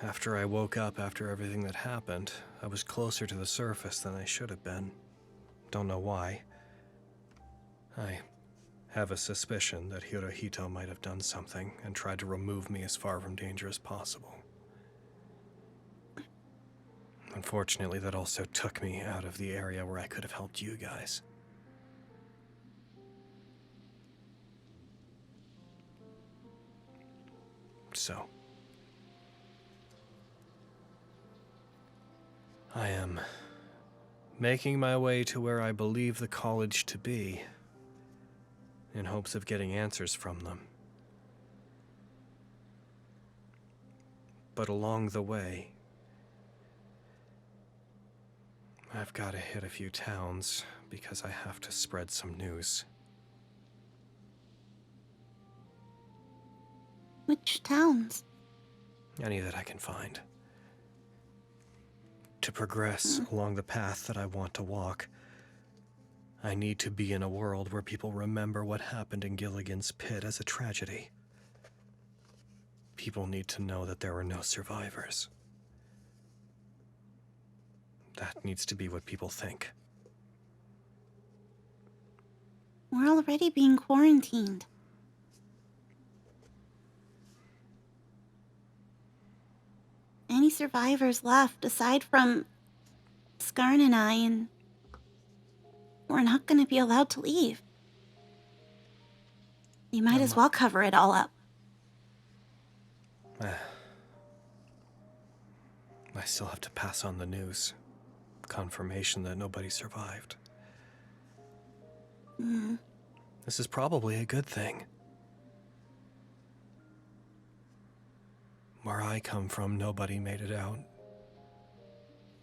After I woke up after everything that happened, I was closer to the surface than I should have been. Don't know why. I have a suspicion that Hirohito might have done something and tried to remove me as far from danger as possible. Unfortunately, that also took me out of the area where I could have helped you guys. So, I am making my way to where I believe the college to be, in hopes of getting answers from them. But along the way, I've got to hit a few towns because I have to spread some news. Which towns? Any that I can find. To progress along the path that I want to walk, I need to be in a world where people remember what happened in Gilligan's pit as a tragedy. People need to know that there were no survivors. That needs to be what people think. We're already being quarantined. Any survivors left, aside from Skarn and I, and we're not going to be allowed to leave. You might as well cover it all up. I still have to pass on the news. Confirmation that nobody survived. This is probably a good thing. Where I come from, nobody made it out.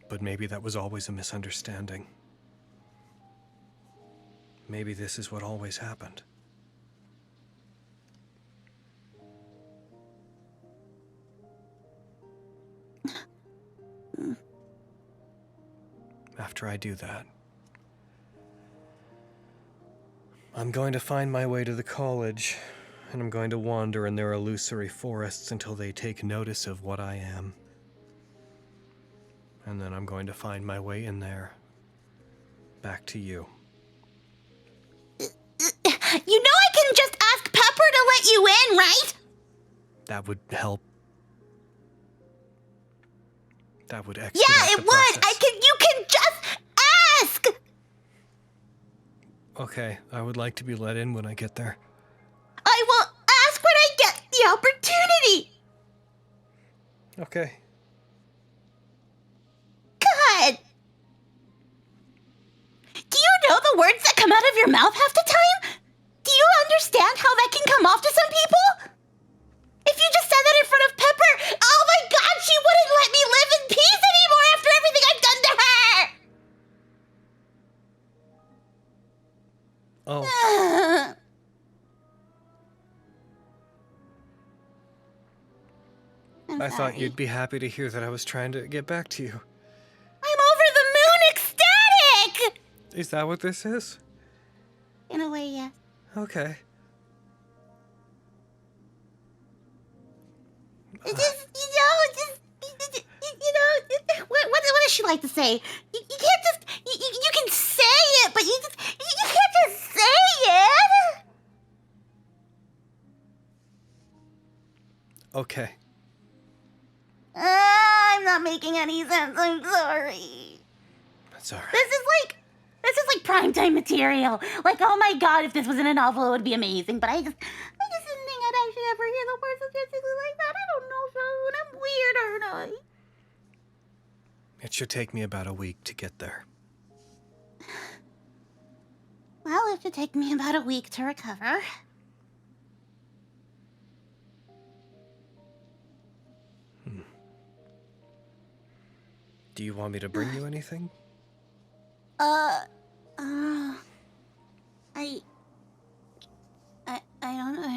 But maybe that was always a misunderstanding. Maybe this is what always happened. After I do that, I'm going to find my way to the college, and I'm going to wander in their illusory forests until they take notice of what I am. And then I'm going to find my way in there, back to you. You know I can just ask Pepper to let you in, right? That would help. That would expedite Yeah, it the would. process. You can just ask. Okay, I would like to be let in when I get there. I will ask when I get the opportunity. Okay. God. Do you know the words that come out of your mouth half the time? Do you understand how that can come off to some people? If you just said that in front of Pepper, oh my God, she wouldn't let me live in peace anymore after everything I've done to her! Oh. I thought you'd be happy to hear that I was trying to get back to you. I'm over the moon ecstatic! Is that what this is? In a way, yes. Okay. What does she like to say. You can't just. You can say it, but you can't just say it. Okay. I'm not making any sense. I'm sorry. That's all right. This is like primetime material. Like, oh my god, if this was in a novel, it would be amazing. But I just didn't think I'd actually ever hear the words statistically like that. I don't know, Sean. I'm weird, aren't I? It should take me about a week to get there. Well, it should take me about a week to recover. Do you want me to bring you anything? I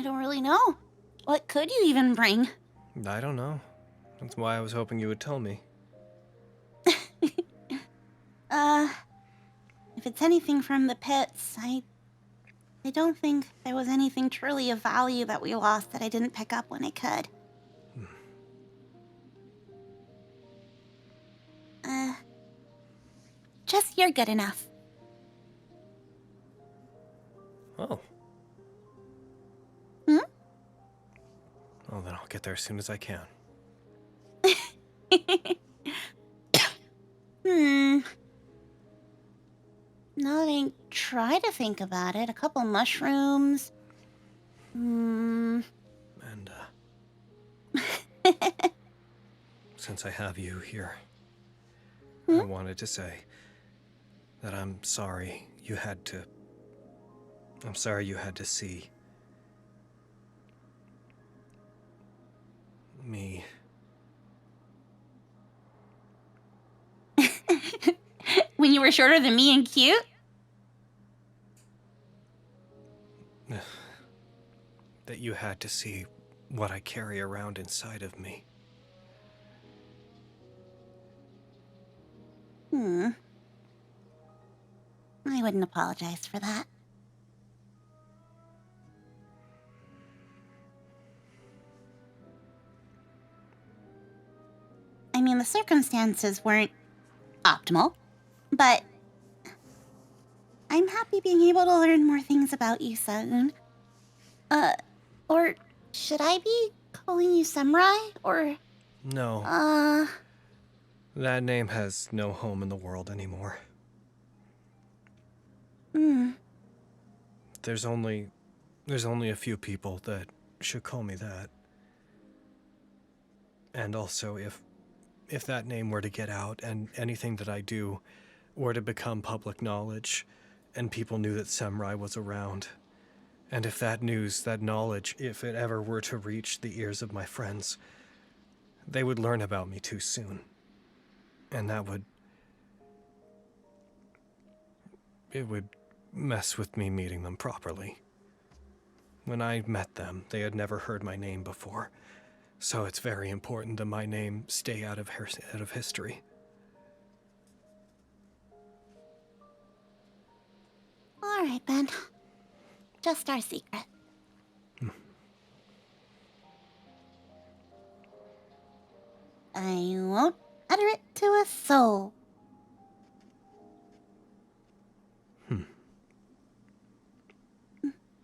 don't really know. What could you even bring? I don't know. That's why I was hoping you would tell me. If it's anything from the pits, I don't think there was anything truly of value that we lost that I didn't pick up when I could. Just you're good enough. Oh. Hmm? Well, then I'll get there as soon as I can. Now that I try to think about it, a couple mushrooms. And, since I have you here, I wanted to say that I'm sorry you had to see me. When you were shorter than me and cute? That you had to see what I carry around inside of me. I wouldn't apologize for that. I mean, the circumstances weren't optimal, but I'm happy being able to learn more things about you soon. Or should I be calling you Samurai? Or, No. That name has no home in the world anymore. There's only a few people that should call me that. And also, if that name were to get out and anything that I do were to become public knowledge and people knew that Samurai was around, and if that news, that knowledge, if it ever were to reach the ears of my friends, they would learn about me too soon. And it would mess with me meeting them properly. When I met them, they had never heard my name before, so it's very important that my name stay out of history. all right then. Just our secret. I won't utter it to a soul.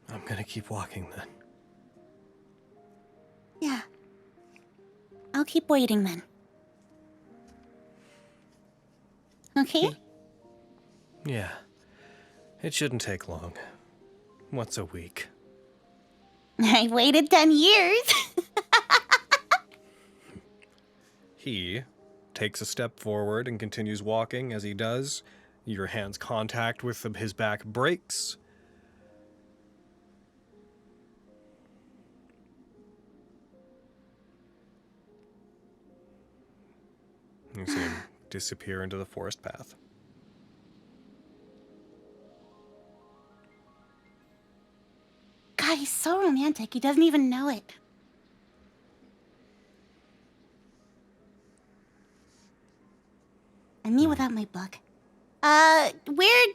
I'm gonna keep walking then. Yeah. I'll keep waiting then. Okay? Yeah. It shouldn't take long. What's a week? I waited 10 years. He takes a step forward and continues walking. As he does, your hand's contact with his back breaks. You see him disappear into the forest path. God, he's so romantic. He doesn't even know it. And me without my book. Weird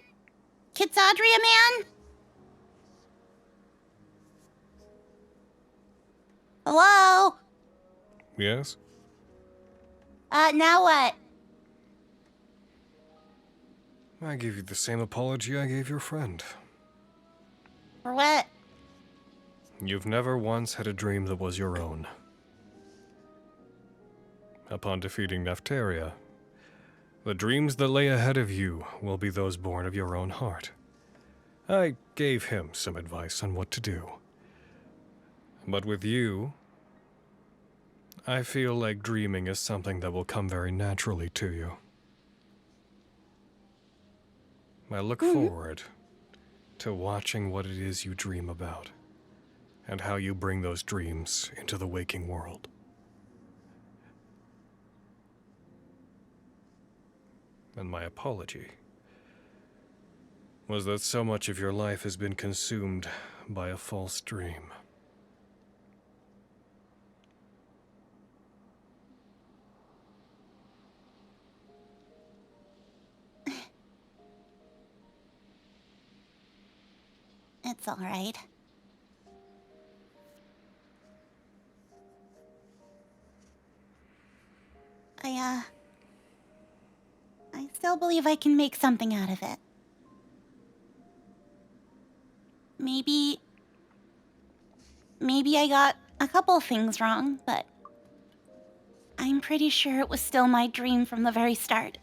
Kitsadria man? Hello? Yes? Now what? I give you the same apology I gave your friend. For what? You've never once had a dream that was your own. Upon defeating Neftaria, the dreams that lay ahead of you will be those born of your own heart. I gave him some advice on what to do. But with you, I feel like dreaming is something that will come very naturally to you. I look forward to watching what it is you dream about, and how you bring those dreams into the waking world. And my apology was that so much of your life has been consumed by a false dream. It's all right. I still believe I can make something out of it. Maybe I got a couple things wrong, but I'm pretty sure it was still my dream from the very start.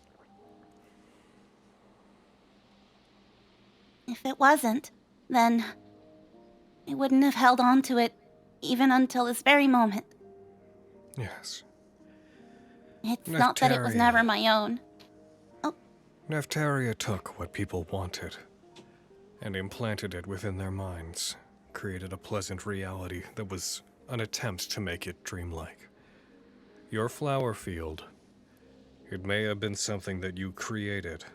If it wasn't, then I wouldn't have held on to it even until this very moment. Yes. It's not that it was never my own. Neftaria took what people wanted and implanted it within their minds, created a pleasant reality that was an attempt to make it dreamlike. Your flower field, it may have been something that you created.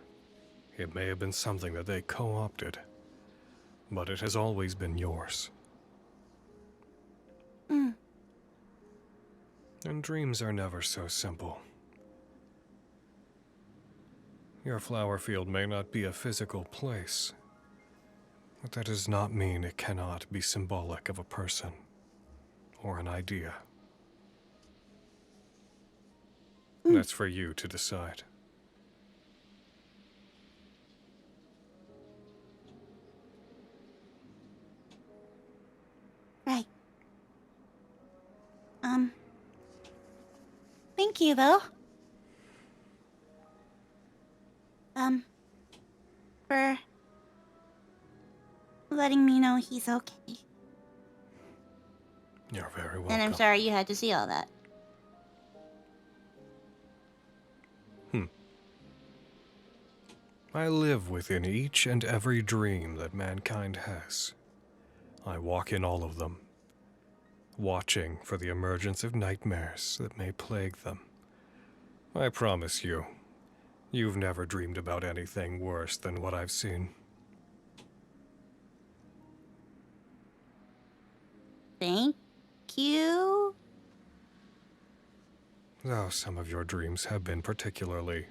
It may have been something that they co-opted, but it has always been yours. And dreams are never so simple. Your flower field may not be a physical place, but that does not mean it cannot be symbolic of a person or an idea. That's for you to decide. Right. Thank you, though. For letting me know he's okay. You're very welcome. And I'm sorry you had to see all that. I live within each and every dream that mankind has. I walk in all of them, watching for the emergence of nightmares that may plague them. I promise you, you've never dreamed about anything worse than what I've seen. Thank you. Though some of your dreams have been particularly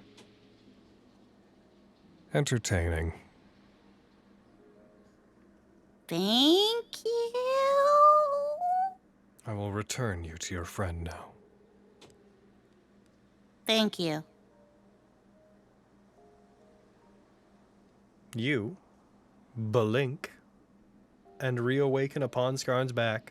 entertaining. Thank you. I will return you to your friend now. Thank you. You blink and reawaken upon Skarn's back.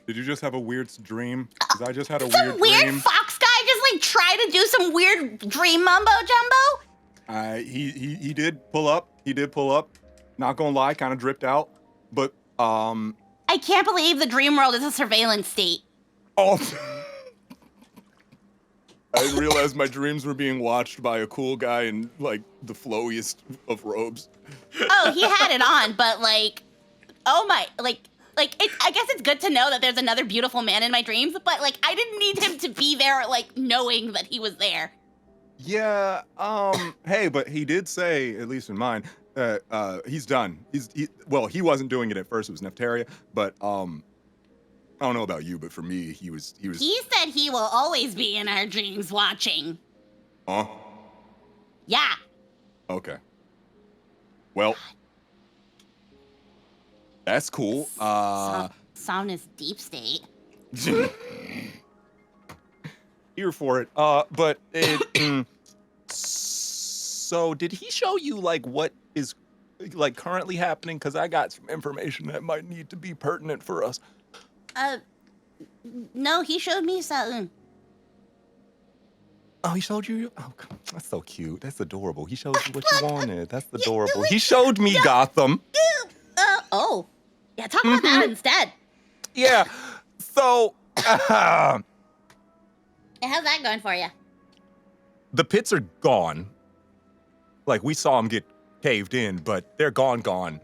Did you just have a weird dream? Because I just had a weird Weird dream. fox guy just like try to do some weird dream mumbo jumbo? He did pull up. He did pull up. Not gonna lie, kind of dripped out. But I can't believe the dream world is a surveillance state. oh, I didn't realize my dreams were being watched by a cool guy in like the flowiest of robes. Oh, he had it on, but like, oh my, I guess it's good to know that there's another beautiful man in my dreams, but like, I didn't need him to be there, like, knowing that he was there. Yeah. Hey, but he did say, at least in mine, he's done. He wasn't doing it at first. It was Neftaria, but I don't know about you, but for me, he was. He said he will always be in our dreams watching. Huh? Yeah. Okay. Well, that's cool. Somnus deep state. here for it. But it. So, did he show you like what is like currently happening? Because I got some information that might need to be pertinent for us. No, he showed me something. Oh, he showed you? Oh, that's so cute. That's adorable. He showed you what you wanted. That's adorable. He showed me Gotham. Oh. Yeah, talk about that instead. Yeah. So, And how's that going for you? the pits are gone. Like, we saw them get caved in, but they're gone.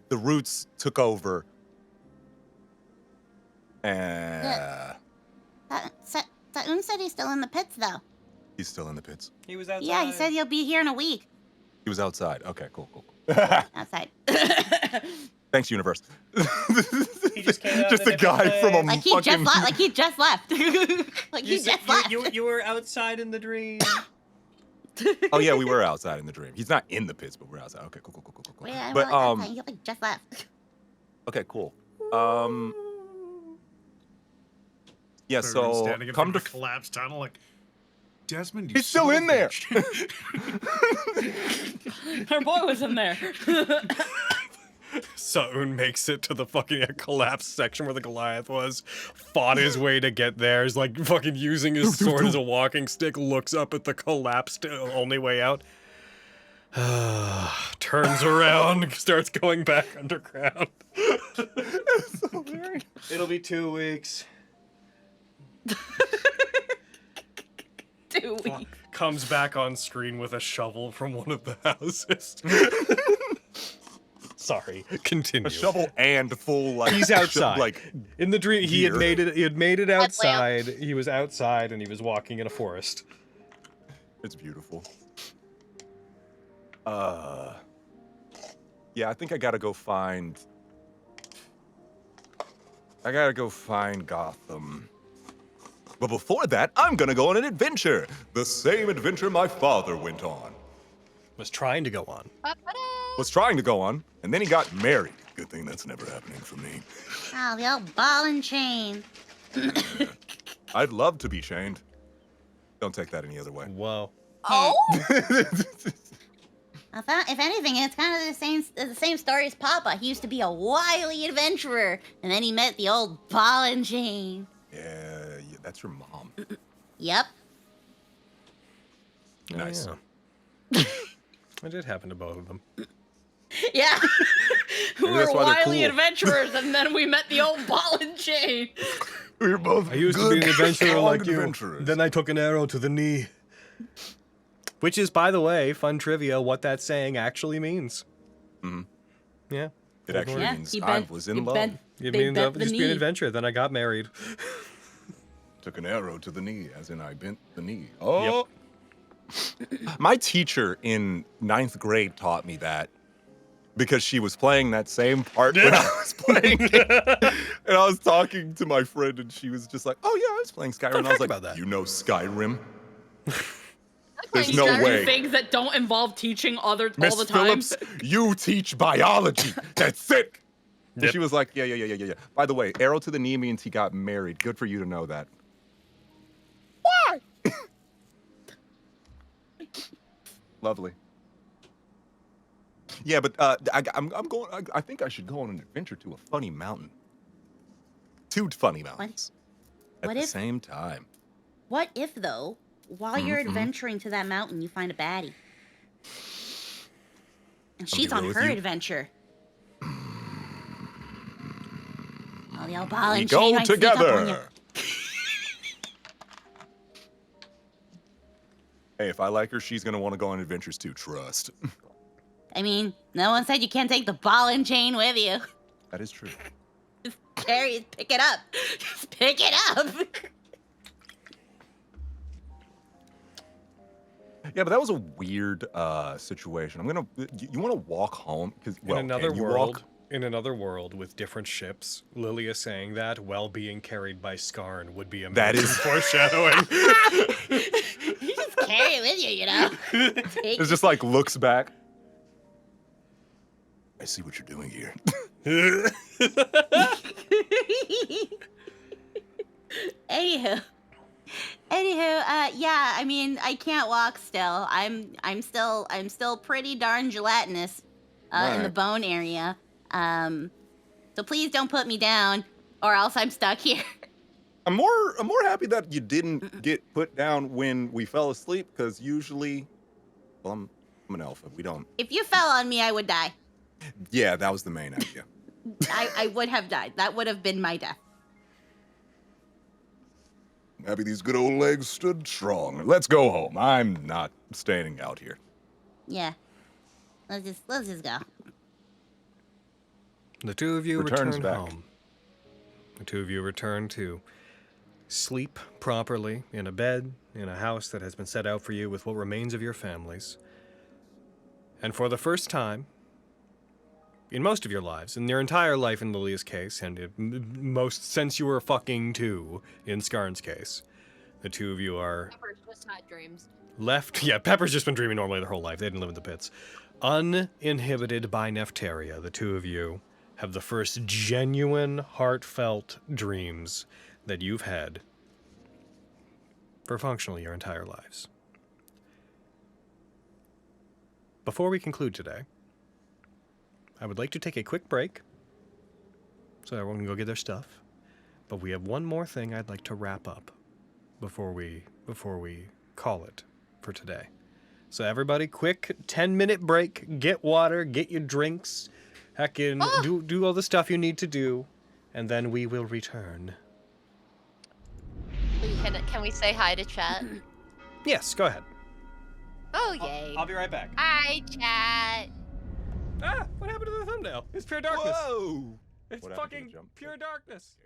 The roots took over. Sa'un said he's still in the pits, though. He's still in the pits. He was outside. Yeah, he said he'll be here in a week. He was outside. Okay, cool. Outside. Thanks, universe. He just came out Just in a a guy different from a Like he fucking... just left. Like he just left. You were outside in the dream. Oh yeah, we were outside in the dream. He's not in the pits, but we're outside. Okay, cool. Yeah, But he like just left. okay, cool. Yeah, Everyone's so standing in come front to of a collapsed tunnel, like, Desmond, you He's still son in of a there. bitch." Her boy was in there. Sa'un makes it to the fucking collapsed section where the Goliath was, fought his way to get there, is like fucking using his sword as a walking stick, looks up at the collapsed only way out. Turns around, starts going back underground. It'll be 2 weeks. 2 weeks. Comes back on screen with a shovel from one of the houses. Sorry, continue. a shovel and full like He's outside. like In the dream, he had gear. made it. He had made it outside. He was outside, and he was walking in a forest. it's beautiful. Yeah, I think I gotta go find Gotham. But before that, I'm gonna go on an adventure. The same adventure my father went on. Was trying to go on. Was trying to go on, and then he got married. Good thing that's never happening for me. Oh, the old ball and chain. I'd love to be chained. Don't take that any other way. Whoa. Oh? If anything, it's kind of the same story as Papa. He used to be a wily adventurer, and then he met the old ball and chain. Yeah, that's your mom. Yep. Nice. Yeah. It did happen to both of them. Yeah. Who Maybe were that's why they're wily cool. adventurers, and then we met the old ball and chain. We were both I used to good, be an adventurer strong like you. adventurers. Then I took an arrow to the knee. Which is, by the way, fun trivia, what that saying actually means. Mhm. Yeah. It actually Yeah, means he I bent- was he in love. bent- It They means I bent would the just be an knee. adventurer. Then I got married. Took an arrow to the knee, as in I bent the knee. Oh. My teacher in 9th grade taught me that because she was playing that same part when I was playing it. And I was talking to my friend, and she was just like, "Oh yeah, I was playing Skyrim." And I was fact like, about that. "You know Skyrim?" There's There's no way. Things that don't involve teaching all the Miss time. Phillips, you teach biology. That's it. And Yep. she was like, yeah. By the way, arrow to the knee means he got married. Good for you to know that. Why? Lovely. Yeah, but I'm going. I think I should go on an adventure to a funny mountain. 2 funny mountains at What the if- same time. What if, though, while you're adventuring to that mountain, you find a baddie? And she's go on with her you. adventure. Oh, the old ball We and chain go might sneak up on you. together. Hey, if I like her, she's gonna want to go on adventures too. Trust. I mean, no one said you can't take the ball and chain with you. That is true. Just carry it, pick it up. Just pick it up. Yeah, but that was a weird situation. You want to walk home because In another world, with different ships, Lilia saying that while being carried by Skarn would be amazing That is- foreshadowing. You just carry it with you, you know? Take It's just like looks back. I see what you're doing here. Anywho, Anywho, yeah, I mean, I can't walk still. I'm still pretty darn gelatinous in the Alright. bone area. So please don't put me down, or else I'm stuck here. I'm more happy that you didn't get put down when we fell asleep, because usually, well, I'm an alpha. We don't. If you fell on me, I would die. Yeah, that was the main idea. I would have died. That would have been my death. Happy these good old legs stood strong. Let's go home. I'm not staying out here. Yeah. Let's just go. The two of you Returns return back. home. The two of you return to sleep properly in a bed, in a house that has been set out for you with what remains of your families. And for the first time in most of your lives, in your entire life in Lilia's case, and most since you were fucking 2 in Skarn's case, the two of you are Pepper's just had dreams. left. Yeah, Pepper's just been dreaming normally their whole life. They didn't live in the pits. Uninhibited by Neftaria, the two of you have the first genuine, heartfelt dreams that you've had for functionally your entire lives. Before we conclude today, I would like to take a quick break so everyone can go get their stuff. But we have one more thing I'd like to wrap up before we call it for today. So everybody, quick 10-minute break. Get water, get your drinks, heckin' do all the stuff you need to do, and then we will return. Can we say hi to chat? Yes, go ahead. Oh, yay. I'll be right back. Hi, chat. Ah, what happened to the thumbnail? It's pure darkness. Whoa! It's What happened to the fucking jump? pure darkness.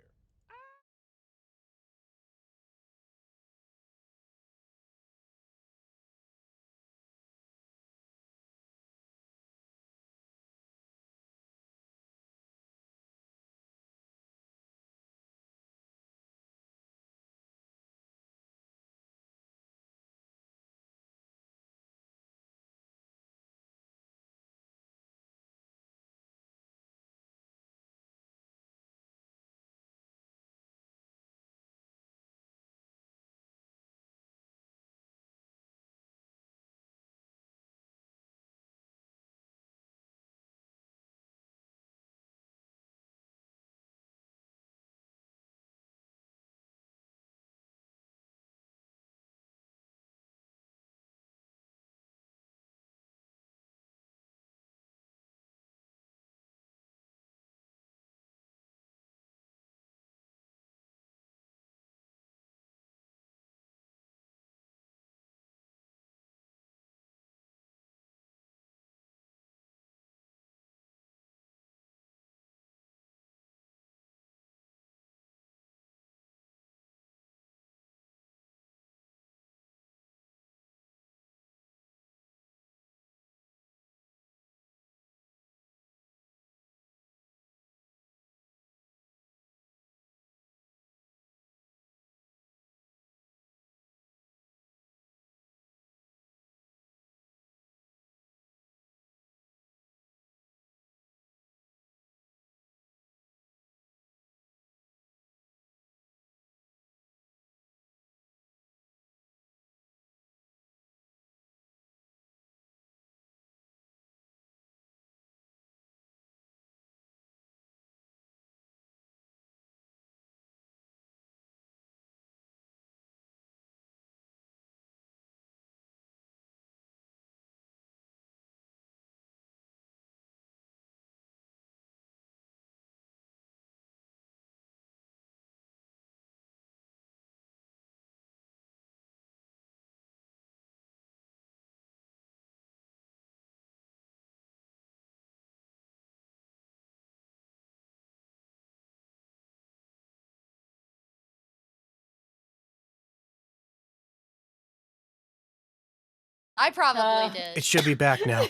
I probably did. It should be back now.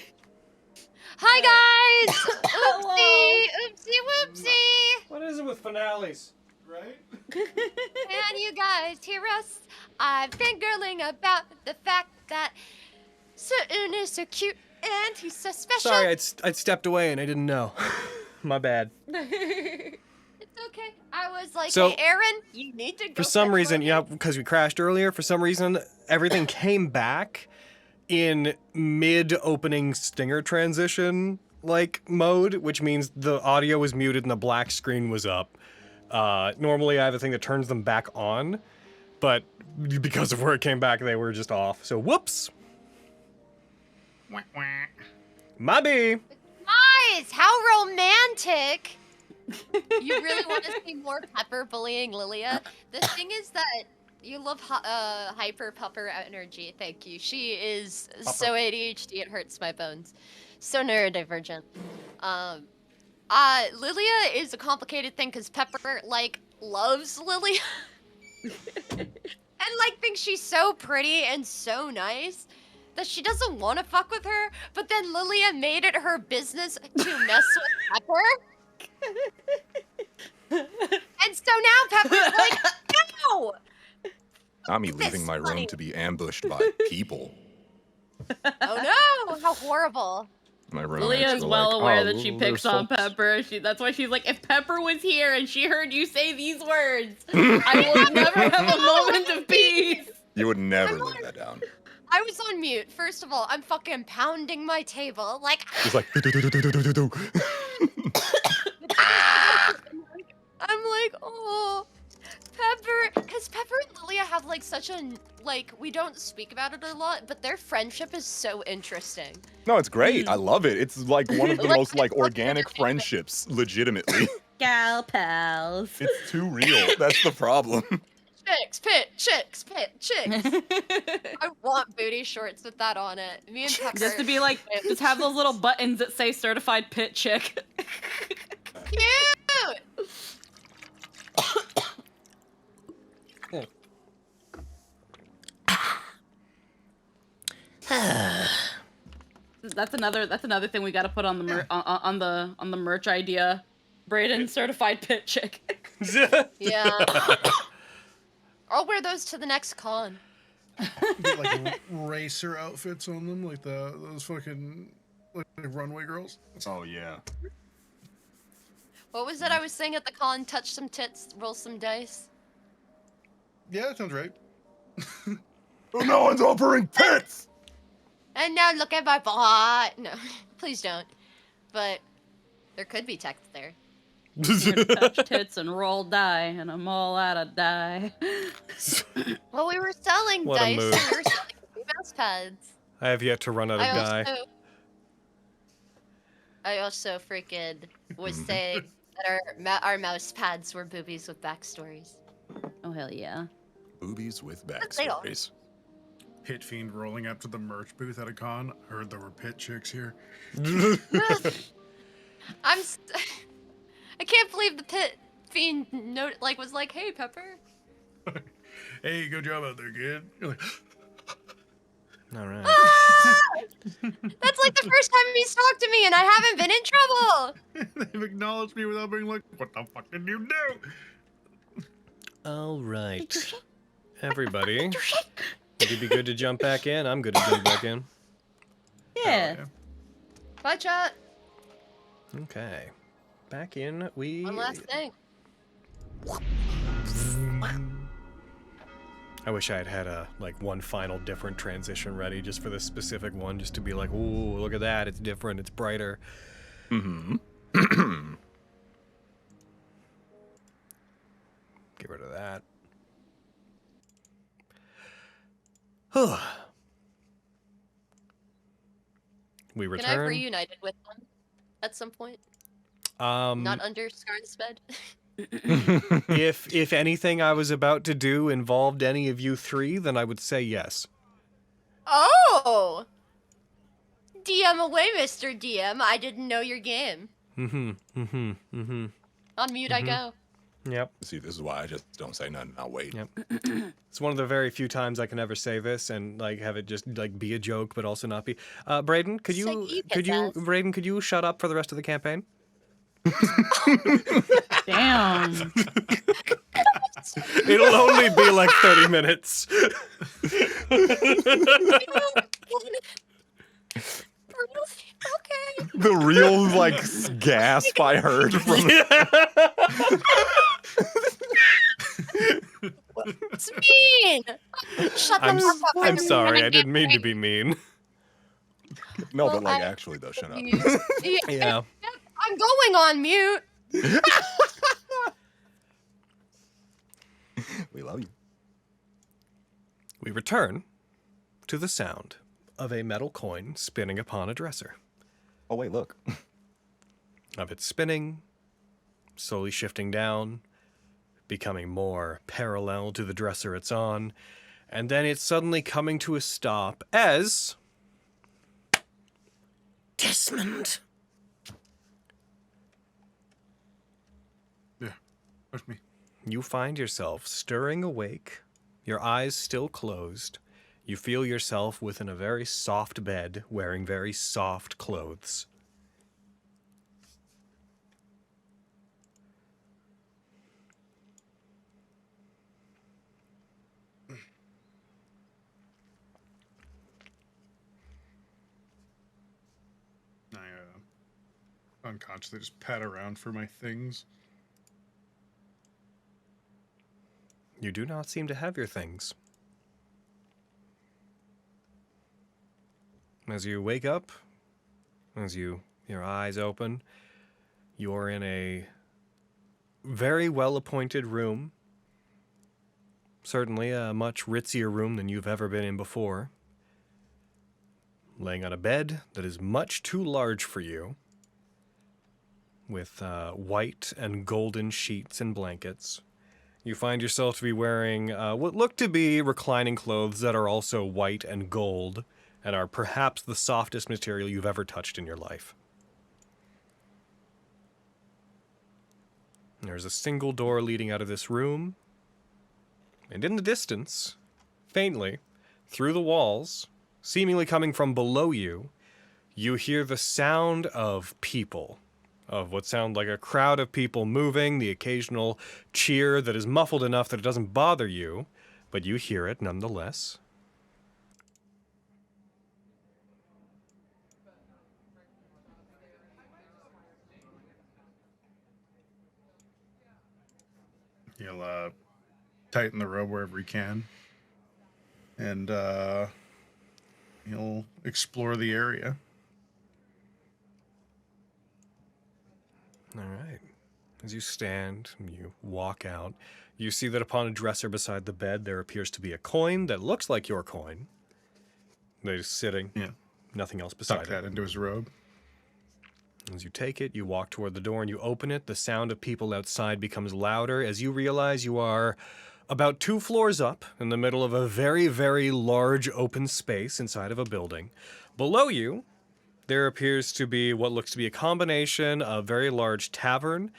Hi, guys! Oopsie! Oopsie whoopsie! What is it with finales? Right? Can you guys hear us? I've been girling about the fact that Sutton is so cute and he's so special. Sorry, I'd stepped away and I didn't know. My bad. It's okay. I was like, So, hey, Aaron, you need to go. For some fetch reason, Logan. yeah, because we crashed earlier, for some reason, everything came back in mid-opening stinger transition, like, mode, which means the audio was muted and the black screen was up. Normally, I have a thing that turns them back on, but because of where it came back, they were just off. So, whoops. Wah, wah. My bee. Guys, how romantic! You really want to see more Pepper bullying Lilia? The thing is that you love hyper pupper energy. Thank you. She is so ADHD it hurts my bones. So neurodivergent. Lilia is a complicated thing because Pepper like loves Lilia and like thinks she's so pretty and so nice that she doesn't want to fuck with her, but then Lilia made it her business to mess with Pepper. And so now Pepper's like, no! Not me leaving This my room funny. to be ambushed by people. Oh no, how horrible. My Lilia roommates is were well like, aware "Oh, that she there's picks on folks." Pepper. That's why she's like, if Pepper was here and she heard you say these words, I would never have a moment of peace. You would never I'm live that down. I was on mute. First of all, I'm fucking pounding my table. Like, It's like, "Do-do-do-do-do-do-do." I'm like, oh, Pepper. Because Pepper and Lilia have like such a, like, we don't speak about it a lot, but their friendship is so interesting. No, it's great. I love it. It's like one of the Like, most like it's like organic entertainment. friendships, legitimately. Gal pals. It's too real. That's the problem. Chicks. I want booty shorts with that on it. Me and Pepper. Just to be like, just have those little buttons that say certified pit chick. cute. That's another thing we got to put on the on the merch idea. Braden certified pit chick. Yeah. I'll wear those to the next con. Get like racer outfits on them, like those fucking like runway girls. Oh yeah. What was it I was saying at the con? Touch some tits, roll some dice. Yeah, that sounds right. Oh, no one's offering pits. And now look at my butt. No, please don't. But there could be text there. You're gonna touch tits and roll die, and I'm all out of die. Well, we were selling What a dice. move. And we were selling mouse pads. I have yet to run out of die. I also freaking was saying that our mouse pads were boobies with backstories. Oh hell yeah! Boobies with they are. backstories. Pit fiend rolling up to the merch booth at a con. Heard there were pit chicks here. I can't believe the pit fiend was like, hey Pepper. Hey, good job out there, kid. You're like, All right. That's like the first time he's talked to me and I haven't been in trouble. they've acknowledged me without being like, what the fuck did you do? All right. Everybody. Would it be good to jump back in? I'm good to jump back in. Yeah. Bye, chat. Okay. Back in we... One last thing. I wish I had like one final different transition ready just for this specific one, just to be like, ooh, look at that, it's different, it's brighter. Mm-hmm. Get rid of that. We Can I have return. reunited with them at some point? Um, Not under Scar's bed. if anything I was about to do involved any of you three, then I would say yes. Oh! DM away, Mr. DM. I didn't know your game. On mute I go. Yep. See, this is why I just don't say nothing. I'll wait. Yep. It's one of the very few times I can ever say this and like have it just like be a joke, but also not be. Braden, could Braden, could you shut up for the rest of the campaign? Damn. It'll only be like 30 minutes. Okay. The real like gasp I heard from. It's mean. Shut the fuck up. I'm sorry. I didn't mean to be mean. No, Well, but like I- actually though, shut up. Yeah. I'm going on mute. We love you. We return to the sound of a metal coin spinning upon a dresser. Oh wait, look. Of it spinning, slowly shifting down, becoming more parallel to the dresser it's on, and then it's suddenly coming to a stop as... Desmond! Yeah, push me. You find yourself stirring awake, your eyes still closed. You feel yourself within a very soft bed, wearing very soft clothes. I unconsciously just pat around for my things. You do not seem to have your things. As you wake up, as your eyes open, you're in a very well-appointed room. Certainly a much ritzier room than you've ever been in before. Laying on a bed that is much too large for you, with white and golden sheets and blankets. You find yourself to be wearing what look to be reclining clothes that are also white and gold, and are perhaps the softest material you've ever touched in your life. There's a single door leading out of this room, and in the distance, faintly, through the walls, seemingly coming from below you, you hear the sound of people. Of what sound like a crowd of people moving, the occasional cheer that is muffled enough that it doesn't bother you, but you hear it nonetheless. He'll tighten the rope wherever he can, and he'll explore the area. All right. As you stand and you walk out, you see that upon a dresser beside the bed, there appears to be a coin that looks like your coin. That is sitting. Yeah. Nothing else beside Tuck that it. into his robe. As you take it, you walk toward the door and you open it. The sound of people outside becomes louder as you realize you are about 2 floors up in the middle of a very, very large open space inside of a building. Below you, there appears to be what looks to be a combination of very large tavern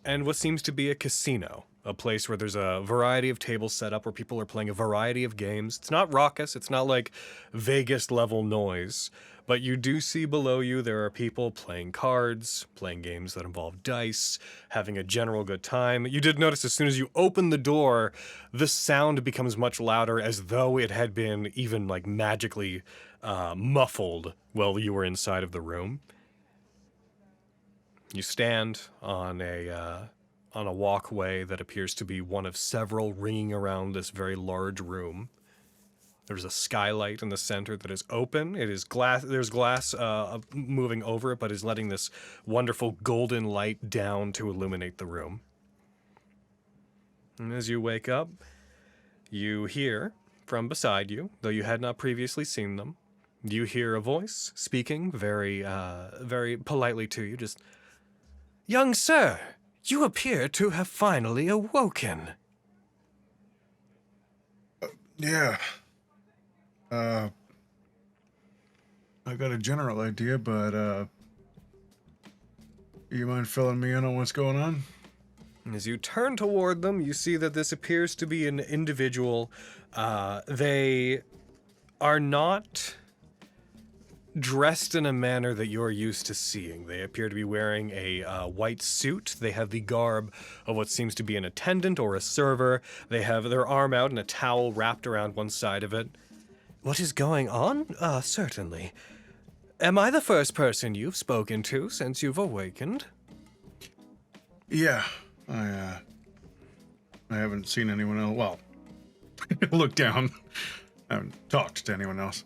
and what seems to be a casino, a place where there's a variety of tables set up where people are playing a variety of games. It's not raucous, it's not like Vegas level noise, but you do see below you there are people playing cards, playing games that involve dice, having a general good time. You did notice as soon as you open the door, the sound becomes much louder as though it had been even like magically muffled while you were inside of the room. You stand on a walkway that appears to be one of several ringing around this very large room. There's a skylight in the center that is open. It is glass. There's glass moving over it, but is letting this wonderful golden light down to illuminate the room. And as you wake up, you hear from beside you, though you had not previously seen them, you hear a voice speaking very, very politely to you, just, "Young sir, you appear to have finally awoken." Yeah. I got a general idea, but you mind filling me in on what's going on? As you turn toward them, you see that this appears to be an individual. They are not dressed in a manner that you're used to seeing. They appear to be wearing a white suit. They have the garb of what seems to be an attendant or a server. They have their arm out and a towel wrapped around one side of it. "What is going on? Certainly. Am I the first person you've spoken to since you've awakened? Yeah, I haven't seen anyone else. Well, look down. I haven't talked to anyone else.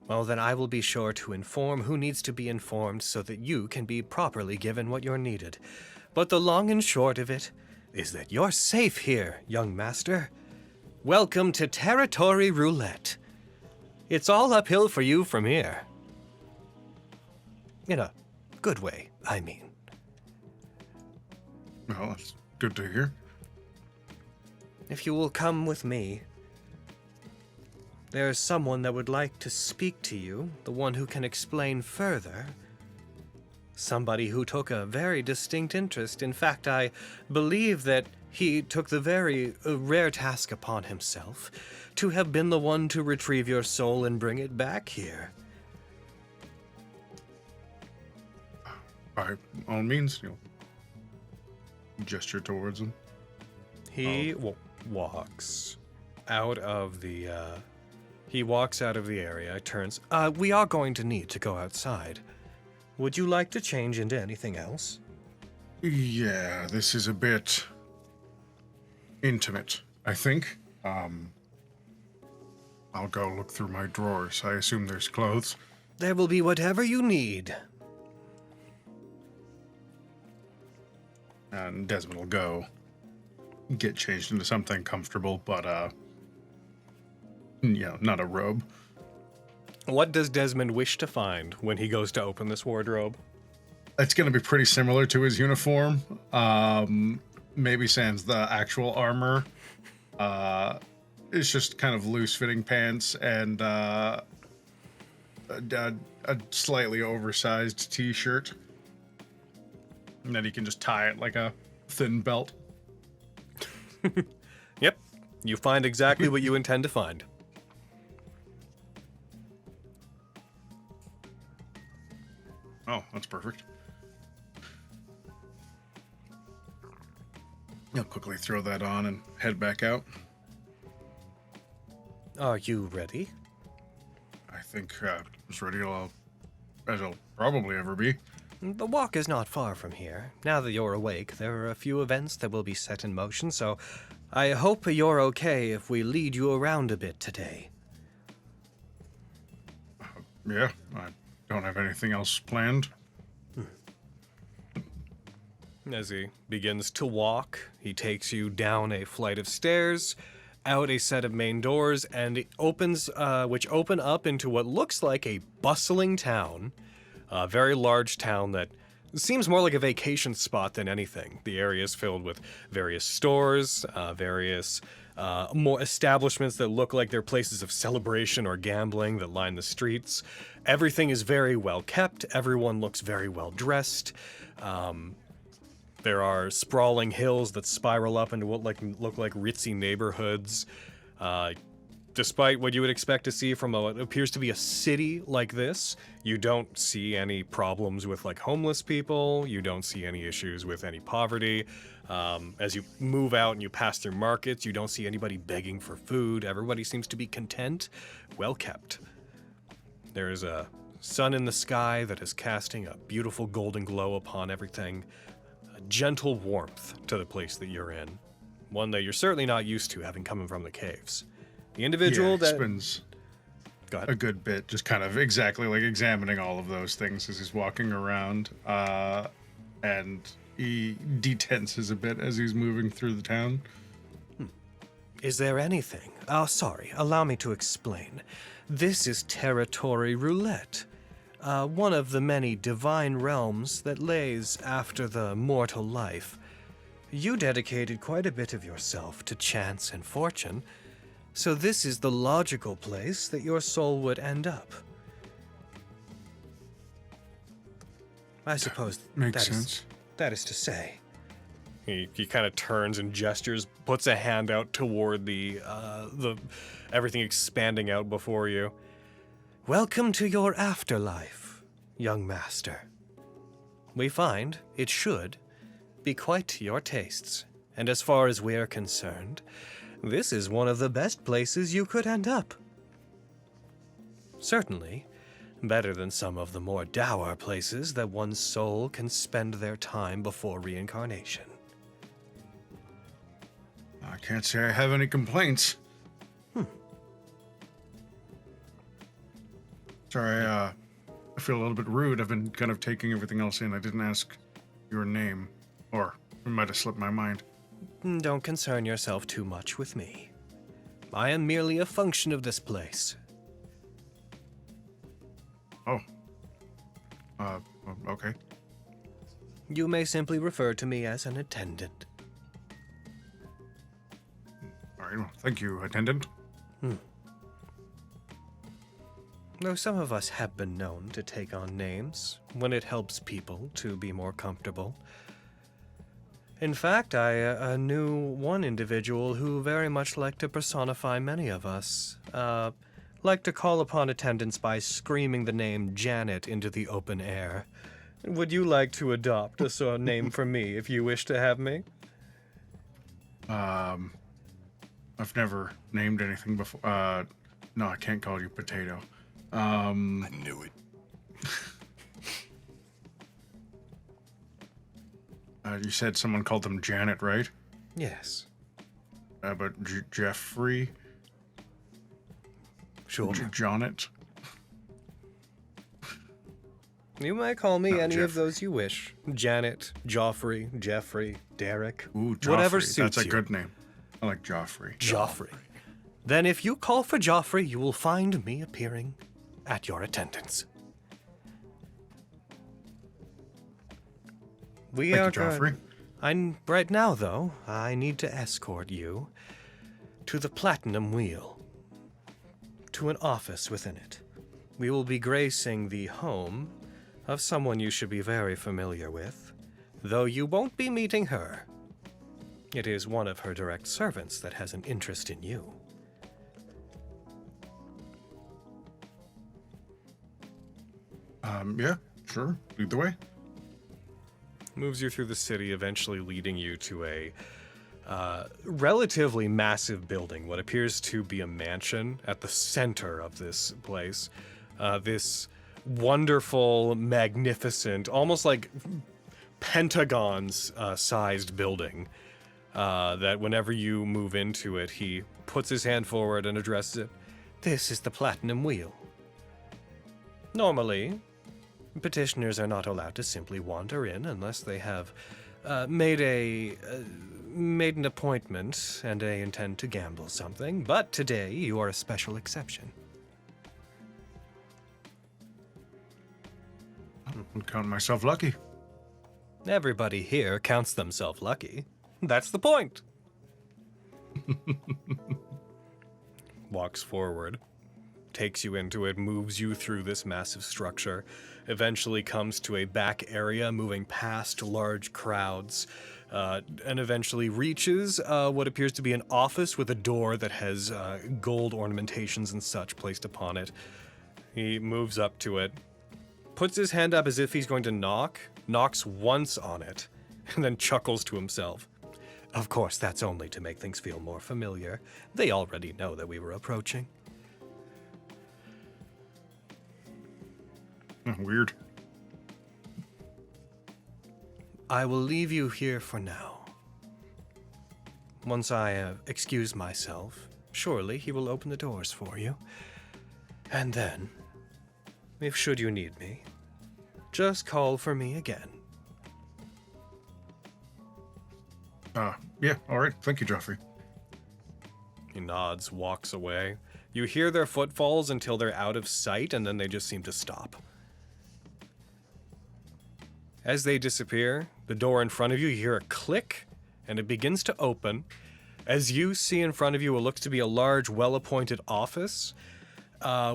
Well, then I will be sure to inform who needs to be informed so that you can be properly given what you're needed. But the long and short of it is that you're safe here, young master. Welcome to Territory Roulette. It's all uphill for you from here. In a good way, I mean. Well, that's good to hear. If you will come with me, there's someone that would like to speak to you, the one who can explain further. Somebody who took a very distinct interest. In fact, I believe that he took the very rare task upon himself to have been the one to retrieve your soul and bring it back here. By all means, gesture towards him. He walks out of the, he walks out of the area, turns, we are going to need to go outside. Would you like to change into anything else? Yeah, this is a bit intimate, I think. I'll go look through my drawers. I assume there's clothes. There will be whatever you need. And Desmond will go get changed into something comfortable, but, not a robe. What does Desmond wish to find when he goes to open this wardrobe? It's going to be pretty similar to his uniform. Maybe sans the actual armor. It's just kind of loose-fitting pants and a slightly oversized t-shirt. And then he can just tie it like a thin belt. Yep, you find exactly what you intend to find. Oh, that's perfect. I'll quickly throw that on and head back out. Are you ready? I think as ready as I'll probably ever be. The walk is not far from here. Now that you're awake, there are a few events that will be set in motion, so I hope you're okay if we lead you around a bit today. Yeah, I don't have anything else planned. As he begins to walk, he takes you down a flight of stairs, out a set of main doors, and it opens, which open up into what looks like a bustling town. A very large town that seems more like a vacation spot than anything. The area is filled with various stores, various more establishments that look like they're places of celebration or gambling that line the streets. Everything is very well kept. Everyone looks very well dressed. There are sprawling hills that spiral up into what look like ritzy neighborhoods. Despite what you would expect to see from what appears to be a city like this, you don't see any problems with homeless people. You don't see any issues with any poverty. As you move out and you pass through markets, you don't see anybody begging for food. Everybody seems to be content, well kept. There is a sun in the sky that is casting a beautiful golden glow upon everything. A gentle warmth to the place that you're in. One that you're certainly not used to, having come from the caves. The individual that spends Go ahead. a good bit just kind of examining all of those things as he's walking around, and he detenses a bit as he's moving through the town. Is there anything? Oh, sorry. Allow me to explain. This is Territory Roulette, one of the many divine realms that lays after the mortal life. You dedicated quite a bit of yourself to chance and fortune, so this is the logical place that your soul would end up. I suppose Makes sense. That is to say. He kind of turns and gestures, puts a hand out toward the everything expanding out before you. Welcome to your afterlife, young master. We find it should be quite to your tastes, and as far as we're concerned, this is one of the best places you could end up. Certainly. Better than some of the more dour places that one's soul can spend their time before reincarnation. I can't say I have any complaints. Sorry, I feel a little bit rude. I've been kind of taking everything else in. I didn't ask your name, or it might have slipped my mind. Don't concern yourself too much with me. I am merely a function of this place. Oh. Okay. You may simply refer to me as an attendant. All right, well, thank you, attendant. Though some of us have been known to take on names when it helps people to be more comfortable. In fact, I knew one individual who very much liked to personify many of us. Liked to call upon attendants by screaming the name Janet into the open air. Would you like to adopt a name for me if you wish to have me? I've never named anything before. No, I can't call you Potato. I knew it. You said someone called them Janet, right? Yes. But Jeffrey? Sure. Jonet? You may call me any of Jeffrey. those you wish. Janet, Joffrey, Jeffrey, Derek. Ooh, Joffrey. Whatever suits That's a you. good name. I like Joffrey. Joffrey. Then if you call for Joffrey, you will find me appearing at your attendance. We Thank are you, Joffrey. Right now, though, I need to escort you to the Platinum Wheel, to an office within it. We will be gracing the home of someone you should be very familiar with, though you won't be meeting her. It is one of her direct servants that has an interest in you. Yeah, sure. Lead the way. Moves you through the city, eventually leading you to a relatively massive building, what appears to be a mansion at the center of this place. This wonderful, magnificent, almost like pentagons sized building that whenever you move into it, he puts his hand forward and addresses it. This is the Platinum Wheel. Normally, petitioners are not allowed to simply wander in unless they have made an appointment and they intend to gamble something, but today you are a special exception. I'm counting myself lucky. Everybody here counts themselves lucky. That's the point. Walks forward, takes you into it, moves you through this massive structure, eventually comes to a back area, moving past large crowds, and eventually reaches what appears to be an office with a door that has gold ornamentations and such placed upon it. He moves up to it, puts his hand up as if he's going to knock, knocks once on it, and then chuckles to himself. Of course, that's only to make things feel more familiar. They already know that we were approaching. Weird. I will leave you here for now. Once I excuse myself, surely he will open the doors for you. And then, if should you need me, just call for me again. Yeah, all right. Thank you, Joffrey. He nods, walks away. You hear their footfalls until they're out of sight, and then they just seem to stop. As they disappear, the door in front of you hear a click, and it begins to open. As you see in front of you what looks to be a large, well-appointed office,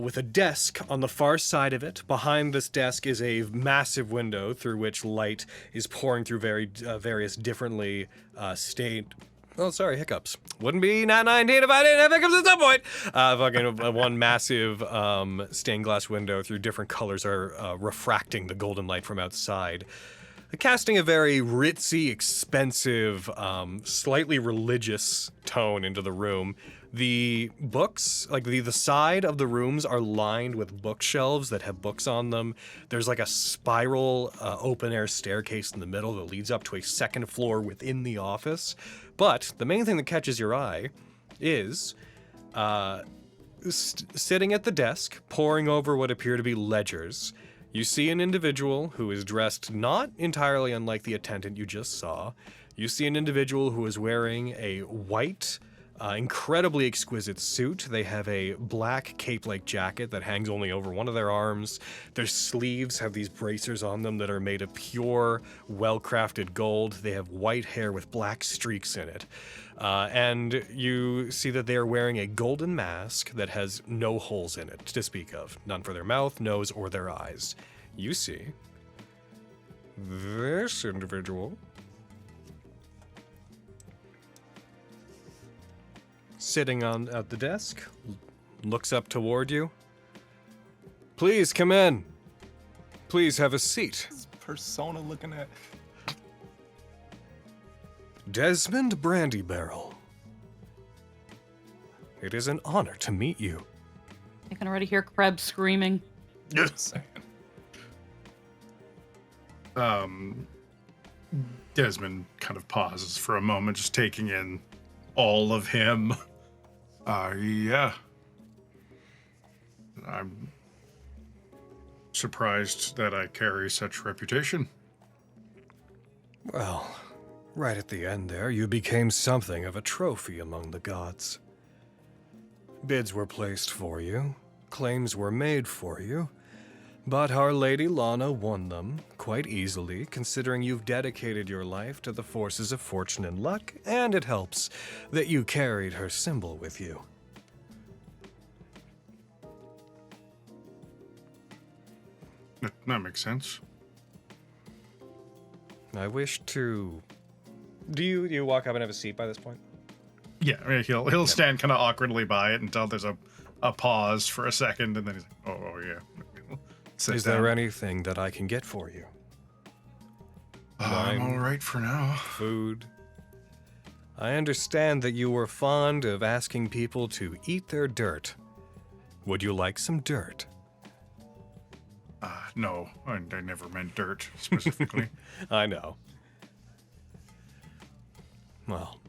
with a desk on the far side of it. Behind this desk is a massive window through which light is pouring through various differently hiccups. Wouldn't be not 19 if I didn't have hiccups at some point. One massive stained glass window through different colors are refracting the golden light from outside. casting a very ritzy, expensive, slightly religious tone into the room. The books, like the side of the rooms are lined with bookshelves that have books on them. There's like a spiral open-air staircase in the middle that leads up to a second floor within the office. But the main thing that catches your eye is sitting at the desk, poring over what appear to be ledgers. You see an individual who is dressed not entirely unlike the attendant you just saw. You see an individual who is wearing a white, incredibly exquisite suit. They have a black cape-like jacket that hangs only over one of their arms. Their sleeves have these bracers on them that are made of pure, well-crafted gold. They have white hair with black streaks in it. And you see that they are wearing a golden mask that has no holes in it to speak of. None for their mouth, nose, or their eyes. You see this individual sitting at the desk, looks up toward you. Please come in. Please have a seat. This persona looking at. Desmond Brandy Barrel. It is an honor to meet you. I can already hear Krebs screaming. Desmond kind of pauses for a moment, just taking in all of him. Yeah. I'm surprised that I carry such reputation. Well, right at the end there, you became something of a trophy among the gods. Bids were placed for you, claims were made for you, but Our Lady Lana won them quite easily, considering you've dedicated your life to the forces of fortune and luck, and it helps that you carried her symbol with you. That makes sense. I wish to... Do you walk up and have a seat by this point? Yeah, I mean, he'll stand kind of awkwardly by it until there's a pause for a second, and then he's like, oh yeah. Sit Is down. there anything that I can get for you? I'm Wine? all right for now. Food? I understand that you were fond of asking people to eat their dirt. Would you like some dirt? No, I never meant dirt specifically. I know. Well,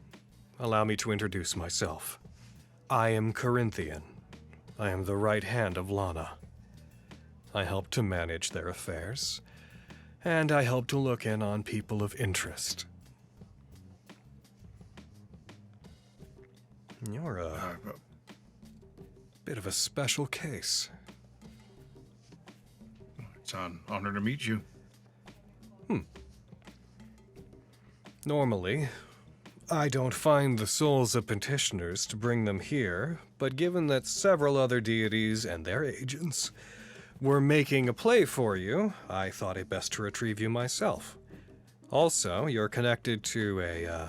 allow me to introduce myself. I am Corinthian. I am the right hand of Lana. I help to manage their affairs, and I help to look in on people of interest. You're a bit of a special case. It's an honor to meet you. Normally, I don't find the souls of petitioners to bring them here, but given that several other deities and their agents were making a play for you, I thought it best to retrieve you myself. Also, you're connected to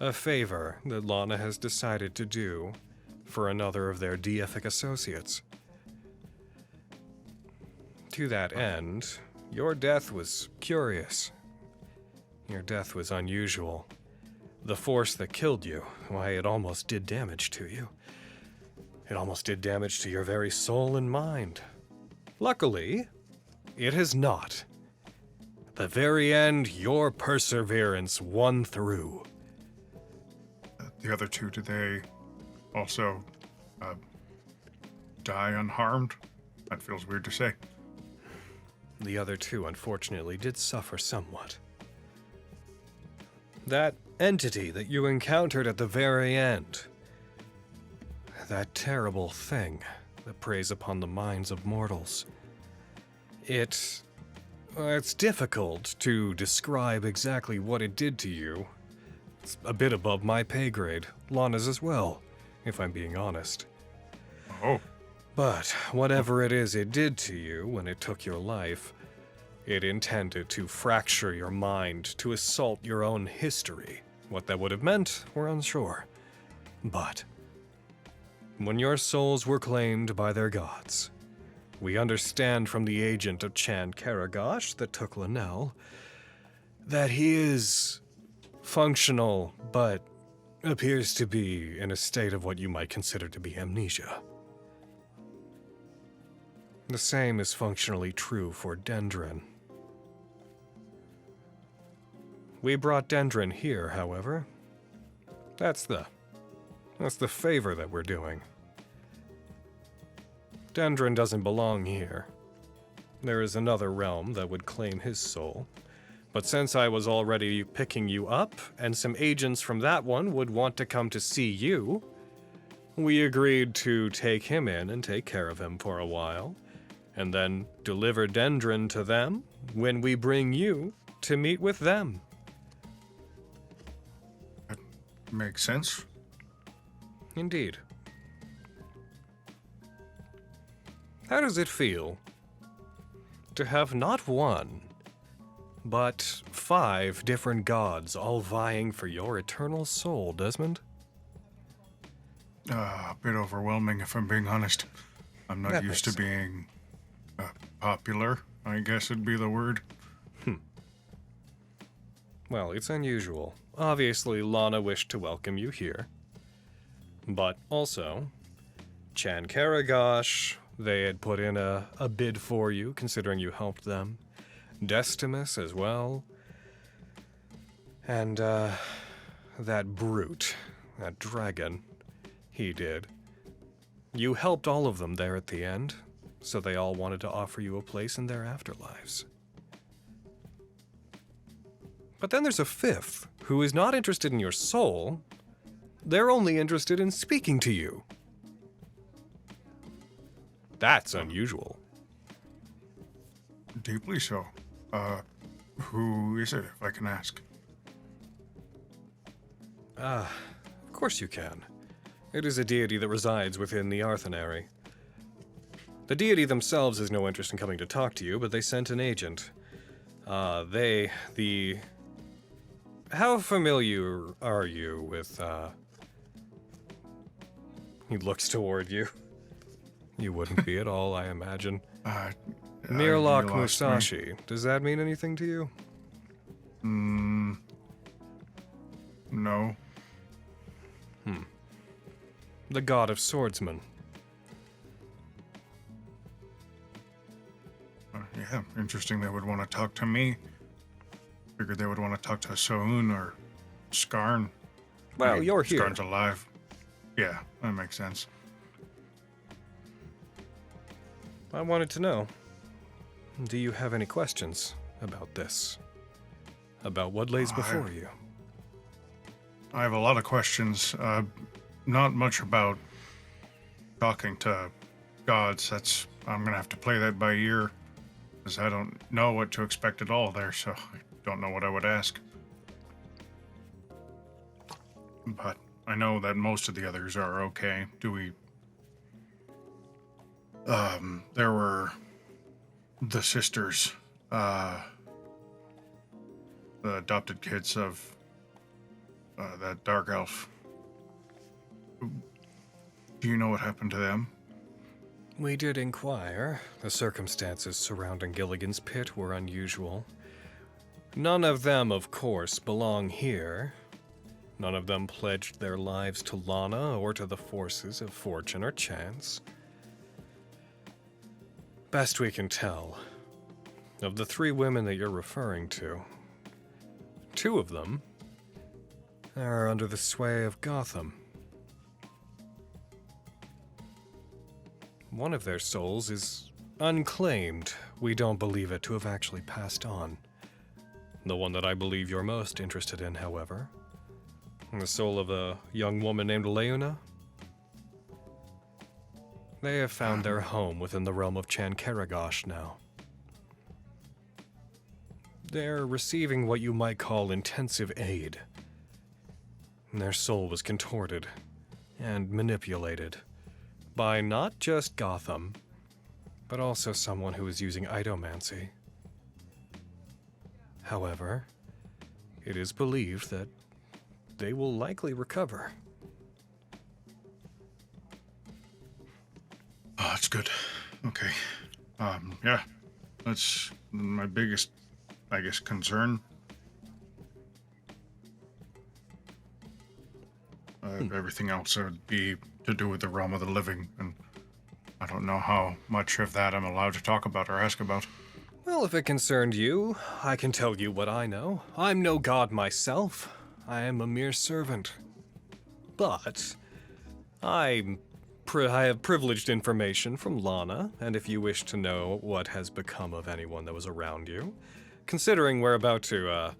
a favor that Lana has decided to do for another of their deific associates. To that end, your death was curious. Your death was unusual. The force that killed you, why, it almost did damage to you. It almost did damage to your very soul and mind. Luckily, it has not. At the very end, your perseverance won through. The other two, did they also die unharmed? That feels weird to say. The other two, unfortunately, did suffer somewhat. That entity that you encountered at the very end, that terrible thing that preys upon the minds of mortals, it's difficult to describe exactly what it did to you. It's a bit above my pay grade, Lana's as well, if I'm being honest. Oh. But whatever it is it did to you when it took your life, it intended to fracture your mind, to assault your own history. What that would have meant, we're unsure. But when your souls were claimed by their gods, we understand from the agent of Chan Karagosh that took Linnell that he is functional, but appears to be in a state of what you might consider to be amnesia. The same is functionally true for Dendron. We brought Dendron here, however. That's the favor that we're doing. Dendron doesn't belong here. There is another realm that would claim his soul. But since I was already picking you up, and some agents from that one would want to come to see you, we agreed to take him in and take care of him for a while, and then deliver Dendron to them when we bring you to meet with them. That makes sense. Indeed. How does it feel to have not one, but 5 different gods all vying for your eternal soul, Desmond? A bit overwhelming, if I'm being honest. I'm not That used to makes being popular, I guess would be the word. Well, it's unusual. Obviously, Lana wished to welcome you here. But also, Chan Karagosh, they had put in a bid for you, considering you helped them. Destimus as well. And, that brute, that dragon, he did. You helped all of them there at the end, so they all wanted to offer you a place in their afterlives. But then there's a 5th, who is not interested in your soul. They're only interested in speaking to you. That's unusual. Deeply so. Who is it, if I can ask? Of course you can. It is a deity that resides within the Arthanary. The deity themselves has no interest in coming to talk to you, but they sent an agent. How familiar are you with, He looks toward you. You wouldn't be at all, I imagine. Mirlock you lost me. Musashi. Does that mean anything to you? No. The god of swordsmen. Yeah, interesting they would want to talk to me. Figured they would want to talk to Soun or Skarn. Well, I mean, you're here. Skarn's alive. Yeah, that makes sense. I wanted to know, do you have any questions about this? About what lays before you? I have a lot of questions. Not much about talking to gods. I'm gonna have to play that by ear, because I don't know what to expect at all there, so I don't know what I would ask. But I know that most of the others are okay. There were the sisters, the adopted kids of that dark elf. Do you know what happened to them? We did inquire. The circumstances surrounding Gilligan's pit were unusual. None of them, of course, belong here. None of them pledged their lives to Lana or to the forces of fortune or chance. Best we can tell, of the 3 women that you're referring to, 2 of them are under the sway of Gotham. One of their souls is unclaimed. We don't believe it to have actually passed on. The one that I believe you're most interested in, however, the soul of a young woman named Leuna. They have found their home within the realm of Chan Karagosh now. They're receiving what you might call intensive aid. Their soul was contorted and manipulated by not just Gotham, but also someone who is using idomancy. However, it is believed that they will likely recover. Oh, that's good. Okay. Yeah, that's my biggest, I guess, concern. Everything else would be to do with the realm of the living, and I don't know how much of that I'm allowed to talk about or ask about. Well, if it concerned you, I can tell you what I know. I'm no god myself. I am a mere servant. But I have privileged information from Lana, and if you wish to know what has become of anyone that was around you, considering we're about to,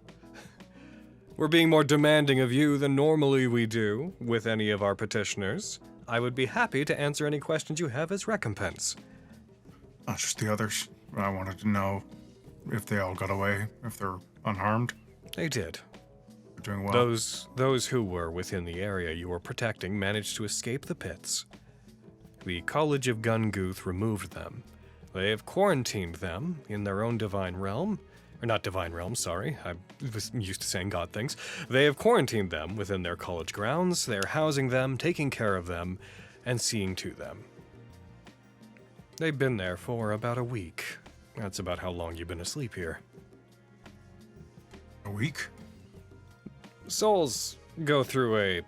we're being more demanding of you than normally we do with any of our petitioners, I would be happy to answer any questions you have as recompense. Not just the others. I wanted to know if they all got away, if they're unharmed. They did. They're doing well. Those who were within the area you were protecting managed to escape the pits. The College of Gunguth removed them. They have quarantined them in their own divine realm. Or not divine realm, sorry. I was used to saying God things. They have quarantined them within their college grounds. They're housing them, taking care of them, and seeing to them. They've been there for about a week. That's about how long you've been asleep here. A week? Souls go through a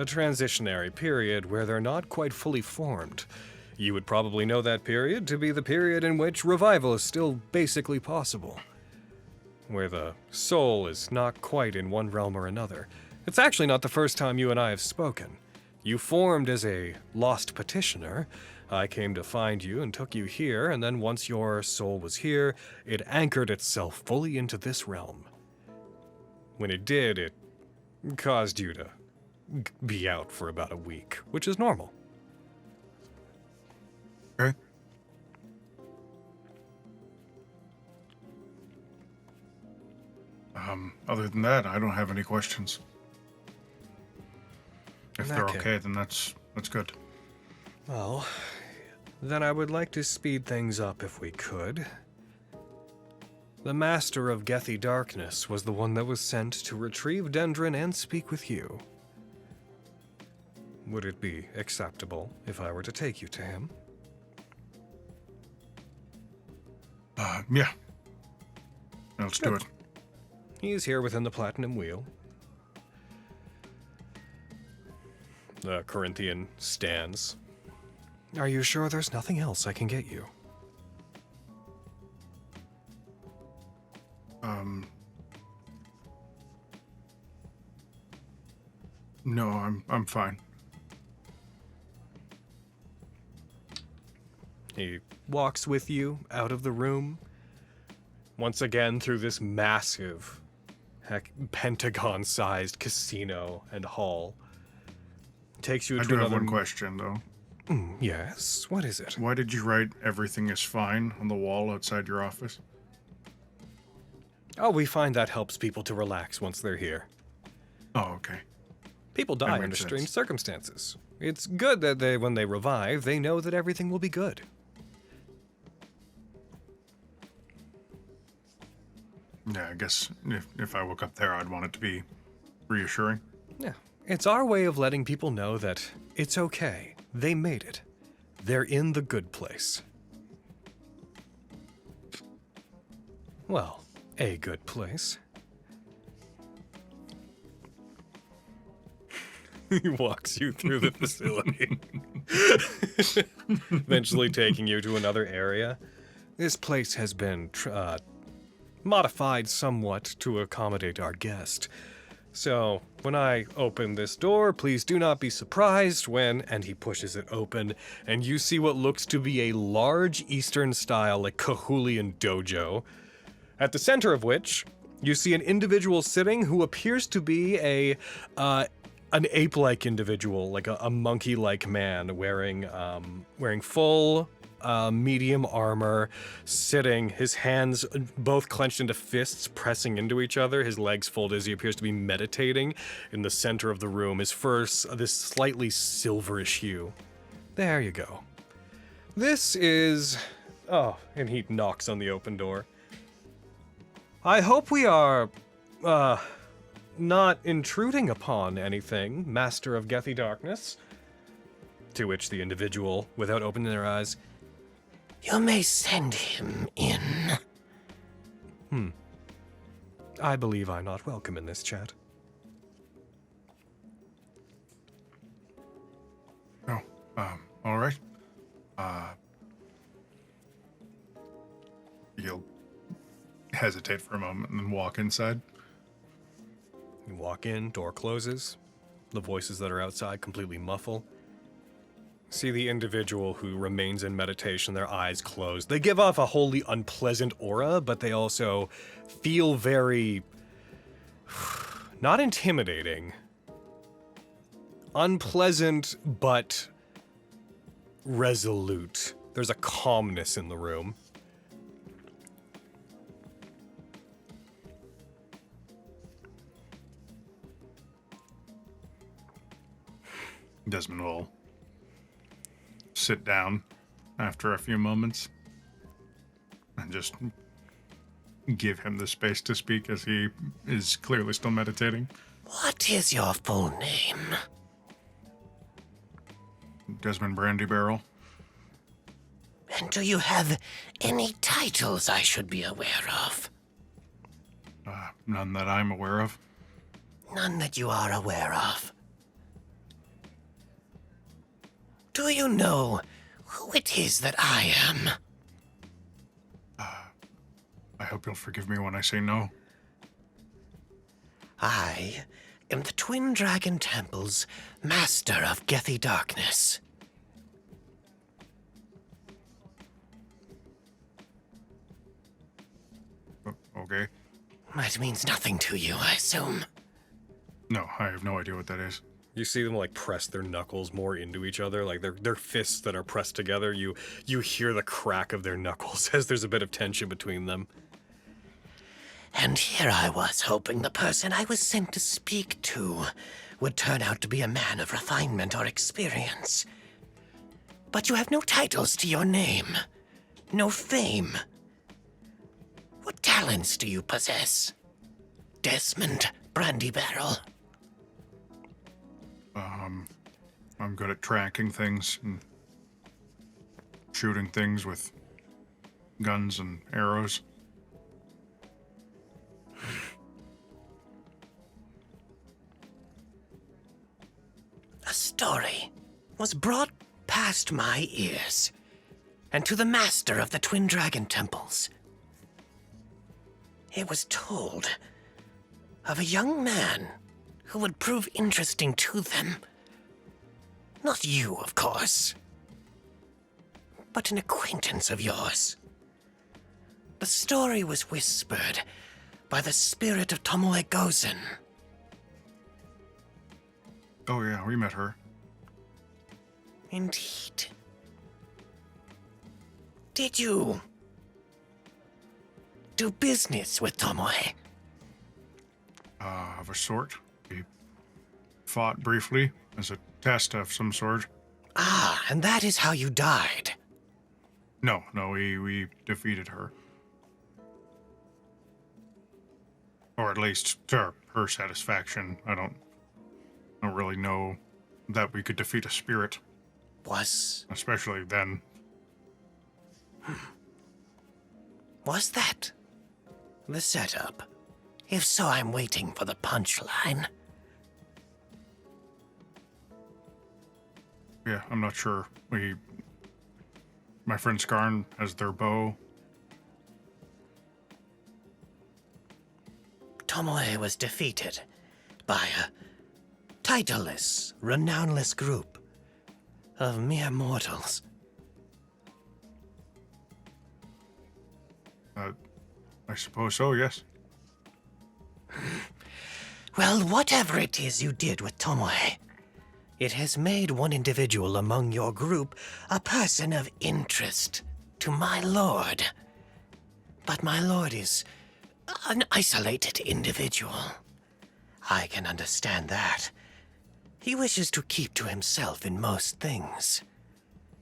transitionary period where they're not quite fully formed. You would probably know that period to be the period in which revival is still basically possible, where the soul is not quite in one realm or another. It's actually not the first time you and I have spoken. You formed as a lost petitioner. I came to find you and took you here, and then once your soul was here, it anchored itself fully into this realm. When it did, it caused you to be out for about a week, which is normal. Okay. Other than that, I don't have any questions. If they're okay, then that's good. Well, then I would like to speed things up if we could. The Master of Gethy Darkness was the one that was sent to retrieve Dendron and speak with you. Would it be acceptable if I were to take you to him? Yeah. Let's do it. He is here within the Platinum Wheel. The Corinthian stands. Are you sure there's nothing else I can get you? No, I'm fine. He walks with you out of the room, once again through this massive, pentagon-sized casino and hall. Takes you I to do have another. one question, though. Yes, what is it? Why did you write "everything is fine" on the wall outside your office? Oh, we find that helps people to relax once they're here. Oh, okay. People That die makes under sense. strange circumstances. It's good that when they revive, they know that everything will be good. Yeah, I guess if I woke up there, I'd want it to be reassuring. Yeah. It's our way of letting people know that it's okay. They made it. They're in the good place. Well, a good place. He walks you through the facility, eventually taking you to another area. This place has been modified somewhat to accommodate our guest. So, when I open this door, please do not be surprised when, and he pushes it open, and you see what looks to be a large Eastern-style, like, Cahulian dojo, at the center of which you see an individual sitting who appears to be an ape-like individual, like a monkey-like man wearing full medium armor, sitting, his hands both clenched into fists, pressing into each other, his legs folded as he appears to be meditating in the center of the room, his fur this slightly silverish hue. There you go. This is... Oh, and he knocks on the open door. I hope we are, not intruding upon anything, Master of Gethy Darkness. To which the individual, without opening their eyes, You may send him in. I believe I'm not welcome in this chat. hesitate for a moment and then walk inside. You walk in, door closes. The voices that are outside completely muffle. See the individual who remains in meditation, their eyes closed. They give off a wholly unpleasant aura, but they also feel very... not intimidating. Unpleasant, but resolute. There's a calmness in the room. Desmond will sit down after a few moments and just give him the space to speak as he is clearly still meditating. What is your full name? Desmond Brandy Barrel. And do you have any titles I should be aware of? None that I'm aware of. None that you are aware of. Do you know who it is that I am? I hope you'll forgive me when I say no. I am the Twin Dragon Temple's Master of Gethy Darkness. Okay. That means nothing to you, I assume. No, I have no idea what that is. You see them like press their knuckles more into each other, like their fists that are pressed together. You hear the crack of their knuckles as there's a bit of tension between them. And here I was hoping the person I was sent to speak to would turn out to be a man of refinement or experience. But you have no titles to your name, no fame. What talents do you possess, Desmond Brandy Barrel? I'm good at tracking things and shooting things with guns and arrows. A story was brought past my ears and to the master of the Twin Dragon Temples. It was told of a young man who would prove interesting to them. Not you, of course, but an acquaintance of yours. The story was whispered by the spirit of Tomoe Gozen. Oh yeah, we met her. Indeed. Did you do business with Tomoe? Of a sort. We fought briefly as a test of some sort. Ah, and that is how you died. No, we defeated her. Or at least to her satisfaction. I don't really know that we could defeat a spirit. Especially then. Was that the setup? If so, I'm waiting for the punchline. Yeah, I'm not sure. My friend Skarn has their bow. Tomoe was defeated by a titleless, renownless group of mere mortals. I suppose so, yes. Well, whatever it is you did with Tomoe, it has made one individual among your group a person of interest to my lord. But my lord is an isolated individual. I can understand that. He wishes to keep to himself in most things.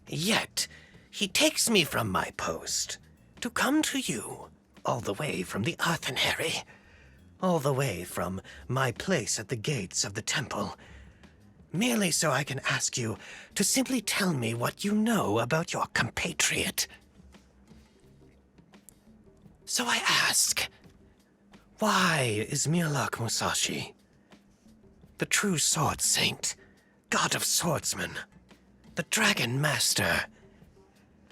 Yet, he takes me from my post to come to you, all the way from the Arthenary, all the way from my place at the gates of the temple, merely so I can ask you to simply tell me what you know about your compatriot. So I ask, why is Murloc Musashi, the true sword saint, god of swordsmen, the dragon master,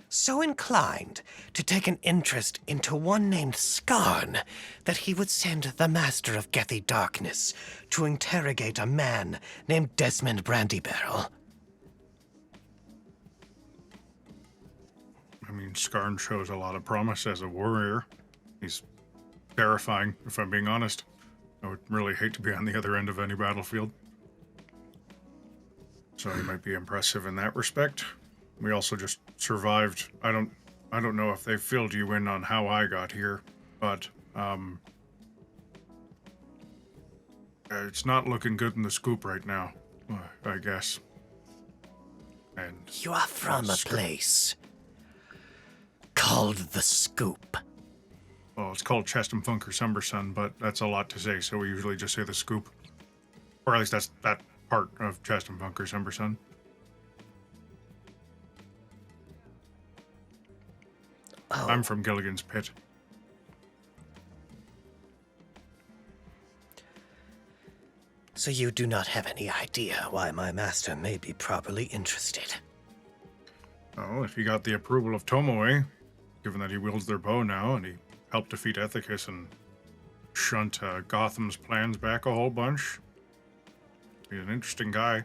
so inclined to take an interest into one named Skarn that he would send the Master of Gethy Darkness to interrogate a man named Desmond Brandybarrel. I mean, Skarn shows a lot of promise as a warrior. He's terrifying, if I'm being honest. I would really hate to be on the other end of any battlefield. So he might be impressive in that respect. We also just survived. I don't know if they filled you in on how I got here, but it's not looking good in the scoop right now, I guess. And You are from a place called the Scoop. well, it's called Chestham Funker Summersun, but that's a lot to say, so we usually just say the scoop. Or at least that's that part of Chestham Funker Summersun. Oh, I'm from Gilligan's Pit. so you do not have any idea why my master may be properly interested. Oh, if he got the approval of Tomoe, given that he wields their bow now, and he helped defeat Ethicus and shunt Gotham's plans back a whole bunch, he's an interesting guy.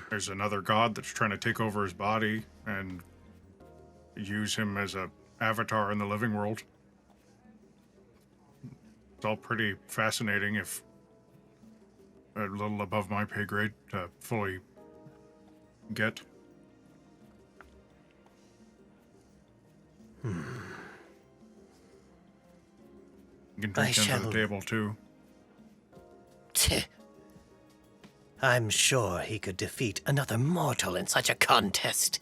There's another god that's trying to take over his body and use him as a avatar in the living world. It's all pretty fascinating, if a little above my pay grade to fully get. You can I drink under shall- the table too. Tch. I'm sure he could defeat another mortal in such a contest.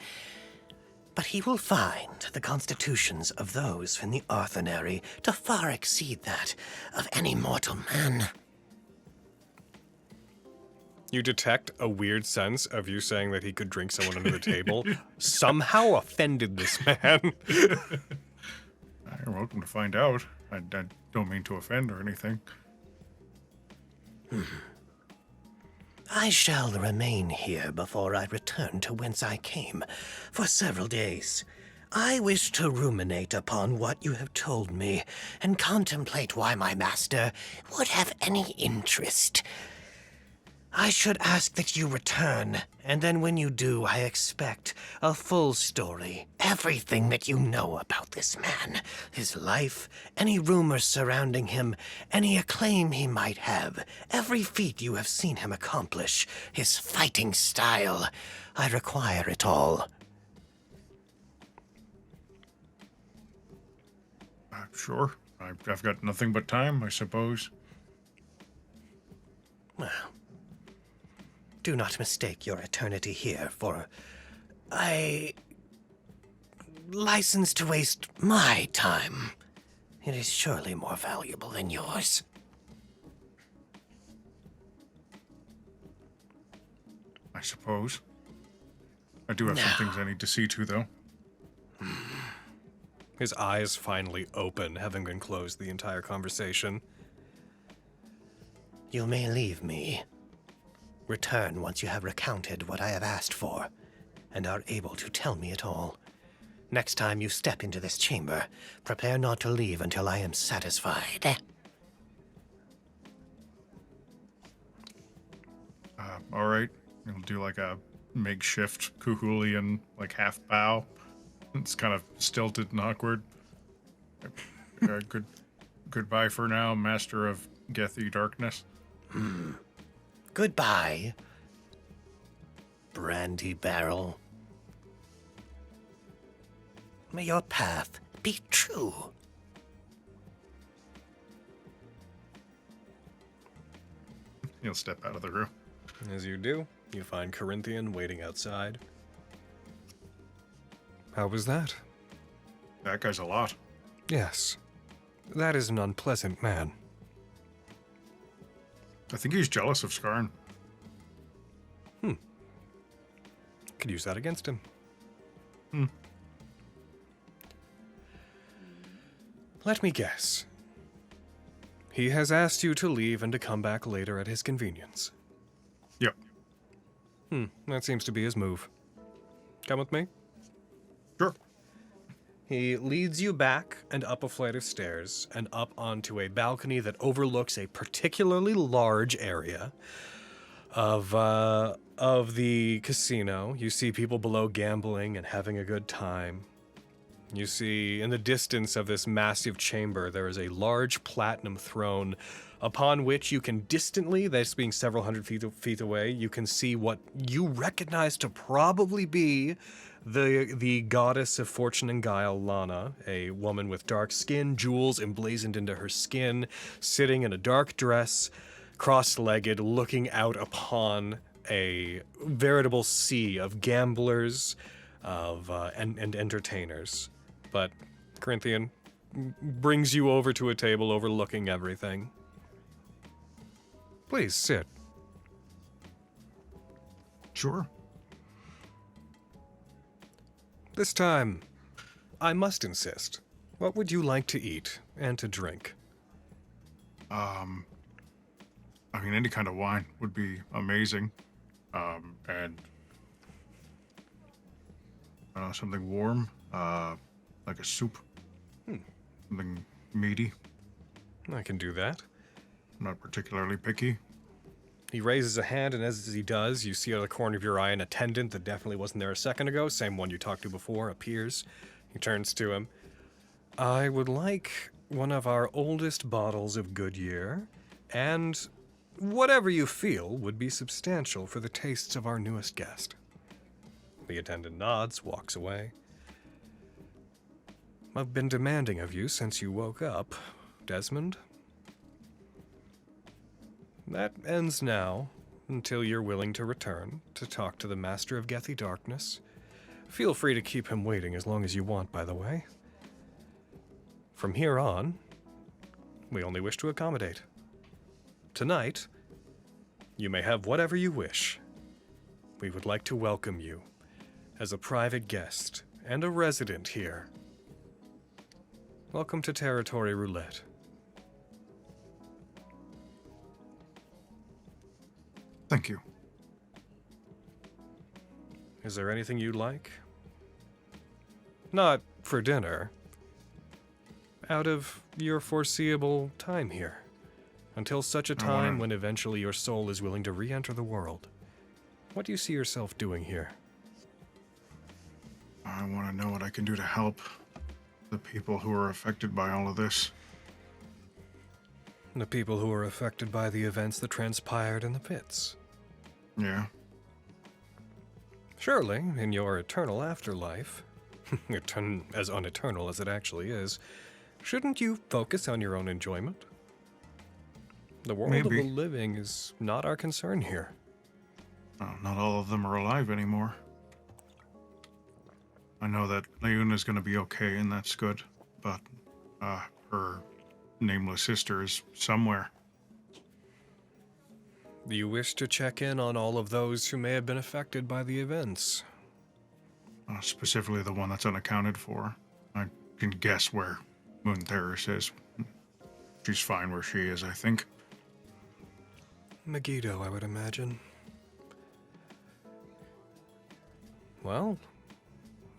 But he will find the constitutions of those from the Arthonary to far exceed that of any mortal man. You detect a weird sense of you saying that he could drink someone under the table. Somehow offended this man. You're welcome to find out. I don't mean to offend or anything. I shall remain here before I return to whence I came for several days. I wish to ruminate upon what you have told me and contemplate why my master would have any interest. I should ask that you return, and then when you do, I expect a full story. Everything that you know about this man, his life, any rumors surrounding him, any acclaim he might have, every feat you have seen him accomplish, his fighting style. I require it all. Sure. I've got nothing but time, I suppose. Well, do not mistake your eternity here for a license to waste my time. It is surely more valuable than yours. I suppose. I do have some things I need to see to, though. His eyes finally open, having been closed the entire conversation. You may leave me. Return once you have recounted what I have asked for, and are able to tell me it all. Next time you step into this chamber, prepare not to leave until I am satisfied. All right. We'll do like a makeshift Kuhulian, like half bow. It's kind of stilted and awkward. Goodbye for now, Master of Gethy Darkness. Goodbye, Brandy Barrel. May your path be true. He'll step out of the room. As you do, you find Corinthian waiting outside. How was that? That guy's a lot. Yes. That is an unpleasant man. I think he's jealous of Skarn. Could use that against him. Let me guess. He has asked you to leave and to come back later at his convenience. Yep. That seems to be his move. Come with me. Sure. He leads you back and up a flight of stairs and up onto a balcony that overlooks a particularly large area of the casino. You see people below gambling and having a good time. You see in the distance of this massive chamber, there is a large platinum throne upon which you can distantly, that's being several hundred feet away, you can see what you recognize to probably be the goddess of fortune and guile, Lana, a woman with dark skin, jewels emblazoned into her skin, sitting in a dark dress, cross-legged, looking out upon a veritable sea of gamblers and entertainers. But Corinthian brings you over to a table overlooking everything. Please sit. Sure. This time, I must insist. What would you like to eat and to drink? I mean, any kind of wine would be amazing. And something warm, like a soup. Something meaty. I can do that. I'm not particularly picky. He raises a hand, and as he does, you see out of the corner of your eye an attendant that definitely wasn't there a second ago, same one you talked to before, appears. He turns to him. I would like one of our oldest bottles of Goodyear, and whatever you feel would be substantial for the tastes of our newest guest. The attendant nods, walks away. I've been demanding of you since you woke up, Desmond. That ends now, until you're willing to return to talk to the Master of Gethy Darkness. Feel free to keep him waiting as long as you want, by the way. From here on, we only wish to accommodate. Tonight, you may have whatever you wish. We would like to welcome you as a private guest and a resident here. Welcome to Territory Roulette. Thank you. Is there anything you'd like? Not for dinner. Out of your foreseeable time here. Until such a time when eventually your soul is willing to re-enter the world. What do you see yourself doing here? I want to know what I can do to help the people who are affected by all of this. The people who are affected by the events that transpired in the pits. Yeah. Surely, in your eternal afterlife, as uneternal as it actually is, shouldn't you focus on your own enjoyment? The world of the living is not our concern here. Well, not all of them are alive anymore. I know that Leona's going to be okay, and that's good. But her nameless sister is somewhere. Do you wish to check in on all of those who may have been affected by the events? Specifically the one that's unaccounted for. I can guess where Moon Terrace is. She's fine where she is, I think. Megiddo, I would imagine. Well,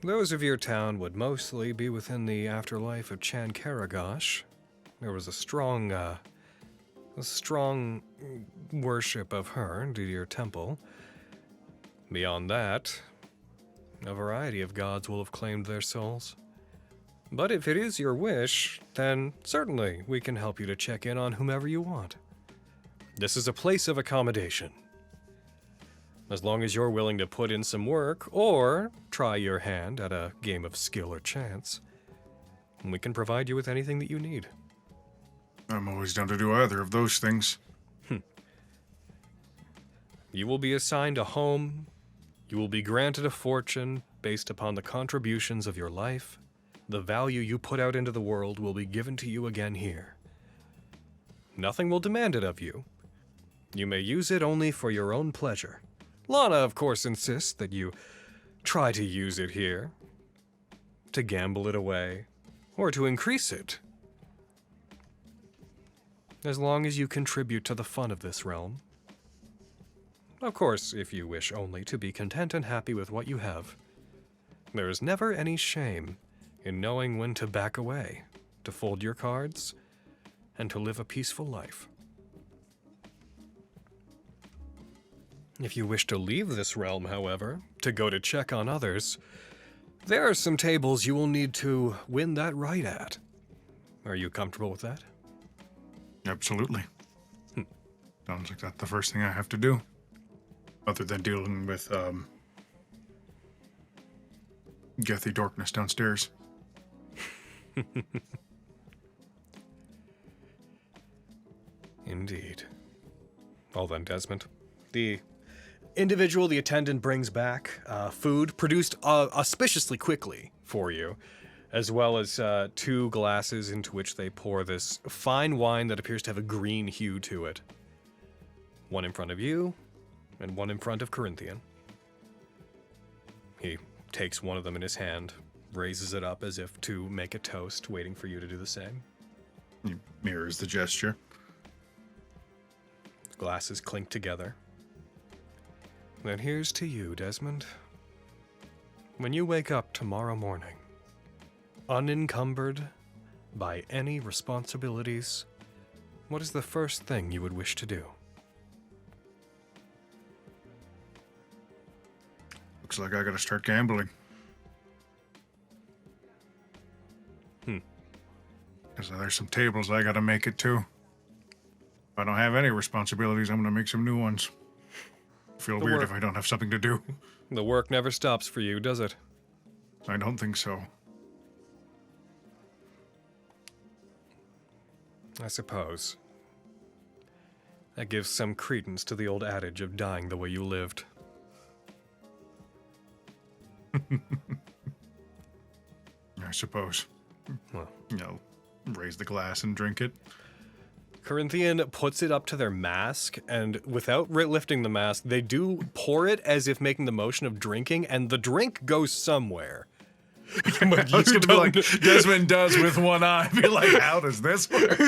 those of your town would mostly be within the afterlife of Chan Karagosh. There was a strong worship of her due to your temple. Beyond that, a variety of gods will have claimed their souls. But if it is your wish, then certainly we can help you to check in on whomever you want. This is a place of accommodation. As long as you're willing to put in some work or try your hand at a game of skill or chance, we can provide you with anything that you need. I'm always down to do either of those things. You will be assigned a home. You will be granted a fortune based upon the contributions of your life. The value you put out into the world will be given to you again here. Nothing will demand it of you. You may use it only for your own pleasure. Lana, of course, insists that you try to use it here, to gamble it away, or to increase it. As long as you contribute to the fun of this realm, Of course, if you wish only to be content and happy with what you have. There is never any shame in knowing when to back away, to fold your cards, and to live a peaceful life. If you wish to leave this realm, however, to go to check on others, there are some tables you will need to win that right at. Are you comfortable with that? Absolutely. Sounds like that's the first thing I have to do. Other than dealing with, Gethy Darkness downstairs. Indeed. Well then, Desmond. The individual the attendant brings back food produced auspiciously quickly for you, as well as 2 glasses into which they pour this fine wine that appears to have a green hue to it. One in front of you, and one in front of Corinthian. He takes one of them in his hand, raises it up as if to make a toast, waiting for you to do the same. He mirrors the gesture. The glasses clink together. Then here's to you, Desmond. When you wake up tomorrow morning, unencumbered by any responsibilities, what is the first thing you would wish to do? Looks like I gotta start gambling. Because there's some tables I gotta make it to. If I don't have any responsibilities, I'm gonna make some new ones. Feel The weird work- if I don't have something to do. The work never stops for you, does it? I don't think so. I suppose. That gives some credence to the old adage of dying the way you lived. I suppose. Well. Raise the glass and drink it. Corinthian puts it up to their mask, and without lifting the mask, they do pour it as if making the motion of drinking, and the drink goes somewhere. But I was you gonna be like don't- Desmond does with one eye. Be like, how does this work?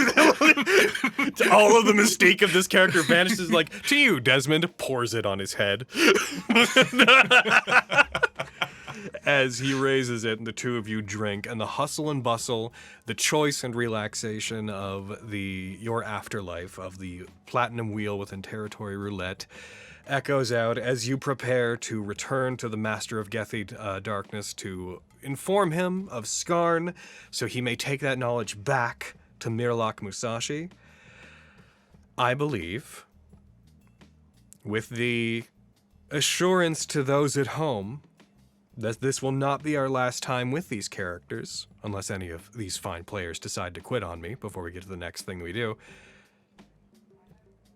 all of the mystique of this character vanishes. Like, to you, Desmond pours it on his head. As he raises it and the two of you drink, and the hustle and bustle, the choice and relaxation of your afterlife, of the platinum wheel within territory roulette, echoes out as you prepare to return to the Master of Gethy Darkness to inform him of Skarn, so he may take that knowledge back to Mirlach Musashi. I believe, with the assurance to those at home that this will not be our last time with these characters, unless any of these fine players decide to quit on me before we get to the next thing we do.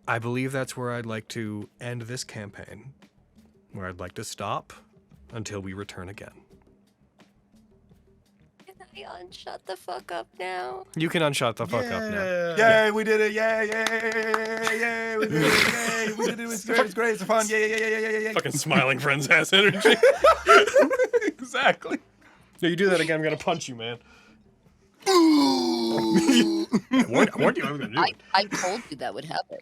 I believe that's where I'd like to end this campaign, where I'd like to stop until we return again. Can I unshut the fuck up now? You can unshut the fuck up now. Yay, we did it! Yay, yay, yay! We did it! Yay, we did it! It's great! It's fun! Yay, yay, yay, yay, yay, yay! Fucking smiling friends ass energy. Exactly. No, you do that again, I'm gonna punch you, man. I warned you I was gonna do it. I told you that would happen.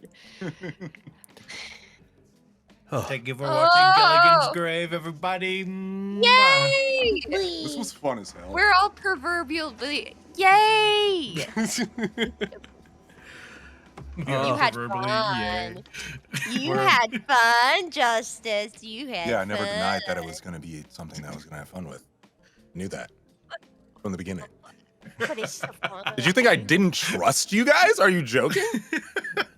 Thank you for Oh. watching Gilligan's Grave, everybody. Yay! This was fun as hell. We're all proverbially yay! You had Proverbially, fun. You We're- had fun, Justice. You had Yeah, I never fun. denied that it was going to be something that I was going to have fun with. Knew that from the beginning. But it's so fun. Did you think I didn't trust you guys? Are you joking?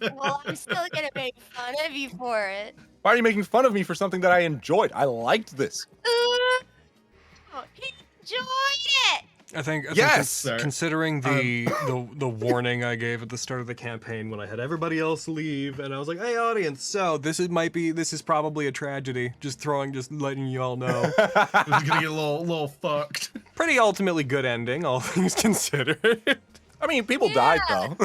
Well, I'm still gonna make fun of you for it. Why are you making fun of me for something that I enjoyed? I liked this. He enjoyed it. I think Yes, sir. considering the warning I gave at the start of the campaign when I had everybody else leave, and I was like, "Hey, audience, so this is probably a tragedy." Just letting you all know. It's gonna get a little fucked. Pretty ultimately good ending, all things considered. I mean, people died though,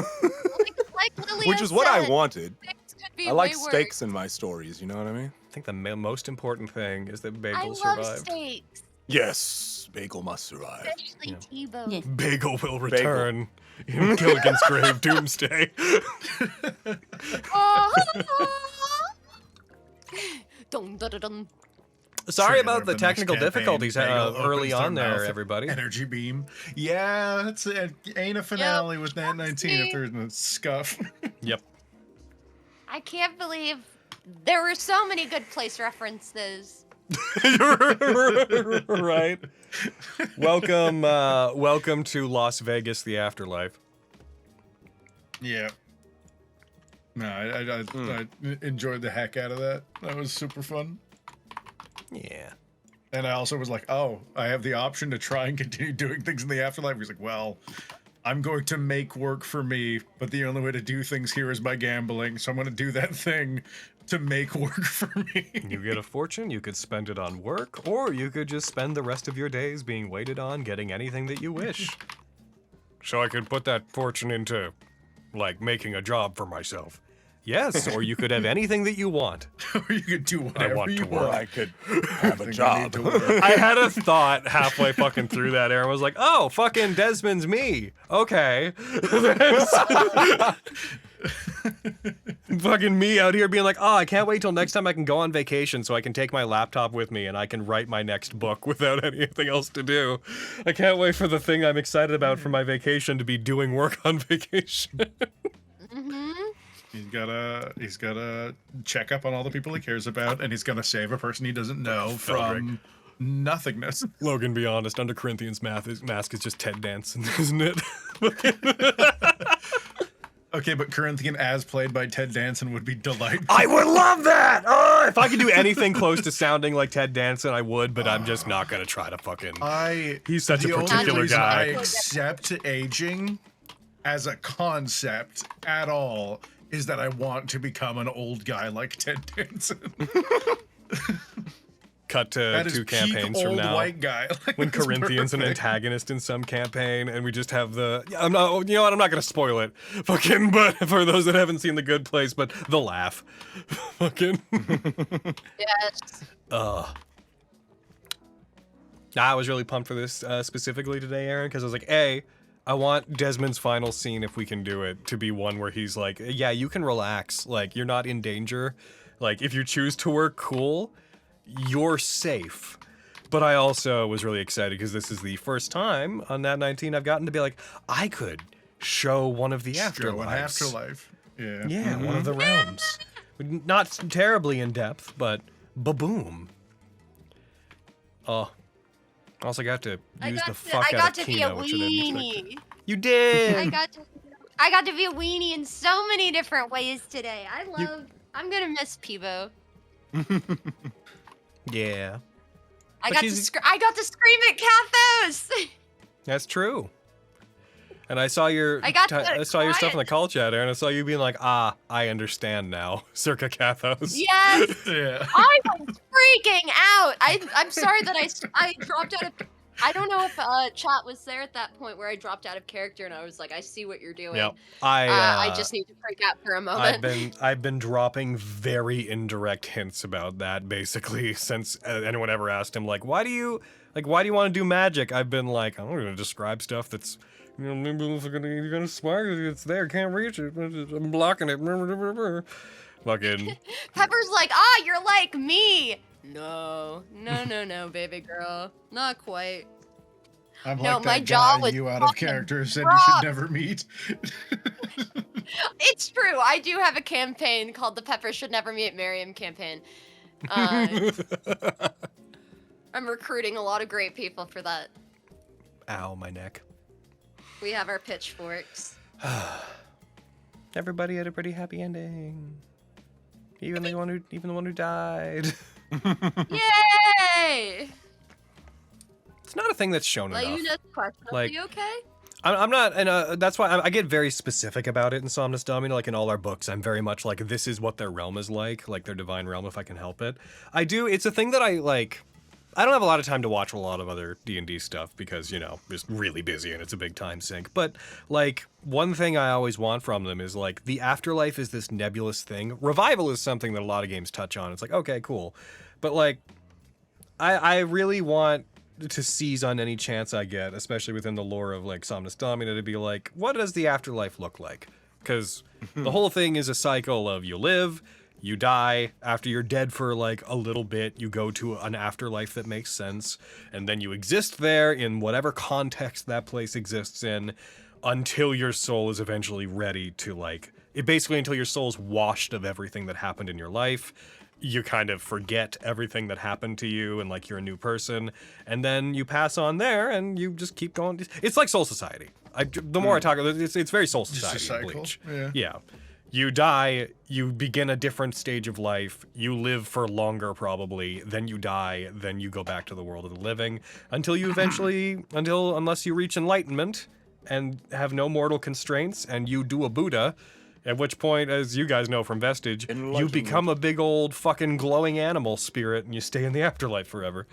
Like Lilia which is what I said, wanted. things could be I like way stakes worse. in my stories. You know what I mean? I think the most important thing is that I Bagel love survived. steaks, Yes, Bagel must survive. especially Yeah. T-bone. Yes. Bagel will return in Gilligan's Grave Doomsday. Oh, Dun, dun, dun, dun. Sorry Trailer about of the next technical campaign. difficulties Bagel opens early their on there, mouth, everybody. Energy beam. Yeah, it ain't a finale with Nat 19 if there's no scuff. Yep. I can't believe there were so many good place references. Right. Welcome to Las Vegas, the afterlife. Yeah. No, I enjoyed the heck out of that. That was super fun. Yeah. And I also was like, oh, I have the option to try and continue doing things in the afterlife. He's like, well, I'm going to make work for me, but the only way to do things here is by gambling. So I'm going to do that thing to make work for me. You get a fortune, you could spend it on work, or you could just spend the rest of your days being waited on, getting anything that you wish. So I could put that fortune into, like, making a job for myself. Yes, or you could have anything that you want. Or you could do whatever want to you work. want. I could have a I job. need to work. I had a thought halfway fucking through that, Aaron was like, oh, fucking Desmond's me. Okay. Fucking me out here being like, oh, I can't wait till next time I can go on vacation so I can take my laptop with me and I can write my next book without anything else to do. I can't wait for the thing I'm excited about for my vacation to be doing work on vacation. Mm-hmm. He's gotta check up on all the people he cares about, and he's gonna save a person he doesn't know from nothingness. Logan, be honest, under Corinthians mask is just Ted Danson, isn't it? Okay, but Corinthian as played by Ted Danson would be delightful. I would love that! Oh, if I could do anything close to sounding like Ted Danson, I would, but I'm just not gonna try to fucking... He's such a the only particular reason guy. I accept aging as a concept at all is that I want to become an old guy like Ted Danson. Cut to That is 2 peak campaigns from old now. white guy. Like, When that's Corinthian's an perfect. antagonist in some campaign, and we just have the... I'm not, you know what, I'm not gonna spoil it. Fucking, but for those that haven't seen The Good Place, but the laugh. Fucking... Yes. I was really pumped for this specifically today, Aaron, because I was like, A, I want Desmond's final scene, if we can do it, to be one where he's like, yeah, you can relax. Like, you're not in danger. Like, if you choose to work, cool. You're safe. But I also was really excited because this is the first time on Nat 19 I've gotten to be like, I could show one of the Show an afterlives. afterlife. Yeah. Yeah, one of the realms. Not terribly in depth, but ba-boom. Oh. Also got to use the fuck I out got of to be a Kino, which I didn't expect. weenie. You did! I got to be a weenie in so many different ways today. I'm gonna miss Peebo. Yeah. I But got she's- to scream at Cathos. That's true. And I saw your I got to I saw your stuff in the quiet. call chat, Aaron. I saw you being like, I understand now. Circa Cathos. Yes, Yeah. I was freaking out. I'm sorry that I dropped out of. I don't know if chat was there at that point where I dropped out of character and I was like, I see what you're doing. Yep. I just need to freak out for a moment. I've been dropping very indirect hints about that basically since anyone ever asked him like why do you want to do magic? I've been like, I'm going to describe stuff that's, you know, maybe you're gonna smart it's there, can't reach it, I'm blocking it. Fucking Pepper's like, you're like me. No, baby girl, not quite. I'm No, like my that jaw guy was you out of fucking character said you dropped. should never meet. It's true. I do have a campaign called the Pepper Should Never Meet Miriam campaign. I'm recruiting a lot of great people for that. Ow, my neck. We have our pitchforks. Everybody had a pretty happy ending. Even the one who died. Yay! It's not a thing that's shown Let enough. you know the question. Like- Are you okay? I'm not, and that's why I get very specific about it in Somnus Domina. Like in all our books, I'm very much like, this is what their realm is like their divine realm, if I can help it. I do. It's a thing that I like. I don't have a lot of time to watch a lot of other D&D stuff because, you know, just really busy and it's a big time sink. But like one thing I always want from them is like the afterlife is this nebulous thing. Revival is something that a lot of games touch on. It's like, okay, cool. But like, I really want to seize on any chance I get, especially within the lore of like Somnus Domina, to be like, what does the afterlife look like? Because the whole thing is a cycle of you live, You die. After you're dead for like a little bit, you go to an afterlife that makes sense, and then you exist there in whatever context that place exists in until your soul is eventually ready to basically until your soul's washed of everything that happened in your life. You kind of forget everything that happened to you and like you're a new person, and then you pass on there and you just keep going. It's like Soul Society. The more I talk about it, it's very Soul Society. Just a cycle. Bleach. Yeah. You die, you begin a different stage of life, you live for longer probably, then you die, then you go back to the world of the living until you eventually, unless you reach enlightenment and have no mortal constraints and you do a Buddha, at which point, as you guys know from Vestige, you become a big old fucking glowing animal spirit and you stay in the afterlife forever.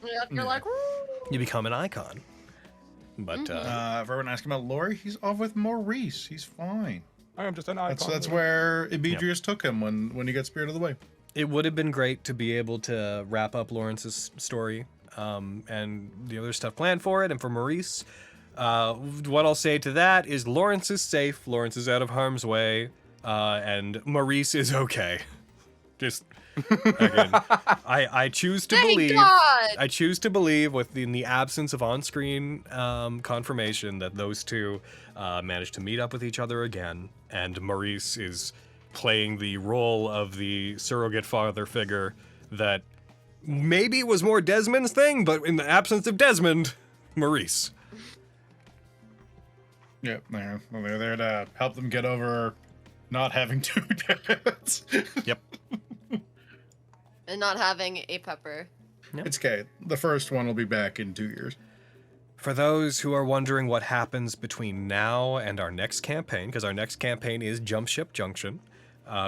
Yep, you're like, woo. You become an icon. But, If everyone asking about Lori, he's off with Maurice. He's fine. I am just an icon. That's where Emetrius took him when he got Spirit of the Way. it would have been great to be able to wrap up Lawrence's story and the other stuff planned for it and for Maurice. What I'll say to that is Lawrence is safe, Lawrence is out of harm's way, and Maurice is okay. Just again, I choose to Thank believe. God! I choose to believe, in the absence of on-screen confirmation, that those two managed to meet up with each other again, and Maurice is playing the role of the surrogate father figure that maybe was more Desmond's thing, but in the absence of Desmond, Maurice. Yep, they're there to help them get over not having two dads. Yep. And not having a pepper. It's okay. The first one will be back in 2 years. For those who are wondering what happens between now and our next campaign, because our next campaign is Jump Ship Junction,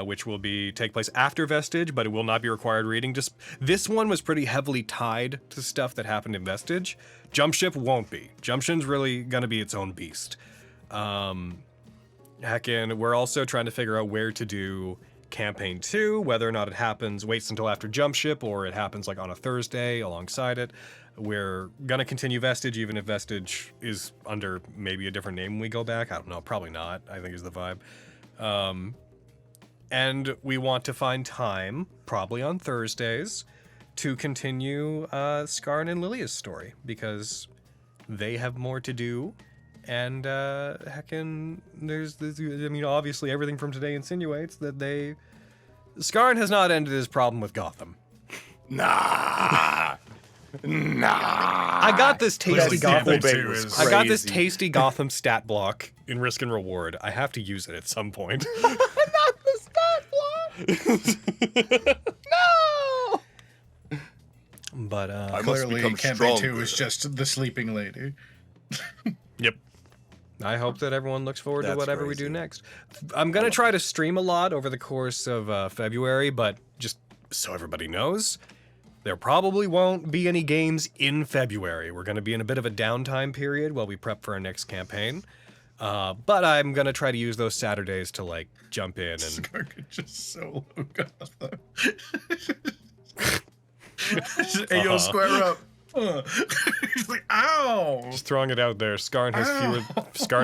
which will take place after Vestige, but it will not be required reading. Just this one was pretty heavily tied to stuff that happened in Vestige. Jump Ship won't be. Jump Ship's really going to be its own beast. Heckin', we're also trying to figure out where to do campaign 2, whether or not it waits until after Jump Ship, or it happens like on a Thursday alongside it. We're gonna continue Vestige, even if Vestige is under maybe a different name when we go back. I don't know, probably not, I think is the vibe. And we want to find time, probably on Thursdays, to continue Skarn and Lilia's story, because they have more to do. And heckin', obviously everything from today insinuates that Skarn has not ended his problem with Gotham. Nah. I got this tasty Gotham. was I got this crazy. tasty Gotham stat block in Risk and Reward. I have to use it at some point. Not the stat block. No. But I must Clearly, become campaign 2 stronger. is just the sleeping lady. yep. I hope that everyone looks forward to That's whatever we do crazy. next. I'm gonna try to stream a lot over the course of February, but just so everybody knows, there probably won't be any games in February. We're gonna be in a bit of a downtime period while we prep for our next campaign. But I'm gonna try to use those Saturdays to jump in and Scar could just solo Gotham. Hey, yo, square up. He's like, ow! just throwing it out there. Skarn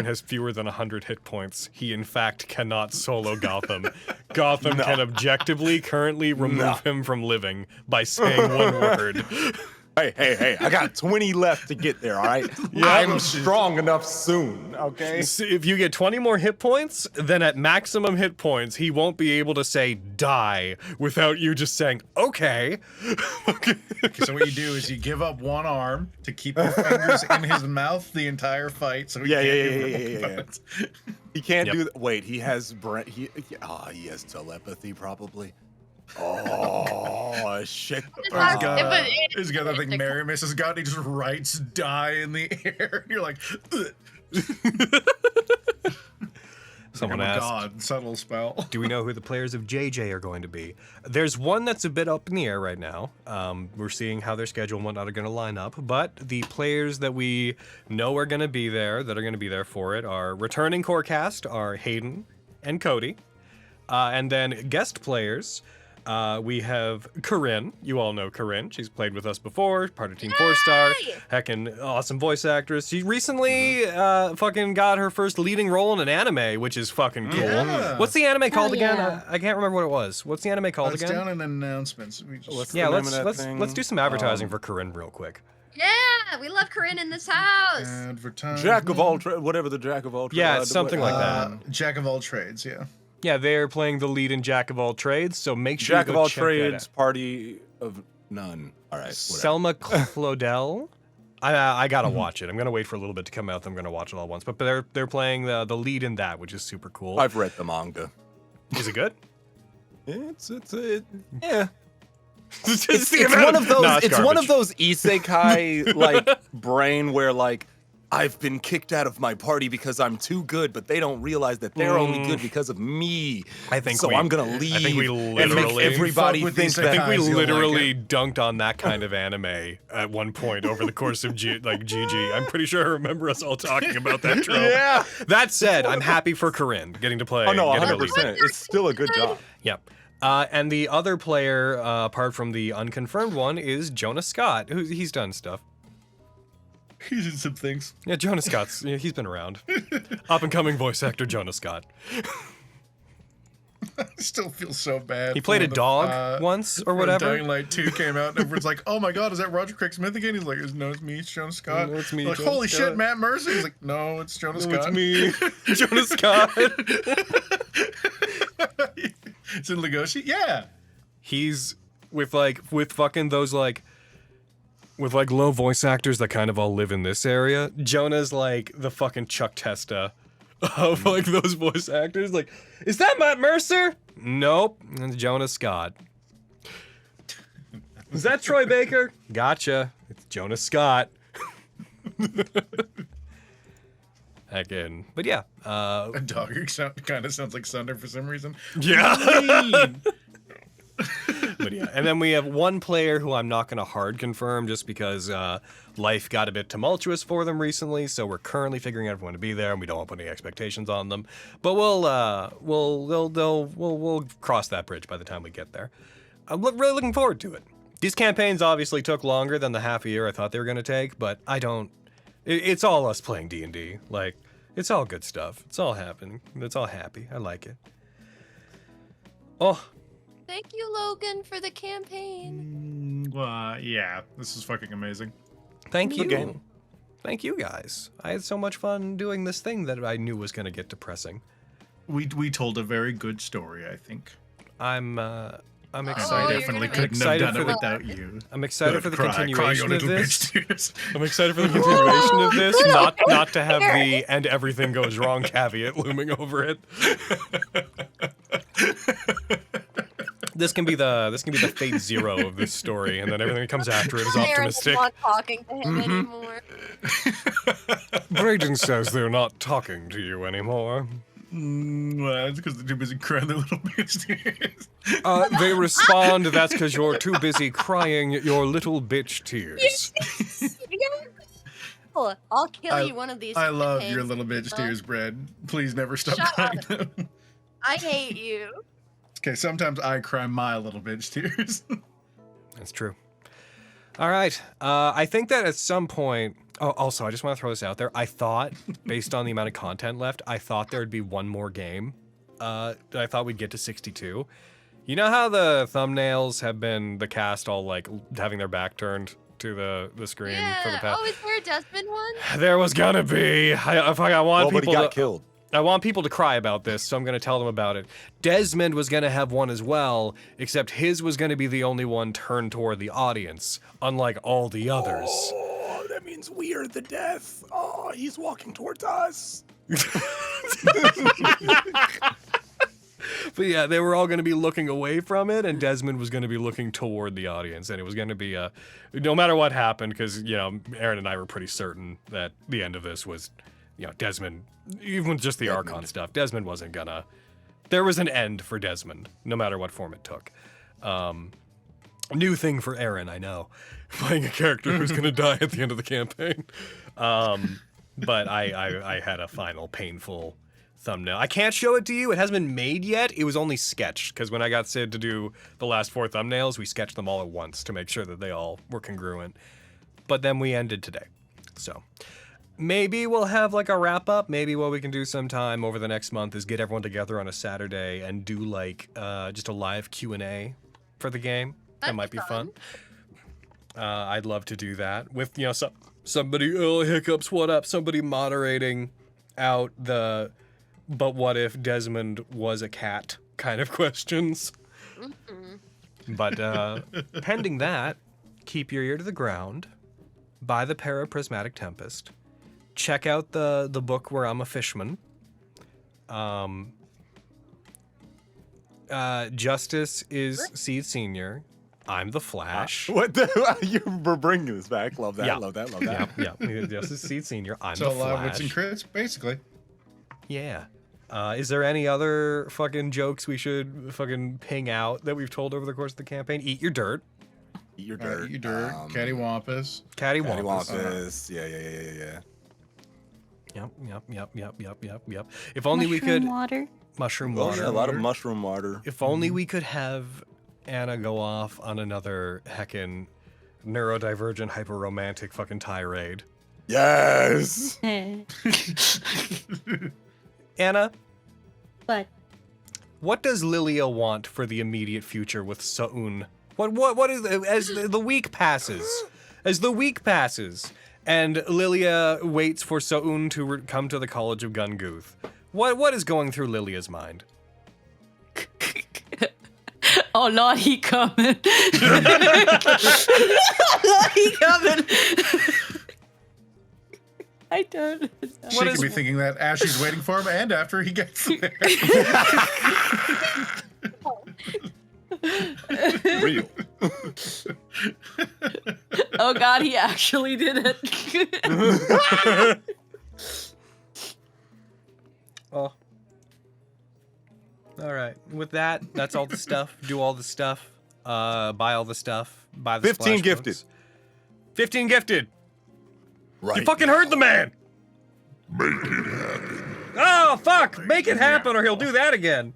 has fewer than 100 hit points. He in fact cannot solo Gotham. Gotham can objectively currently remove him from living by saying one word. Hey, I got 20 left to get there, all right? I'm strong enough soon, okay? So if you get 20 more hit points, then at maximum hit points, he won't be able to say die without you just saying, okay. Okay, so what you do is you give up one arm to keep your fingers in his mouth the entire fight. So he Yeah. can't He can't Yep. do that. Wait, he has he has telepathy probably. Oh shit! It's Or he's not- got, but he's got that thing Mary has got. He just writes "die" in the air, and you're like, Someone oh my asked, God, subtle spell. do we know who the players of JJ are going to be? There's one that's a bit up in the air right now. We're seeing how their schedule and whatnot are going to line up, but the players that we know are going to be there, that are going to be there for it, are returning core cast, are Hayden and Cody. And then guest players, We have Corinne. You all know Corinne. She's played with us before, part of Team 4-Star. Heckin' awesome voice actress. She recently fucking got her first leading role in an anime, which is fucking cool. Yeah. What's the anime called again? yeah. I can't remember what it was. What's the anime called It's again? down in announcements. We just, What's Yeah, the name of that let's thing? do some advertising for Corinne real quick. Yeah, we love Corinne in this house. advertise. Jack of all whatever the Jack of all trades. Yeah, it's something like that. Jack of all trades. Yeah. Yeah, they're playing the lead in Jack of all trades, so make sure Jack you of go all check that trades, out. party of none. All right. Whatever. Selma Claudel. I gotta watch it. I'm gonna wait for a little bit to come out. Then I'm gonna watch it all at once. But they're playing the lead in that, which is super cool. I've read the manga. Is it good? Yeah. It's It's one of those. Nah, it's one of garbage. those isekai like brain where like I've been kicked out of my party because I'm too good, but they don't realize that they're only good because of me. I think so. we- I'm gonna leave. I think we and make literally- everybody Fuck with think these that. I think we Guys, you'll like literally dunked on that kind of anime at one point over the course of GG. I'm pretty sure I remember us all talking about that trope. Yeah. That said, I'm happy for Corinne getting to play. Oh no, getting to lead. 100%. It's still a good job. Yep. And the other player, apart from the unconfirmed one, is Jonah Scott. He's done stuff. He's in some things. Yeah, Jonah Scott's. Yeah, he's been around. Up and coming voice actor Jonah Scott. I still feel so bad. He played for a the, dog once or when whatever. Dying Light 2 came out, and everyone's like, "Oh my God, is that Roger Craig Smith again?" He's like, "No, it's me, it's Jonah Scott." No, it's me, Like, Jonah holy Scott. shit, Matt Mercer. He's like, "No, it's Jonah No, Scott." it's me, Jonah Scott. It's in Legoshi. Yeah. He's with fucking those with low voice actors that kind of all live in this area. Jonah's like the fucking Chuck Testa of like those voice actors. Like, is that Matt Mercer? Nope, it's Jonah Scott. Is that Troy Baker? Gotcha. It's Jonah Scott. Again, but yeah, A dog kind of sounds like Sunder for some reason. yeah. But yeah, and then we have one player who I'm not going to hard confirm just because life got a bit tumultuous for them recently. So we're currently figuring out if we want to be there, and we don't want to put any expectations on them. But we'll cross that bridge by the time we get there. I'm really looking forward to it. These campaigns obviously took longer than the half a year I thought they were going to take, but I don't. It's all us playing D&D. Like, it's all good stuff. It's all happening. It's all happy. I like it. Oh. Thank you, Logan, for the campaign. Yeah, this is fucking amazing. Thank you. game. Thank you guys. I had so much fun doing this thing that I knew was going to get depressing. We told a very good story, I think. I'm I excited. definitely gonna couldn't have excited done for it the- without you. I'm excited for the Cry continuation your of little this. bitch tears. I'm excited for the continuation of this, not to have the "and everything goes wrong" caveat looming over it. This can be the fate zero of this story, and then everything that comes after it is Aaron is optimistic. not talking to him anymore. Braden says they're not talking to you anymore. Well, it's because they're too busy crying their little bitch tears. They respond, that's because you're too busy crying your little bitch tears. I'll kill you one of these. I love your campaigns. little bitch tears, Brad. Please never stop Shut crying them. I hate you. Okay, sometimes I cry my little bitch tears. That's true. All right. I think that at some point... Oh, also, I just want to throw this out there. I thought, based on the amount of content left, I thought there would be one more game. I thought we'd get to 62. You know how the thumbnails have been the cast all, like, having their back turned to the screen for the Yeah. past... Oh, is there a Desmond one? There was gonna be. I want Nobody people got to... killed. I want people to cry about this, so I'm going to tell them about it. Desmond was going to have one as well, except his was going to be the only one turned toward the audience, unlike all the others. Oh, that means we are the death. Oh, he's walking towards us. But yeah, they were all going to be looking away from it, and Desmond was going to be looking toward the audience, and it was going to be no matter what happened, because, you know, Aaron and I were pretty certain that the end of this was, you know, Desmond, even with just the Archon stuff, Desmond wasn't gonna, there was an end for Desmond, no matter what form it took. New thing for Aaron, I know, playing a character who's gonna die at the end of the campaign. But I had a final painful thumbnail. I can't show it to you. It hasn't been made yet. It was only sketched because when I got Sid to do the last 4 thumbnails, we sketched them all at once to make sure that they all were congruent. But then we ended today. So maybe we'll have like a wrap up. Maybe what we can do sometime over the next month is get everyone together on a Saturday and do like just a live Q&A for the game. That might be fun. I'd love to do that with, you know, somebody, hiccups, what up? Somebody moderating out the, but what if Desmond was a cat kind of questions. But pending that, keep your ear to the ground, buy the Paraprismatic Tempest, check out the book Where I'm a Fishman. Justice is Seed Senior. I'm the Flash. What you were bringing this back? Love that. Yeah. Love that. Love that. Yeah. Justice Seed Senior. I'm So the a lot of wits Flash. and crits, basically. Yeah. Is there any other fucking jokes we should fucking ping out that we've told over the course of the campaign? Eat your dirt. Eat your dirt. Eat your dirt. Cattywampus. Cattywampus. Yeah. Yep. If only we could Water. mushroom Oh, water. yeah, a lot of mushroom water. If only we could have Anna go off on another heckin' neurodivergent, hyper-romantic fucking tirade. Yes. Anna, But what does Lilia want for the immediate future with Sa'un? What is, as the week passes, and Lilia waits for Sa'un to come to the College of Gunguth, what is going through Lilia's mind? Oh Lord, he coming. Lord, he coming. I don't know. She could be thinking that as she's waiting for him and after he gets there. Real. Oh God, he actually did it. Oh. All right. With that, that's all the stuff. Do all the stuff. Buy all the stuff. Buy the 15 splash gifted. books. 15 gifted. Right. You fucking heard the man. Make it happen. Oh, fuck. Make it happen or he'll do that again.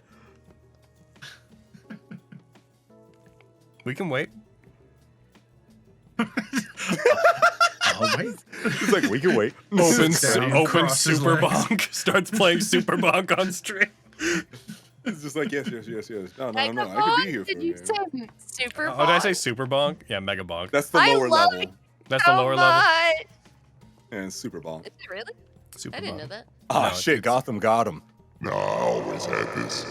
We can wait. Oh, wait. It's like, we can wait. Open Down, cross his Super legs. Bonk. Starts playing Super Bonk on stream. It's just like, yes. No, I Mega could be Bonk? here for Did you you. say Super Oh, did I Bonk? say Super Bonk? Yeah, Mega Bonk. That's the I lower love level. That's the so lower level. much. And super ball. Is it really? Super I didn't Bonk. know that. Oh No, shit, it's- Gotham got him. No, I always had this.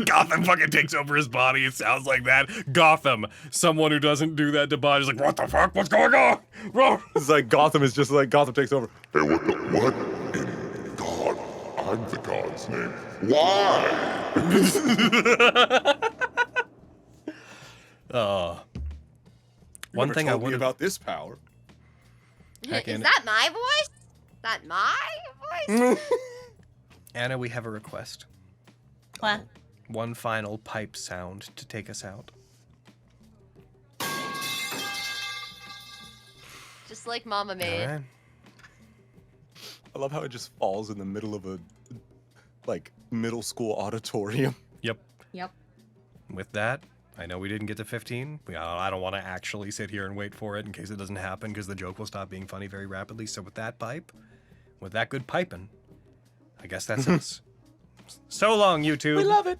Gotham fucking takes over his body. It sounds like that. Gotham. Someone who doesn't do that to bodies like, what the fuck? What's going on? It's like Gotham is just like Gotham takes over. Hey, what in God? I'm the God's name. Why? You One never thing I told me would about this power. Heck Is in- that my voice? Is that my voice? Anna, we have a request. what? One final pipe sound to take us out. Just like Mama made. All right. I love how it just falls in the middle of a like middle school auditorium. Yep. Yep. With that, I know we didn't get to 15. I don't want to actually sit here and wait for it in case it doesn't happen because the joke will stop being funny very rapidly. So with that pipe, with that good piping, I guess that's us. So long, YouTube. We love it.